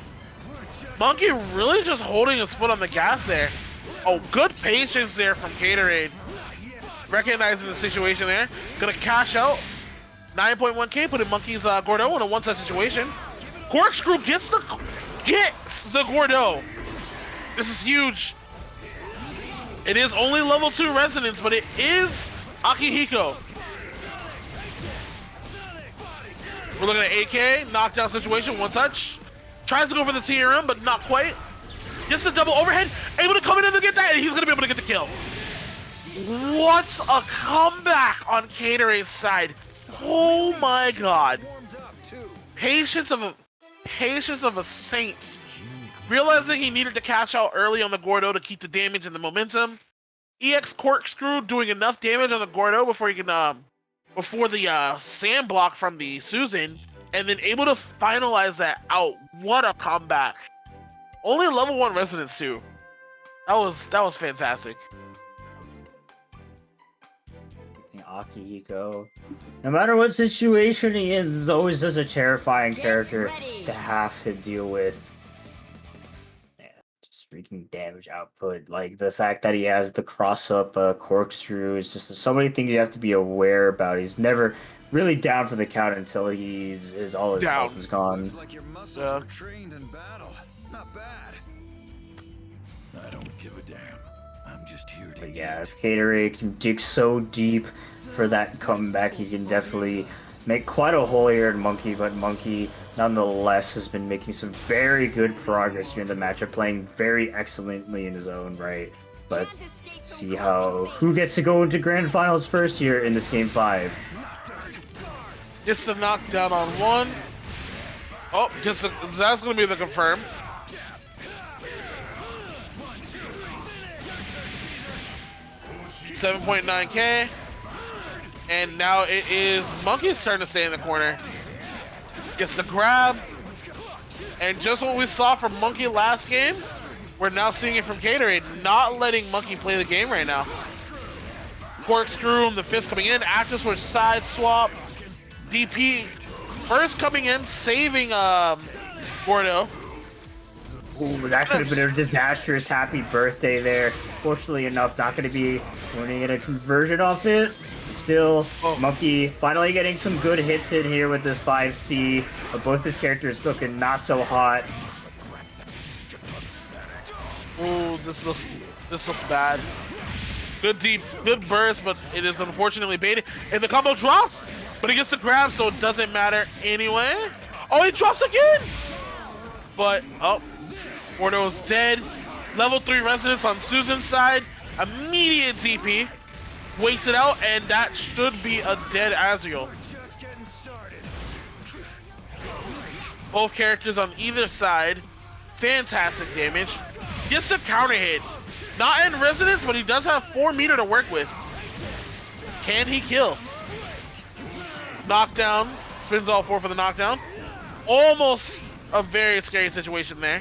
Speaker 2: Monkey really just holding his foot on the gas there. Oh, good patience there from Gatorade. Recognizing the situation there. Gonna cash out. 9.1k, putting Monkey's Gordo in a one-touch situation. Corkscrew gets the Gordo. This is huge. It is only level 2 resonance, but it is Akihiko. We're looking at AK, knockdown situation, one touch. Tries to go for the TRM, but not quite. Gets the double overhead, able to come in and get that, and he's gonna be able to get the kill. What's a comeback on Gatorade's side? Oh my god. Patience of a saint. Realizing he needed to cash out early on the Gordo to keep the damage and the momentum. EX Corkscrew doing enough damage on the Gordo before he can before the sand block from the Susan and then able to finalize that out. What a comeback! Only level 1 resonance too. That was fantastic.
Speaker 3: Akihiko, no matter what situation he is always just a terrifying character to have to deal with. Yeah, just freaking damage output. Like the fact that he has the cross-up corkscrew is just so many things you have to be aware about. He's never really down for the count until all his health is gone.
Speaker 7: Looks like your muscles are trained in battle. Not bad. I don't give a damn. I'm just here to.
Speaker 3: But yeah, if Gatorade can dig so deep for that comeback, he can definitely make quite a hole here in Monkey, but Monkey nonetheless has been making some very good progress here in the matchup, playing very excellently in his own right. But see who gets to go into grand finals first here in this game 5.
Speaker 2: Gets the knockdown on 1. Oh, that's gonna be the confirm. 7.9k, and now it is Monkey starting to stay in the corner. Gets the grab, and just what we saw from Monkey last game, we're now seeing it from Gatorade, not letting Monkey play the game right now. Corkscrew, the fist coming in, active switch, side swap, DP first coming in, saving Gordo.
Speaker 3: Ooh, that could have been a disastrous happy birthday there. Fortunately enough, not going to be going to get a conversion off it. Still, Monkey finally getting some good hits in here with this 5C. But both his characters looking not so hot.
Speaker 2: Ooh, this looks bad. Good burst, but it is unfortunately baited. And the combo drops, but he gets the grab, so it doesn't matter anyway. Oh, he drops again! But, Gordo's dead. Level 3 resonance on Susan's side. Immediate DP. Waits it out, and that should be a dead Azrael. Both characters on either side. Fantastic damage. Gets a counter hit. Not in resonance, but he does have 4 meter to work with. Can he kill? Knockdown. Spins all 4 for the knockdown. Almost a very scary situation there.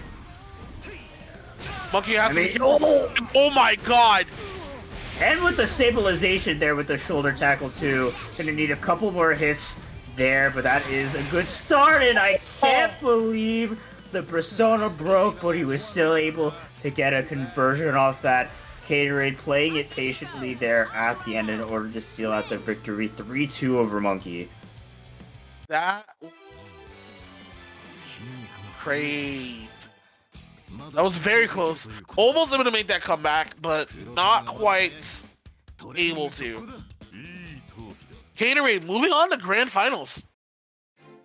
Speaker 2: Monkey has to oh my god!
Speaker 3: And with the stabilization there with the shoulder tackle too. Gonna need a couple more hits there, but that is a good start, and I can't believe the persona broke, but he was still able to get a conversion off that. Gatorade playing it patiently there at the end in order to seal out the victory 3-2 over Monkey.
Speaker 2: That crazy. That was very close. Almost able to make that comeback, but not quite able to. Gatorade moving on to grand finals.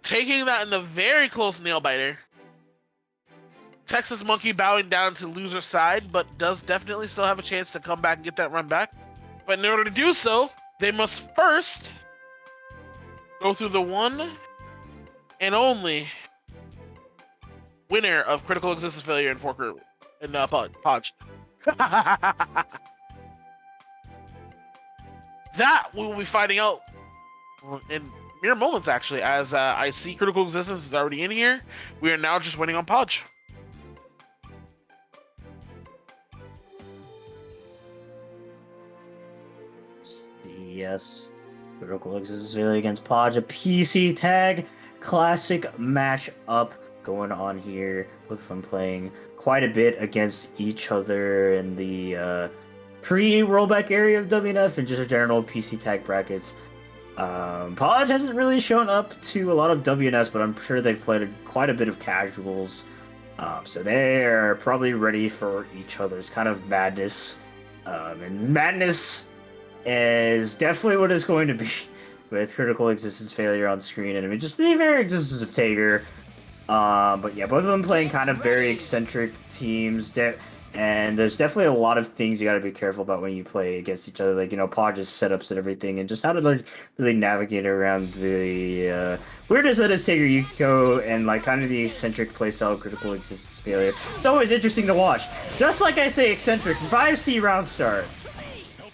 Speaker 2: Taking that in the very close nail biter. Texas Monkey bowing down to loser side, but does definitely still have a chance to come back and get that run back. But in order to do so, they must first go through the one and only winner of Critical Existence Failure and Forker and Podge. That we will be finding out in mere moments, actually, as I see Critical Existence is already in here. We are now just waiting on Podge.
Speaker 3: Yes, Critical Existence Failure against Podge, a PC tag classic match up going on here, both of them playing quite a bit against each other in the pre-rollback area of WNF and just a general PC tag brackets. Podge hasn't really shown up to a lot of WNS, but I'm sure they've played quite a bit of casuals, so they are probably ready for each other's kind of madness. And madness is definitely what it's going to be with Critical Existence Failure on screen, and I mean just the very existence of Tager. But yeah, both of them playing kind of very eccentric teams, and there's definitely a lot of things you got to be careful about when you play against each other, like, you know, Podge's setups and everything, and just how to like really navigate around the weirdness that is Tager Yukiko and like kind of the eccentric playstyle of Critical Existence Failure. It's always interesting to watch. Just like I say, eccentric 5C round start.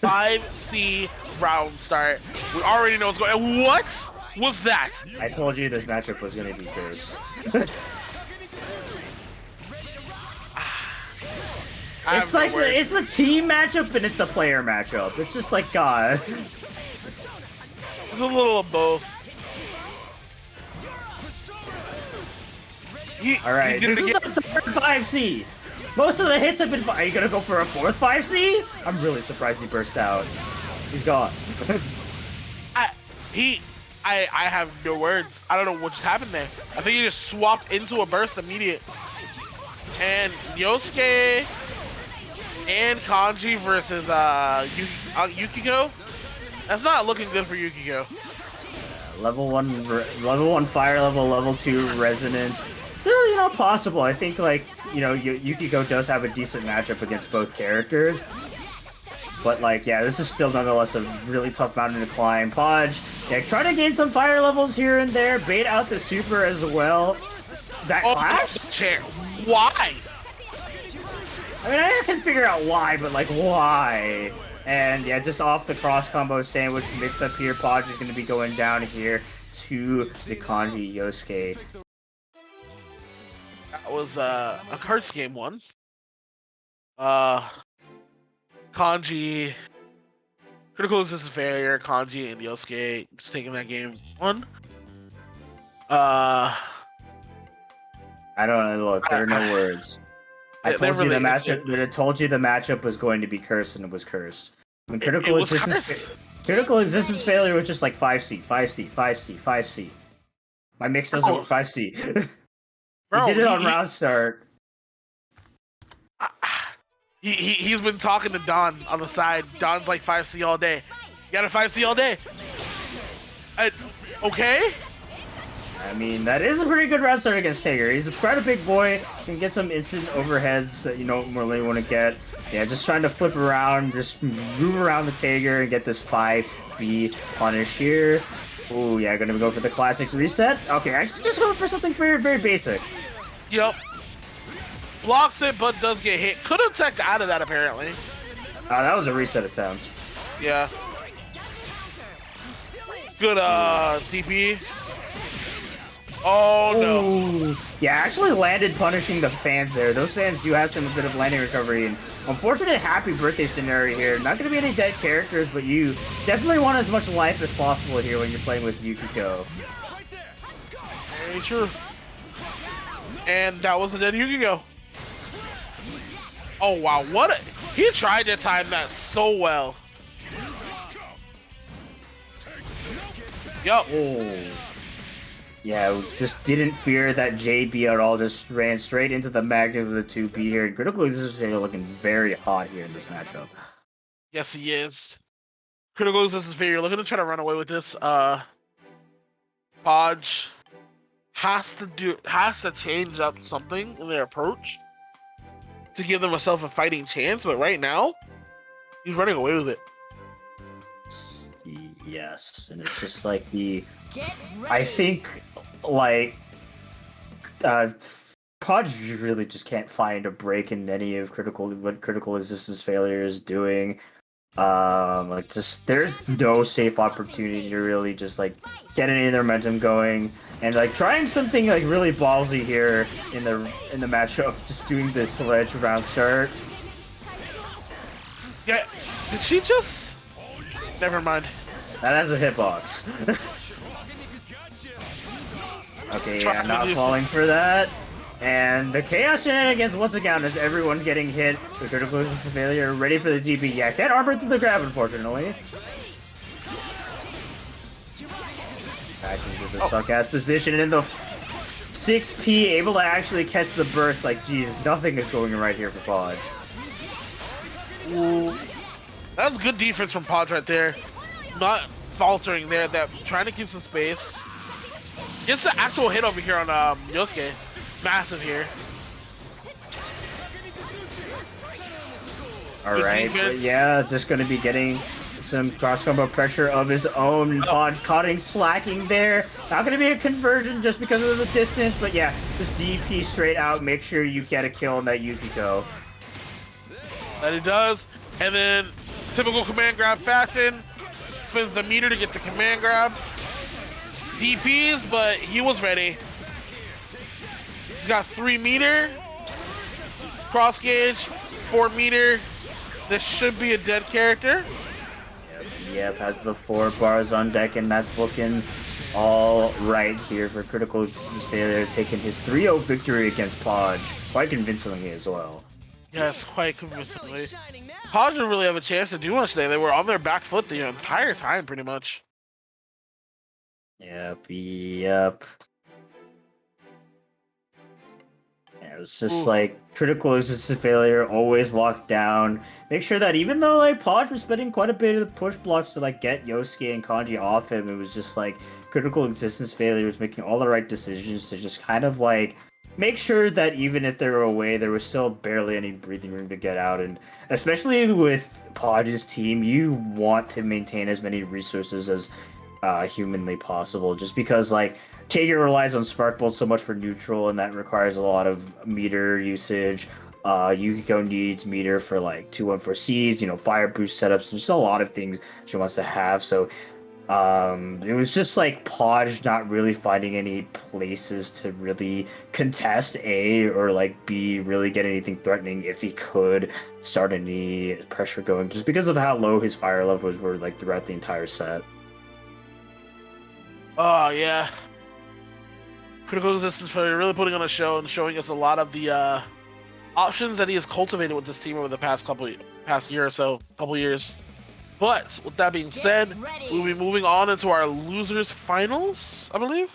Speaker 2: 5C round start. We already know what's going on. What? was that?
Speaker 3: I told you this matchup was gonna be cursed. It's like it's the team matchup and it's the player matchup. It's just like God.
Speaker 2: It's a little of both.
Speaker 3: All right, this is the third 5C. Most of the hits have been. Are you gonna go for a fourth 5C? I'm really surprised he burst out. He's gone.
Speaker 2: I have no words. I don't know what just happened there. I think he just swapped into a burst immediate. And Yosuke and Kanji versus Yukiko. That's not looking good for Yukiko.
Speaker 3: Level 1 fire level 2 resonance. Still, you know, possible. I think, like, you know, Yukiko does have a decent matchup against both characters. But, like, yeah, this is still nonetheless a really tough mountain to climb. Podge, yeah, try to gain some fire levels here and there. Bait out the super as well. That clash?
Speaker 2: Chair. Why?
Speaker 3: I mean, I can figure out why, but, like, why? And, yeah, just off the cross combo sandwich mix-up here. Podge is going to be going down here to the Kanji Yosuke.
Speaker 2: That was a Hearts game 1. Kanji, critical resistance failure, Kanji and Yosuke just taking that game 1.
Speaker 3: I don't know. Look, there are no words. I told you the matchup. I told you the matchup was going to be cursed, and it was cursed. When critical existence failure was just like 5C, 5C, 5C, 5C. My mix doesn't work 5C.
Speaker 2: Bro,
Speaker 3: he did it on round start.
Speaker 2: He's been talking to Don on the side. Don's like 5C all day. You got a 5C all day. Okay.
Speaker 3: I mean, that is a pretty good round start against Tager. He's quite a big boy. Can get some instant overheads that you don't really want to get. Yeah, just trying to flip around, just move around the Tager and get this 5B punish here. Ooh, yeah, gonna go for the classic reset. Okay, actually just going for something very, very basic.
Speaker 2: Yep. Blocks it, but does get hit. Could have teched out of that, apparently.
Speaker 3: That was a reset attempt.
Speaker 2: Yeah. Good, DP. Oh, no.
Speaker 3: Ooh. Yeah, actually landed punishing the fans there. Those fans do have some bit of landing recovery. And unfortunate happy birthday scenario here. Not going to be any dead characters, but you definitely want as much life as possible here when you're playing with Yukiko.
Speaker 2: Very true. And that was a dead Yukiko. Oh, wow. What a... He tried to time that so well. Yup.
Speaker 3: Oh. Yeah, just didn't fear that JB at all. Just ran straight into the magnet with the 2P here. And Critical Resistance Failure looking very hot here in this matchup.
Speaker 2: Yes, he is. Critical Resistance Failure looking to try to run away with this. Podge has to change up something in their approach to give themselves a fighting chance. But right now, he's running away with it.
Speaker 3: Yes, and it's just like I think, like, Podge really just can't find a break in any of what Critical Resistance Failure is doing. Like, just there's no safe opportunity to really just like get any of their momentum going, and like trying something like really ballsy here in the matchup, just doing this sledge round start.
Speaker 2: Yeah, did she just? Never mind.
Speaker 3: That has a hitbox. Okay, yeah, not falling for that. And the Chaos Shenanigans once again as everyone getting hit. The Critical Resistance Failure ready for the TP. Yeah, can't armor through the grab, unfortunately. Back into the suck-ass position. And in the 6P, able to actually catch the burst. Like, geez, nothing is going right here for Podge.
Speaker 2: Ooh. That was good defense from Podge right there. Not faltering there, that trying to keep some space. Gets the actual hit over here on Yosuke. Massive here.
Speaker 3: Alright, yeah, just gonna be getting some cross combo pressure of his own. Podge cutting, slacking there. Not gonna be a conversion just because of the distance, but yeah, just DP straight out. Make sure you get a kill on that Yukiko.
Speaker 2: That he does. And then typical command grab fashion. Spins the meter to get the command grab. DPs, but he was ready. He's got 3 meter, cross gauge, 4 meter. This should be a dead character.
Speaker 3: Yep, has the 4 bars on deck, and that's looking all right here for Critical Existence Failure, taking his 3-0 victory against Podge, quite convincingly as well.
Speaker 2: Yes, quite convincingly. Podge didn't really have a chance to do much today. They were on their back foot the entire time, pretty much.
Speaker 3: Yep. Yeah, it's just like Critical Existence Failure, always locked down. Make sure that even though like Podge was spending quite a bit of push blocks to like get Yosuke and Kanji off him, it was just like Critical Existence Failure was making all the right decisions to just kind of like make sure that even if they were away, there was still barely any breathing room to get out. And especially with Podge's team, you want to maintain as many resources as humanly possible, just because like Kager relies on Spark Bolt so much for neutral, and that requires a lot of meter usage. Yukiko needs meter for like 2-1-4Cs, you know, fire boost setups, and just a lot of things she wants to have. So it was just like Podge not really finding any places to really contest A or like B, really get anything threatening if he could start any pressure going, just because of how low his fire levels were like throughout the entire set.
Speaker 2: Oh yeah. Critical Resistance Failure really putting on a show and showing us a lot of the options that he has cultivated with this team over the past year or so, couple years. But with that being said, we'll be moving on into our losers finals, I believe,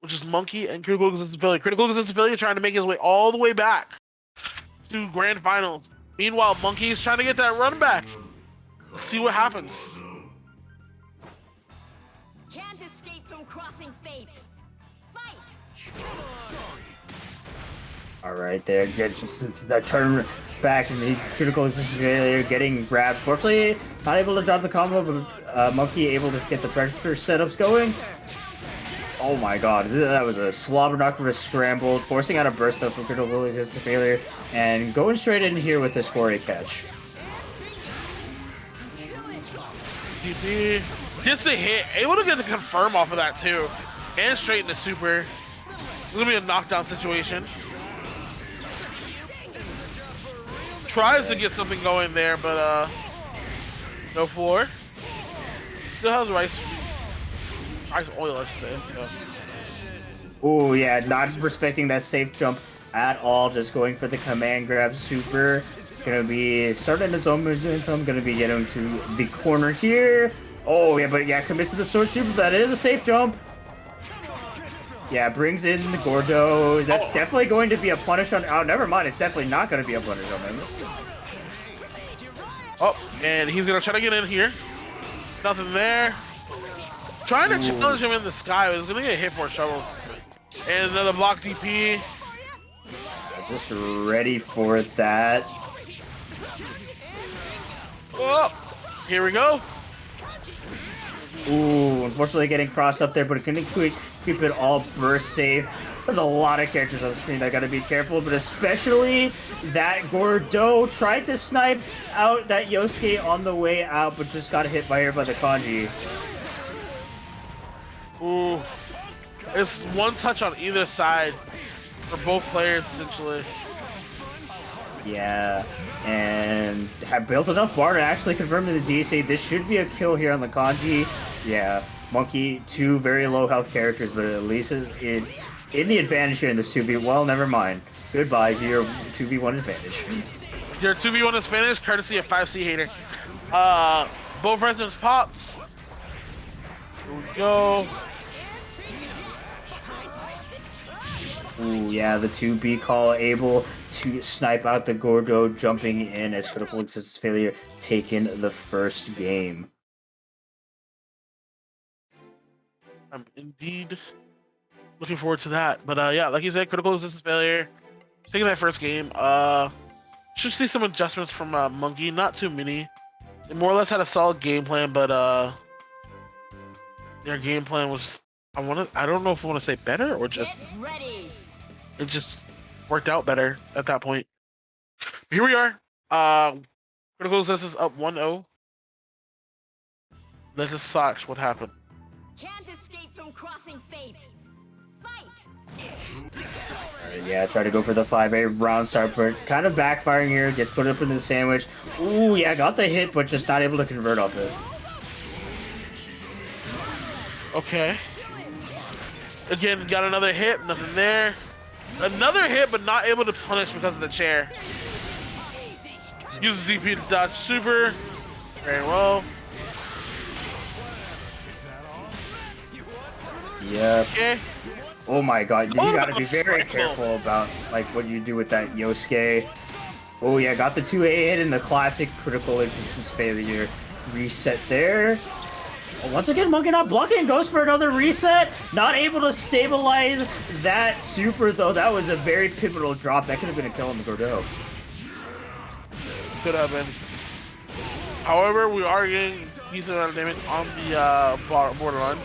Speaker 2: which is Monkey and Critical Resistance Failure. Critical Resistance Failure trying to make his way all the way back to grand finals. Meanwhile, Monkey is trying to get that run back. Let's see what happens.
Speaker 6: Can't escape from crossing fate. Fight!
Speaker 3: All right, there, get just that turn back and the Critical Existence Failure getting grabbed. Fortunately, not able to drop the combo, but Monkey able to get the pressure setups going. Oh my god, that was a slobber knock for a scramble, forcing out a burst up from Critical Existence Failure, and going straight in here with this 4A catch.
Speaker 2: DP gets a hit, able to get the confirm off of that too, and straight into super. It's gonna be a knockdown situation. Tries to get something going there, but no floor. Still has rice oil, I should say. Yeah.
Speaker 3: Oh yeah, not respecting that safe jump at all, just going for the command grab super. Gonna be starting his own momentum, gonna be getting to the corner here. Oh yeah, but yeah, commits to the sword super, that is a safe jump. Yeah, brings in the Gordo. That's definitely going to be a punish on. Oh, never mind. It's definitely not going to be a punish on him.
Speaker 2: Oh, and he's going to try to get in here. Nothing there. Trying to challenge him in the sky, but he's going to get hit for shovels. And another block DP.
Speaker 3: Just ready for that.
Speaker 2: Oh, here we go.
Speaker 3: Ooh, unfortunately getting crossed up there, but couldn't keep it all burst safe. There's a lot of characters on the screen that gotta be careful, but especially that Gordo tried to snipe out that Yosuke on the way out, but just got hit by the Kanji.
Speaker 2: Ooh, it's one touch on either side for both players, essentially.
Speaker 3: Yeah, and have built enough bar to actually confirm to the DSA this should be a kill here on the Kanji. Yeah, Monkey, 2 very low health characters, but at least in the advantage here in this 2v. Well, never mind. Goodbye to your 2v1 advantage.
Speaker 2: Your 2v1 is finished, courtesy of 5C Hater. Both residents pops. Here we go.
Speaker 3: Ooh, yeah, the 2B call able to snipe out the Gordo, jumping in as Critical Existence Failure taking the first game.
Speaker 2: I'm indeed looking forward to that. But yeah, like you said, Critical Resistance Failure taking that first game. Should see some adjustments from Monkey, not too many. They more or less had a solid game plan, but their game plan was I don't know if I want to say better or just it just worked out better at that point. Here we are. Critical Resistance up 1-0. Let's just watch what happened.
Speaker 6: Can't escape from from crossing fate. Fight!
Speaker 3: Yeah, try to go for the 5A round start, but kind of backfiring here. Gets put up in the sandwich. Ooh, yeah, got the hit, but just not able to convert off it.
Speaker 2: Okay. Again, got another hit, nothing there. Another hit, but not able to punish because of the chair. Uses DP to dodge super. Very well.
Speaker 3: Yep.
Speaker 2: Okay.
Speaker 3: Oh my god, you gotta be very careful about like what you do with that Yosuke. Oh yeah, got the 2A hit in the classic critical existence failure reset there. Once again, Monkey not blocking, goes for another reset. Not able to stabilize that super though. That was a very pivotal drop. That could have been a kill on the Gordeau.
Speaker 2: Could have been. However, we are getting a decent amount of damage on the borderline.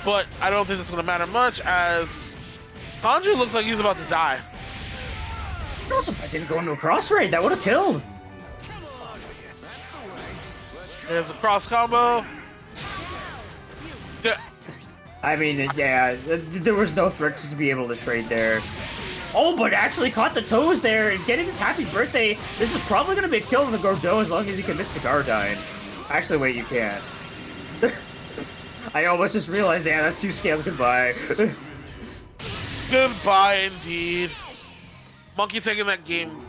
Speaker 2: But I don't think it's going to matter much as Kanji looks like he's about to die.
Speaker 3: I'm not surprised he didn't go into a cross raid. That would have killed.
Speaker 2: There's a cross combo. Yeah.
Speaker 3: I mean, yeah, there was no threat to be able to trade there. Oh, but actually caught the toes there and getting the happy birthday. This is probably going to be a kill on the Gordeau as long as he commits to Gardine. Actually, wait, you can't. I almost just realized, yeah, that's too scaled. Goodbye.
Speaker 2: Goodbye, indeed. Monkey taking that game,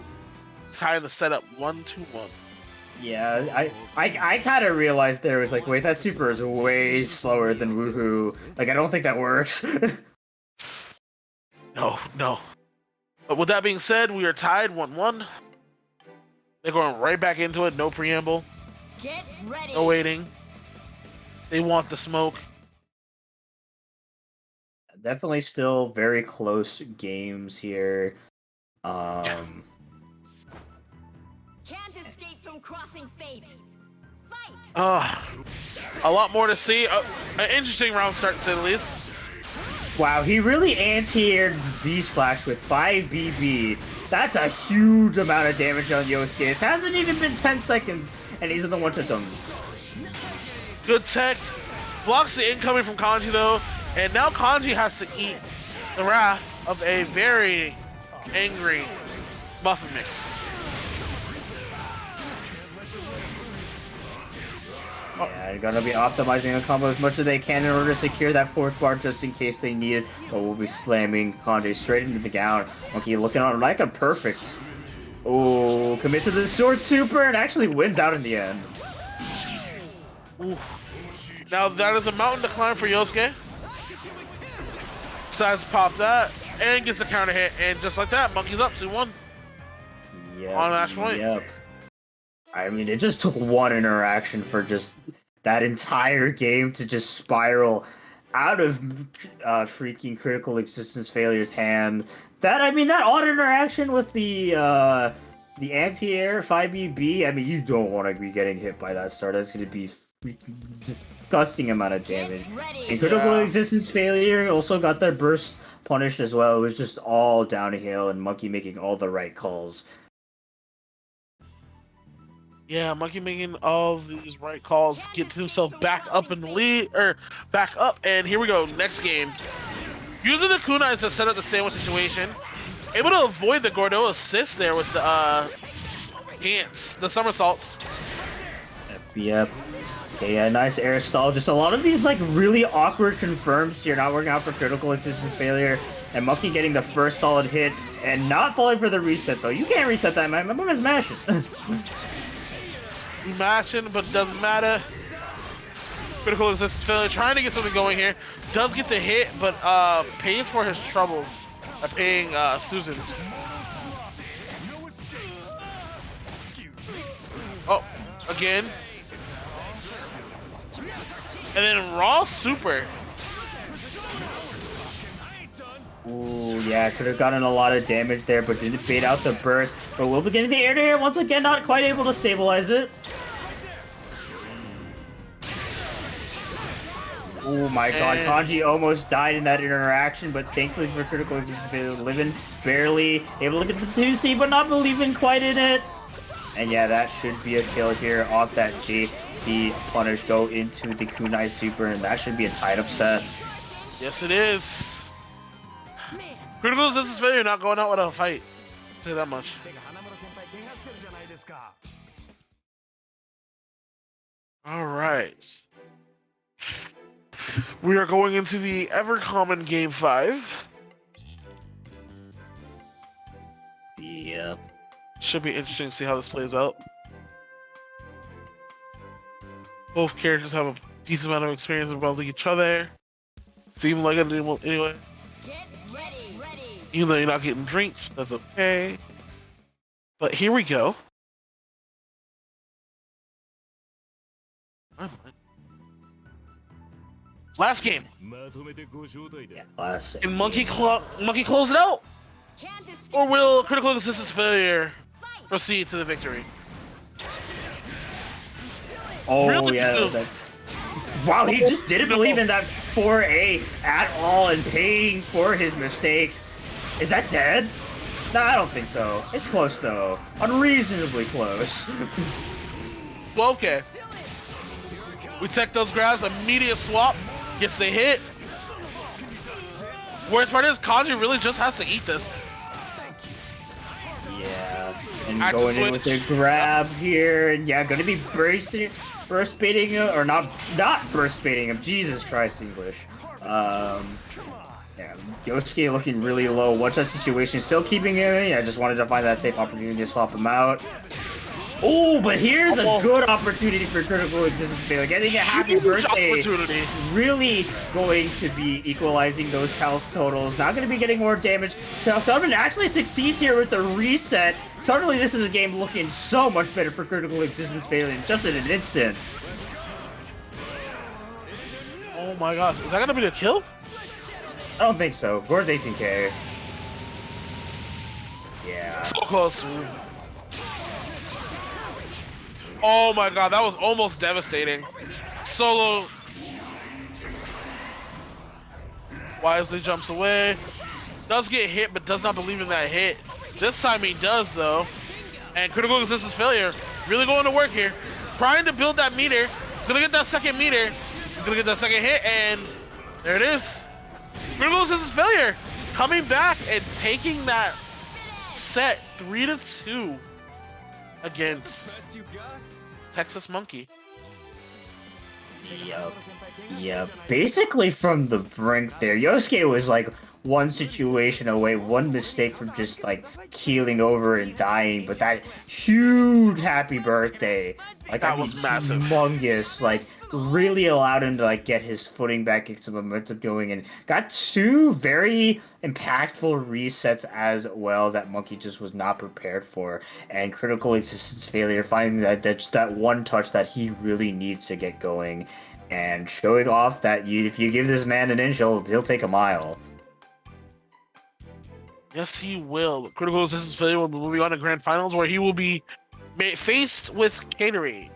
Speaker 2: tying the setup 1-1.
Speaker 3: Yeah, I kind of realized there was like, wait, that super is way slower than Woohoo. Like, I don't think that works.
Speaker 2: No. But with that being said, we are tied 1-1. They're going right back into it. No preamble.
Speaker 6: Get ready!
Speaker 2: No waiting. They want the smoke.
Speaker 3: Definitely still very close games here.
Speaker 6: Can't escape from crossing fate. Fight!
Speaker 2: A lot more to see. An interesting round start, to say the least.
Speaker 3: Wow, he really anti-aired V-Slash with 5 BB. That's a huge amount of damage on Yosuke. It hasn't even been 10 seconds, and he's in the one-touch zone.
Speaker 2: Good tech. Blocks the incoming from Kanji, though. And now Kanji has to eat the wrath of a very angry Muffin Mix.
Speaker 3: Yeah, they're gonna be optimizing the combo as much as they can in order to secure that 4th bar just in case they need it. But we'll be slamming Kanji straight into the gown. Monkey looking on like a perfect. Oh, commit to the sword super and actually wins out in the end.
Speaker 2: Ooh. Now that is a mountain to climb for Yosuke. Decides to pop that and gets a counter hit, and just like that, Monkey's up 2-1.
Speaker 3: Yep,
Speaker 2: On match point.
Speaker 3: Yep. I mean, it just took one interaction for just that entire game to just spiral out of freaking critical existence failure's hand. That odd interaction with the anti-air 5BB. I mean, you don't want to be getting hit by that start. That's going to be freaking disgusting amount of damage. And critical existence failure also got their burst punished as well. It was just all downhill and Monkey making all the right calls.
Speaker 2: Yeah, Monkey making all of these right calls, gets himself back up in the lead, or back up, and here we go, next game. Using the kunais to set up the sandwich situation, able to avoid the Gordeau assist there with the ants, the somersaults.
Speaker 3: Yep. Okay, yeah, nice air stall. Just a lot of these like really awkward confirms here, not working out for critical existence failure. And Monkey getting the first solid hit and not falling for the reset though. You can't reset that, man. My mom is mashing.
Speaker 2: Matching, but doesn't matter. Critical existence failure, trying to get something going here. Does get the hit, but pays for his troubles by paying Susan. Oh, again. And then raw super.
Speaker 3: Ooh, yeah, could have gotten a lot of damage there, but didn't bait out the burst. But we'll be getting the air to air once again, not quite able to stabilize it. Oh my god, Kanji almost died in that interaction, but thankfully for critical existence failure, living barely able to get the 2C, but not believing quite in it. And yeah, that should be a kill here off that JC punish. Go into the kunai super, and that should be a tied up set.
Speaker 2: Yes, it is. Critical resistance failure not going out without a fight. I'll say that much. All right. We are going into the ever common game 5.
Speaker 3: Yep.
Speaker 2: Should be interesting to see how this plays out. Both characters have a decent amount of experience with each other. Seem like it anyway.
Speaker 6: Get ready.
Speaker 2: Even though you're not getting drinks, that's okay. But here we go. Last game.
Speaker 3: Yeah, last.
Speaker 2: Can Monkey close it out?
Speaker 6: Can't escape.
Speaker 2: Or will critical resistance failure proceed to the victory?
Speaker 3: Oh
Speaker 2: Really?
Speaker 3: yeah. Wow, he just didn't believe in that 4A at all and paying for his mistakes. Is that dead? No, I don't think so. It's close though. Unreasonably close.
Speaker 2: 12K. We tech those grabs, immediate swap, gets the hit. Worst part is Kanji really just has to eat this.
Speaker 3: Yeah, and
Speaker 2: Active
Speaker 3: going in with a
Speaker 2: switch.
Speaker 3: grab here, and yeah, gonna be burst baiting him, or not burst baiting him. Jesus Christ, English. Yeah, Yosuke looking really low. One touch situation, still keeping him. Yeah, just wanted to find that safe opportunity to swap him out. Oh, but here's a good opportunity for critical existence failure. Getting a happy
Speaker 2: Huge
Speaker 3: birthday.
Speaker 2: opportunity.
Speaker 3: Really going to be equalizing those health totals. Not going to be getting more damage. Thumbman actually succeeds here with the reset. Suddenly, this is a game looking so much better for critical existence failure just in an instant.
Speaker 2: Oh my god, is that gonna be the kill?
Speaker 3: I don't think so. Gore's 18k. Yeah.
Speaker 2: So close. Oh my god, that was almost devastating. Solo wisely jumps away. Does get hit, but does not believe in that hit. This time he does, though. And critical resistance failure really going to work here. Trying to build that meter. He's gonna get that second meter. He's gonna get that second hit, and there it is. Critical resistance failure coming back and taking that set 3-2 against Texas Monkey.
Speaker 3: Yep. Basically from the brink there, Yosuke was like one situation away, one mistake from just like keeling over and dying, but that huge happy birthday, like
Speaker 2: That was massive.
Speaker 3: humongous, like really allowed him to like get his footing back, get some momentum going, and got two very impactful resets as well that Monkey just was not prepared for. And critical existence failure, finding that's that one touch that he really needs to get going, and showing off that if you give this man an inch, he'll take a mile.
Speaker 2: Yes, he will. Critical resistance failure will be moving on to grand finals, where he will be faced with Caterade.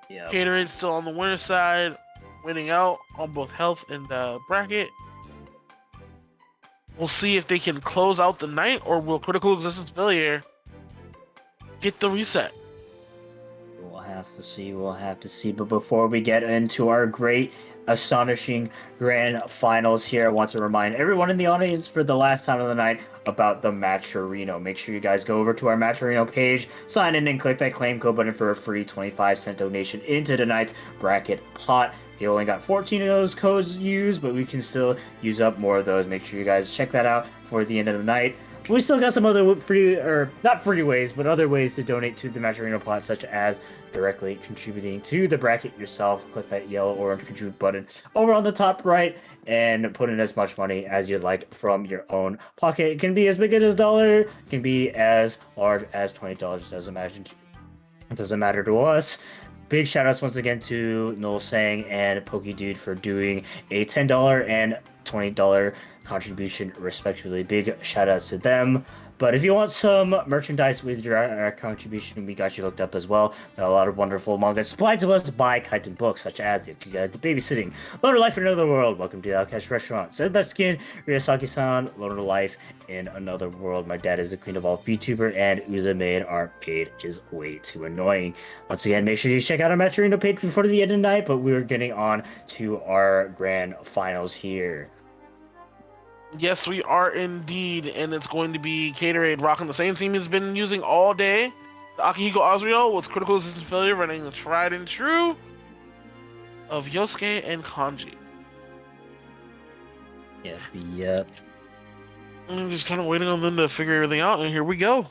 Speaker 3: Yeah.
Speaker 2: Catorade's still on the winner side, winning out on both health and bracket. We'll see if they can close out the night, or will critical existence failure get the reset.
Speaker 3: We'll have to see. We'll have to see. But before we get into our great, astonishing grand finals here, I want to remind everyone in the audience for the last time of the night about the Matcherino. Make sure you guys go over to our Matcherino page, sign in, and click that claim code button for a free 25-cent donation into tonight's bracket pot. We only got 14 of those codes used, but we can still use up more of those. Make sure you guys check that out for the end of the night. We still got some other free, or not free ways, but other ways to donate to the Matcherino pot, such as directly contributing to the bracket yourself. Click that yellow orange contribute button over on the top right and put in as much money as you'd like from your own pocket. It can be as big as $1, it can be as large as $20. It doesn't matter to us. Big shout outs once again to Noel Sang and PokeDude for doing a $10 and $20 contribution respectively. Big shout outs to them. But if you want some merchandise with your contribution, we got you hooked up as well. Got a lot of wonderful manga supplied to us by Kaiten Books, such as The Babysitting, Loner Life in Another World, Welcome to the Outcast Restaurant, Said That Skin, Ryosaki-san, Loner Life in Another World, My Dad is the Queen of All VTuber, and Uza Maid Aren't Paid is Way Too Annoying. Once again, make sure you check out our Matcherino page before the end of the night, but we're getting on to our grand finals here.
Speaker 2: Yes, we are indeed, and it's going to be Caterade rocking the same theme he's been using all day. The Akihiko Azriel with Critical Resistance Failure running the tried and true of Yosuke and Kanji.
Speaker 3: Yep.
Speaker 2: I'm just kind of waiting on them to figure everything out, and here we go.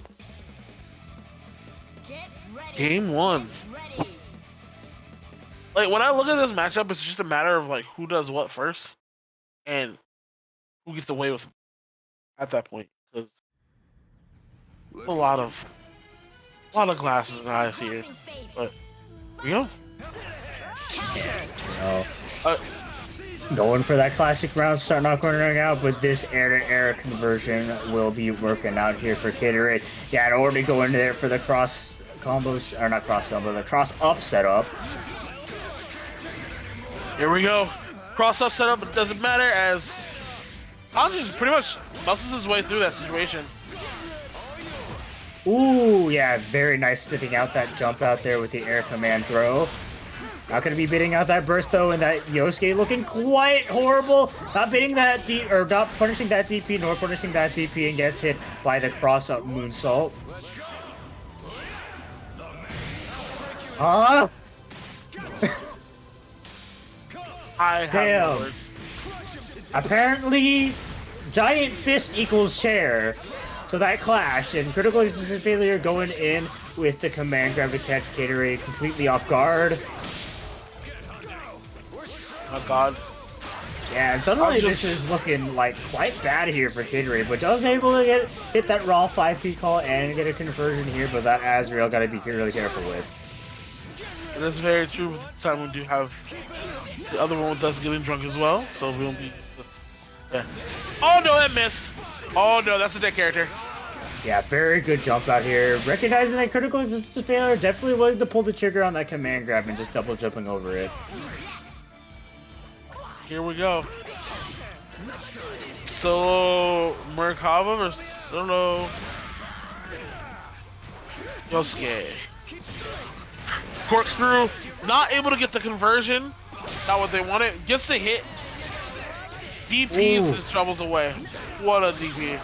Speaker 6: Get ready.
Speaker 2: Game 1.
Speaker 6: Get ready.
Speaker 2: Like, when I look at this matchup, it's just a matter of, like, who does what first, and who gets away with it at that point. Because a lot of glasses and eyes here. But here we go.
Speaker 3: Going for that classic round, starting off cornering out, but this air-to-air conversion will be working out here for Caterade. Yeah, in order to go in there for the cross combos, or not cross combo, the cross up setup.
Speaker 2: Here we go. Cross up setup, but it doesn't matter as Kanji just pretty much muscles his way through that situation.
Speaker 3: Ooh, yeah, very nice sniffing out that jump out there with the air command throw. Not going to be bidding out that burst though, and that Yosuke looking quite horrible. Not bidding that or not punishing that DP, nor punishing that DP, and gets hit by the cross up moonsault.
Speaker 2: I have no words.
Speaker 3: Apparently, giant fist equals chair. So that clash, and Critical Resistance Failure going in with the command grab to catch Caterade completely off guard.
Speaker 2: Oh god.
Speaker 3: Yeah, and suddenly this is looking like quite bad here for Caterade, but just able to hit that raw 5P call and get a conversion here, but that Azrael gotta be really careful with.
Speaker 2: It is very true. This time we do have the other one with us getting drunk as well, so we won't be. Yeah. Oh no, that missed. Oh no, that's a dead character.
Speaker 3: Yeah, very good jump out here. Recognizing that Critical Resistance Failure, definitely willing to pull the trigger on that command grab and just double jumping over it.
Speaker 2: Here we go. Solo Murakawa versus Solo Yosuke. Corkscrew, not able to get the conversion. Not what they wanted. Gets the hit. DPs his troubles away. What a DP.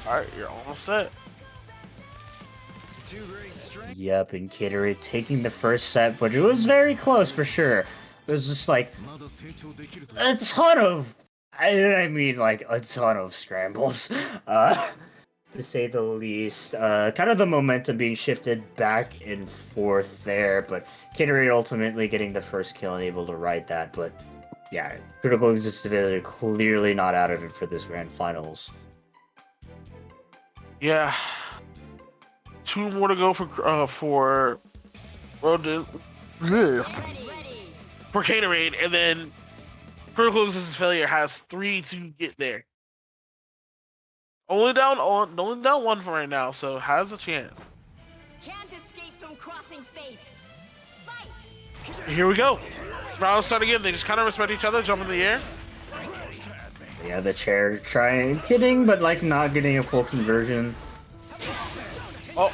Speaker 2: Alright, you're almost set.
Speaker 3: Yep, and Caterade taking the first set, but it was very close for sure. It was just like a ton of, I mean like a ton of scrambles, to say the least. Kind of the momentum being shifted back and forth there, but Caterade ultimately getting the first kill and able to ride that. But yeah, Critical Resistance Failure clearly not out of it for this grand finals.
Speaker 2: Yeah. 2 more to go for Caterade, and then Critical Resistance Failure has 3 to get there. Only down 1 for right now, so has a chance.
Speaker 6: Can't escape from crossing fate. Fight.
Speaker 2: Here we go. Round start again. They just kind of respect each other, jump in the air.
Speaker 3: Yeah, the chair trying, kidding, but like not getting a full conversion.
Speaker 2: Oh.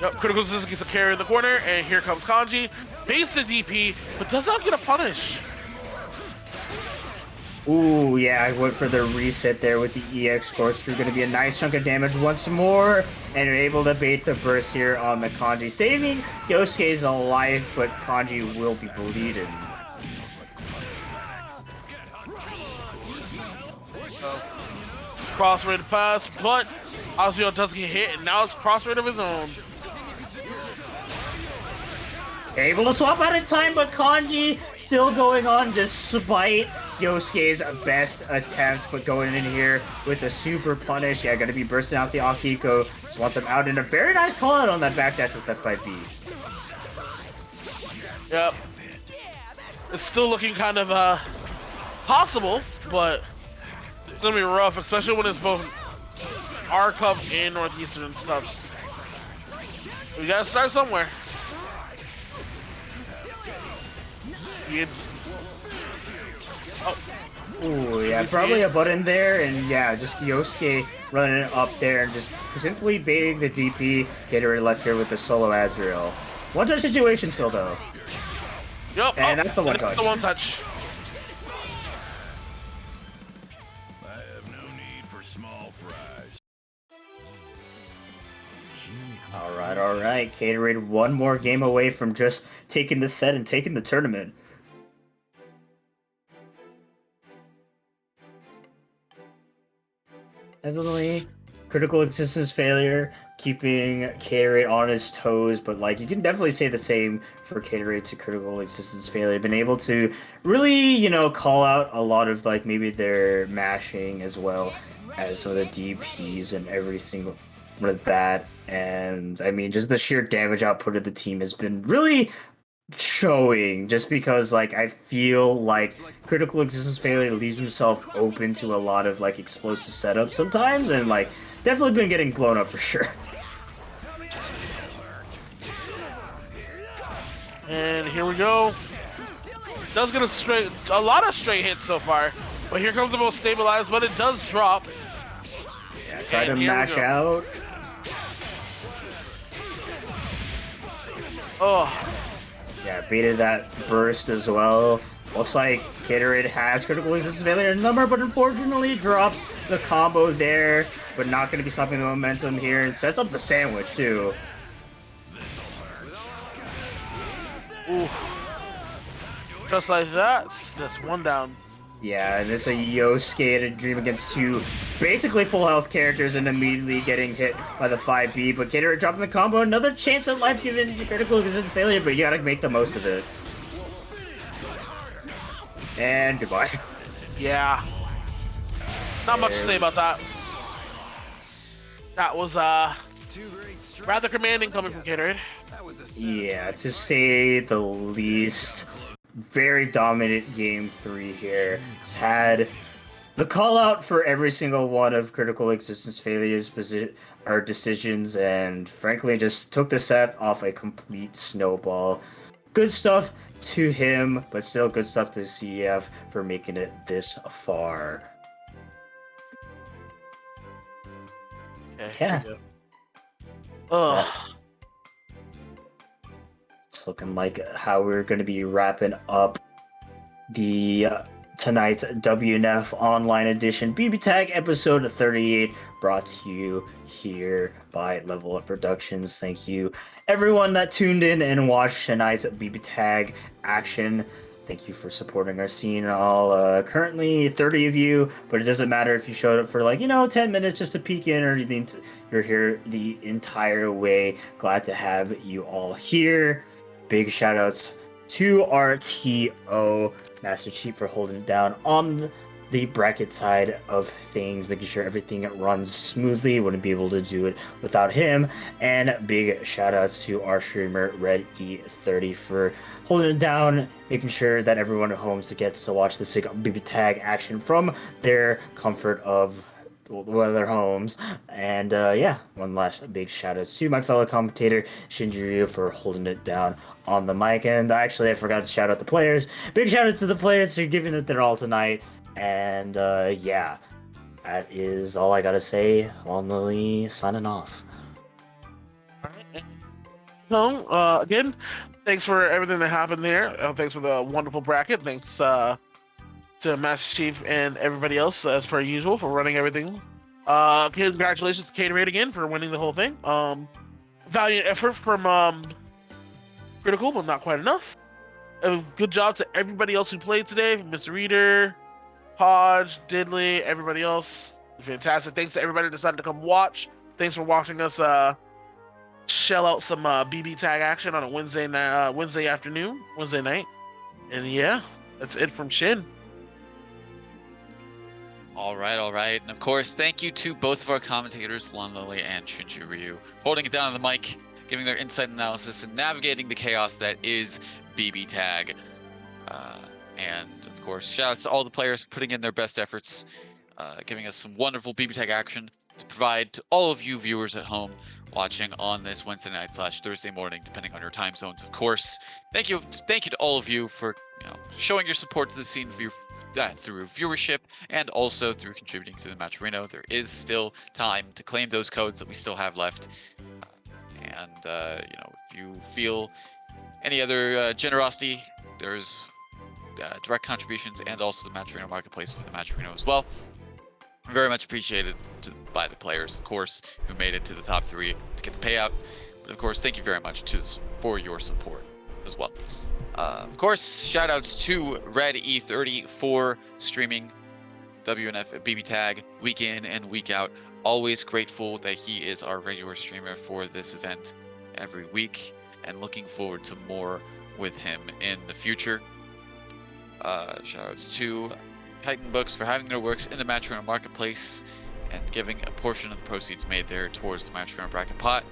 Speaker 2: Yep, Critical Resistance gets a carry in the corner, and here comes Kanji. Baits the DP, but does not get a punish.
Speaker 3: Ooh, yeah, I went for the reset there with the EX Corkscrew. Going to be a nice chunk of damage once more. And you're able to bait the burst here on the Kanji. Saving Yosuke's life, but Kanji will be bleeding.
Speaker 2: Cross rate pass, but Azrael doesn't get hit, and now it's cross rate of his own.
Speaker 3: Able to swap out in time, but Kanji still going on despite Yosuke's best attempts, but going in here with a super punish. Yeah, gonna be bursting out the Akihiko. Just wants him out, and a very nice call out on that backdash with that 5B.
Speaker 2: Yep. It's still looking kind of possible, but it's gonna be rough, especially when it's both our cups and Northeastern's cups. We gotta start somewhere. Oh.
Speaker 3: Ooh, yeah, probably a button there, and yeah, just Yosuke running it up there and just simply baiting the DP. Gatorade left here with the solo Azrael. One touch situation still though.
Speaker 2: Yep.
Speaker 3: And that's the one touch.
Speaker 2: That's the one touch.
Speaker 7: I have no need for small fries.
Speaker 3: All right. Gatorade one more game away from just taking the set and taking the tournament. Definitely critical existence failure, keeping Gatorade on his toes, but like you can definitely say the same for Gatorade to critical existence failure. Been able to really, call out a lot of like maybe their mashing as well as some of the DPs and every single one of that. And I mean, just the sheer damage output of the team has been really showing, just because like I feel like critical existence failure leaves himself open to a lot of like explosive setups sometimes, and like definitely been getting blown up for sure.
Speaker 2: And here we go. Does get a lot of straight hits so far, but here comes the most stabilized, but it does drop.
Speaker 3: Yeah, try to mash out.
Speaker 2: Oh.
Speaker 3: Yeah, baited that burst as well. Looks like Gatorade has critical existence failure number, but unfortunately drops the combo there, but not going to be stopping the momentum here, and sets up the sandwich too.
Speaker 2: Ooh. Just like that, that's one down.
Speaker 3: Yeah, and it's a Yosuke and a Dream against two basically full health characters and immediately getting hit by the 5B, but Gatorade dropping the combo, another chance at life given critical existence failure, but you gotta make the most of it. And goodbye.
Speaker 2: Yeah. Not much to say about that. That was rather commanding coming from Gatorade.
Speaker 3: Yeah, to say the least. Very dominant game 3 here. It's had the call out for every single one of critical existence failures or decisions, and frankly just took the set off a complete snowball. Good stuff to him, but still good stuff to CEF for making it this far.
Speaker 2: Okay,
Speaker 3: yeah.
Speaker 2: Ugh.
Speaker 3: It's looking like how we're going to be wrapping up the tonight's WNF Online Edition BBTAG episode 38, brought to you here by Level Up Productions. Thank you, everyone that tuned in and watched tonight's BBTAG action. Thank you for supporting our scene. All currently 30 of you, but it doesn't matter if you showed up for 10 minutes just to peek in, or you're here the entire way. Glad to have you all here. Big shout outs to RTO Master Chief for holding it down on the bracket side of things, making sure everything runs smoothly. Wouldn't be able to do it without him. And big shout outs to our streamer Red E30 for holding it down, making sure that everyone at home gets to watch the sick BB tag action from their comfort of their homes. And one last big shout out to my fellow commentator Shinjiryu for holding it down on the mic. And actually, I forgot to shout out the players. Big shout out to the players for giving it their all tonight. And that is all I gotta say. Lonely signing off.
Speaker 2: So, again, thanks for everything that happened there. Thanks for the wonderful bracket. Thanks to Master Chief and everybody else, as per usual, for running everything. Congratulations to Gatorade again for winning the whole thing. Valiant effort from Critical, but not quite enough. Good job to everybody else who played today. Mr. Reader, Hodge, Diddley, everybody else. Fantastic. Thanks to everybody who decided to come watch. Thanks for watching us shell out some BB tag action on a Wednesday night. And yeah, that's it from Shin.
Speaker 1: All right, all right. And of course, thank you to both of our commentators, Lon Lily and Shinji Ryu, holding it down on the mic, giving their insight and analysis, and navigating the chaos that is BB Tag. And of course, shout outs to all the players putting in their best efforts, giving us some wonderful BB Tag action to provide to all of you viewers at home watching on this Wednesday night / Thursday morning, depending on your time zones, of course. Thank you to all of you for showing your support to the scene through viewership and also through contributing to the Match Reno. There is still time to claim those codes that we still have left, and if you feel any other generosity, there's direct contributions and also the Match Reno marketplace for the Match Reno as well. Very much appreciated by the players, of course, who made it to the top 3 to get the payout. But of course, thank you very much for your support as well. Of course, shout outs to Red E30 for streaming WNF BB Tag week in and week out. Always grateful that he is our regular streamer for this event every week, and looking forward to more with him in the future. Shout outs to Titan Books for having their works in the Match Reno marketplace and giving a portion of the proceeds made there towards the Match Reno bracket pot.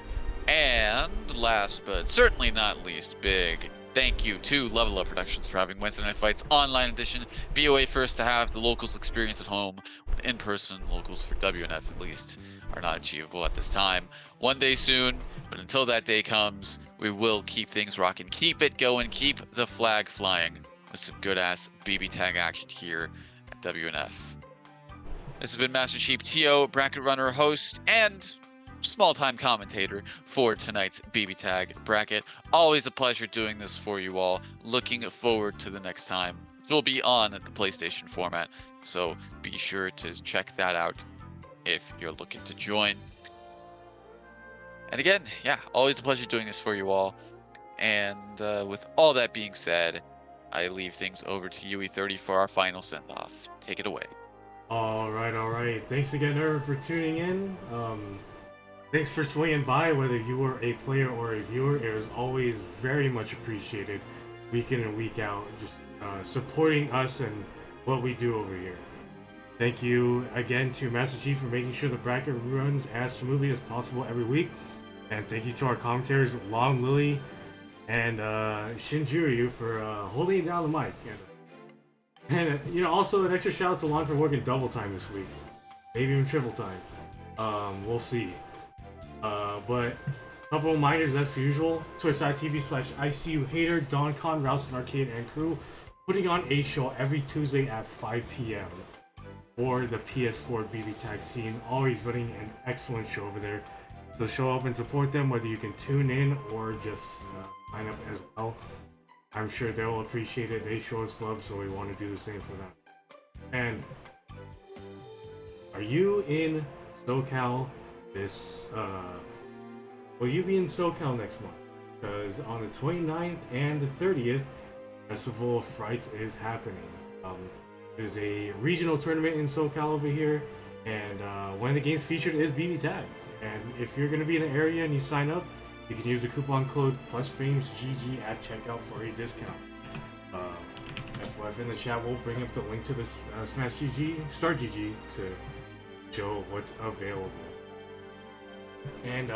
Speaker 1: And last but certainly not least, big thank you to Level Up Productions for having Wednesday Night Fights Online Edition. BOA first to have the locals experience at home, with in-person locals for WNF at least are not achievable at this time. One day soon, but until that day comes, we will keep things rocking, keep it going, keep the flag flying with some good-ass BB Tag action here at WNF. This has been Master Chief T.O., bracket runner, host, and small-time commentator for tonight's BB Tag bracket. Always a pleasure doing this for you all. Looking forward to the next time. It will be on the PlayStation format, so be sure to check that out if you're looking to join. And again, yeah, always a pleasure doing this for you all. And with all that being said, I leave things over to UE30 for our final send-off. Take it away.
Speaker 5: All right. Thanks again, everyone, for tuning in. Thanks for swinging by, whether you were a player or a viewer. It was always very much appreciated, week in and week out, just supporting us and what we do over here. Thank you again to Master Chief for making sure the bracket runs as smoothly as possible every week. And thank you to our commentators, Long Lily and Shinjiryu, for holding it down the mic. And also an extra shout out to Lon for working double time this week, maybe even triple time. We'll see. But a couple reminders as per usual: twitch.tv/ICUHater, Don Con, Ralston Arcade, and crew putting on a show every Tuesday at 5 p.m. for the PS4 BB Tag scene. Always running an excellent show over there. So show up and support them, whether you can tune in or just sign up as well. I'm sure they'll appreciate it. They show us love, so we want to do the same for them. And are you in SoCal this will you be in SoCal next month? Because on the 29th and the 30th, Festival of Frights is happening. There's a regional tournament in SoCal over here, and one of the games featured is BB Tag. And if you're going to be in the area and you sign up, you can use the coupon code PlusFamesGG at checkout for a discount. FYF in the chat will bring up the link to this Smash GG, Star GG, to show what's available. And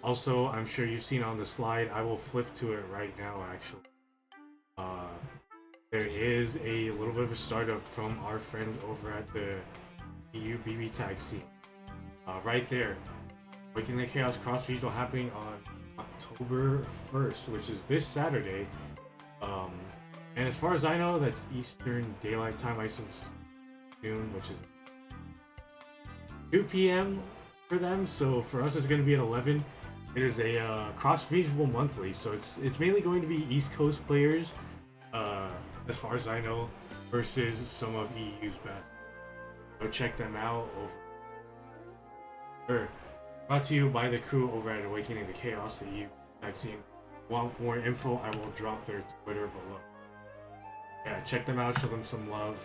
Speaker 5: also, I'm sure you've seen on the slide, I will flip to it right now actually. There is a little bit of a startup from our friends over at the EU BB Tag scene. Right there. Waking the Chaos Cross Regional happening on October 1st, which is this Saturday. And as far as I know, that's Eastern Daylight Time, I assume, which is 2 p.m. for them. So for us, it's going to be at 11. It is a cross-regional monthly, so it's mainly going to be East Coast players, as far as I know, versus some of EU's best. Go check them out brought to you by the crew over at Awakening the Chaos, the EU vaccine. Want more info, I will drop their Twitter below. Yeah, check them out, show them some love.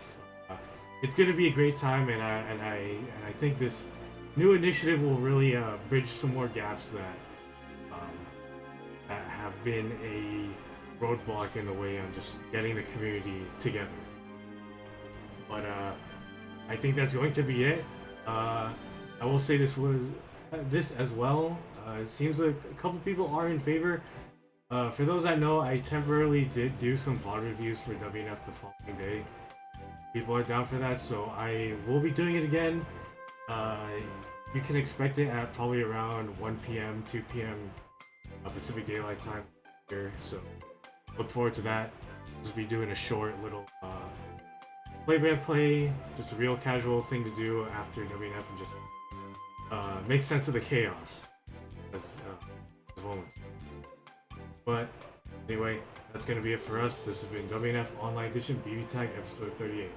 Speaker 5: It's gonna be a great time, and I think this new initiative will really bridge some more gaps that have been a roadblock in the way on just getting the community together. But I think that's going to be it. I will say this as well. It seems like a couple people are in favor. For those that know, I temporarily did do some VOD reviews for WNF the following day. People are down for that, so I will be doing it again. You can expect it at probably around 1 p.m., 2 p.m. Pacific Daylight Time here, so look forward to that. Just be doing a short little play-by-play, just a real casual thing to do after WNF and just make sense of the chaos, as well. But anyway, that's going to be it for us. This has been WNF Online Edition BBTAG episode 38.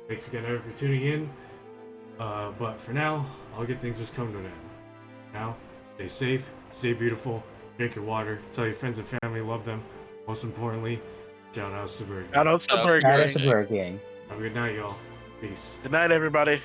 Speaker 5: Thanks again, everyone, for tuning in. But for now, I'll get things just coming to an end. Now, stay safe, stay beautiful, drink your water, tell your friends and family you love them. Most importantly, shout outs to Bird.
Speaker 2: Shout out to
Speaker 1: Shout outs to
Speaker 2: Bird
Speaker 3: Shout
Speaker 2: Gang.
Speaker 3: out to Bird Gang.
Speaker 5: Have a good night, y'all. Peace.
Speaker 2: Good night, everybody.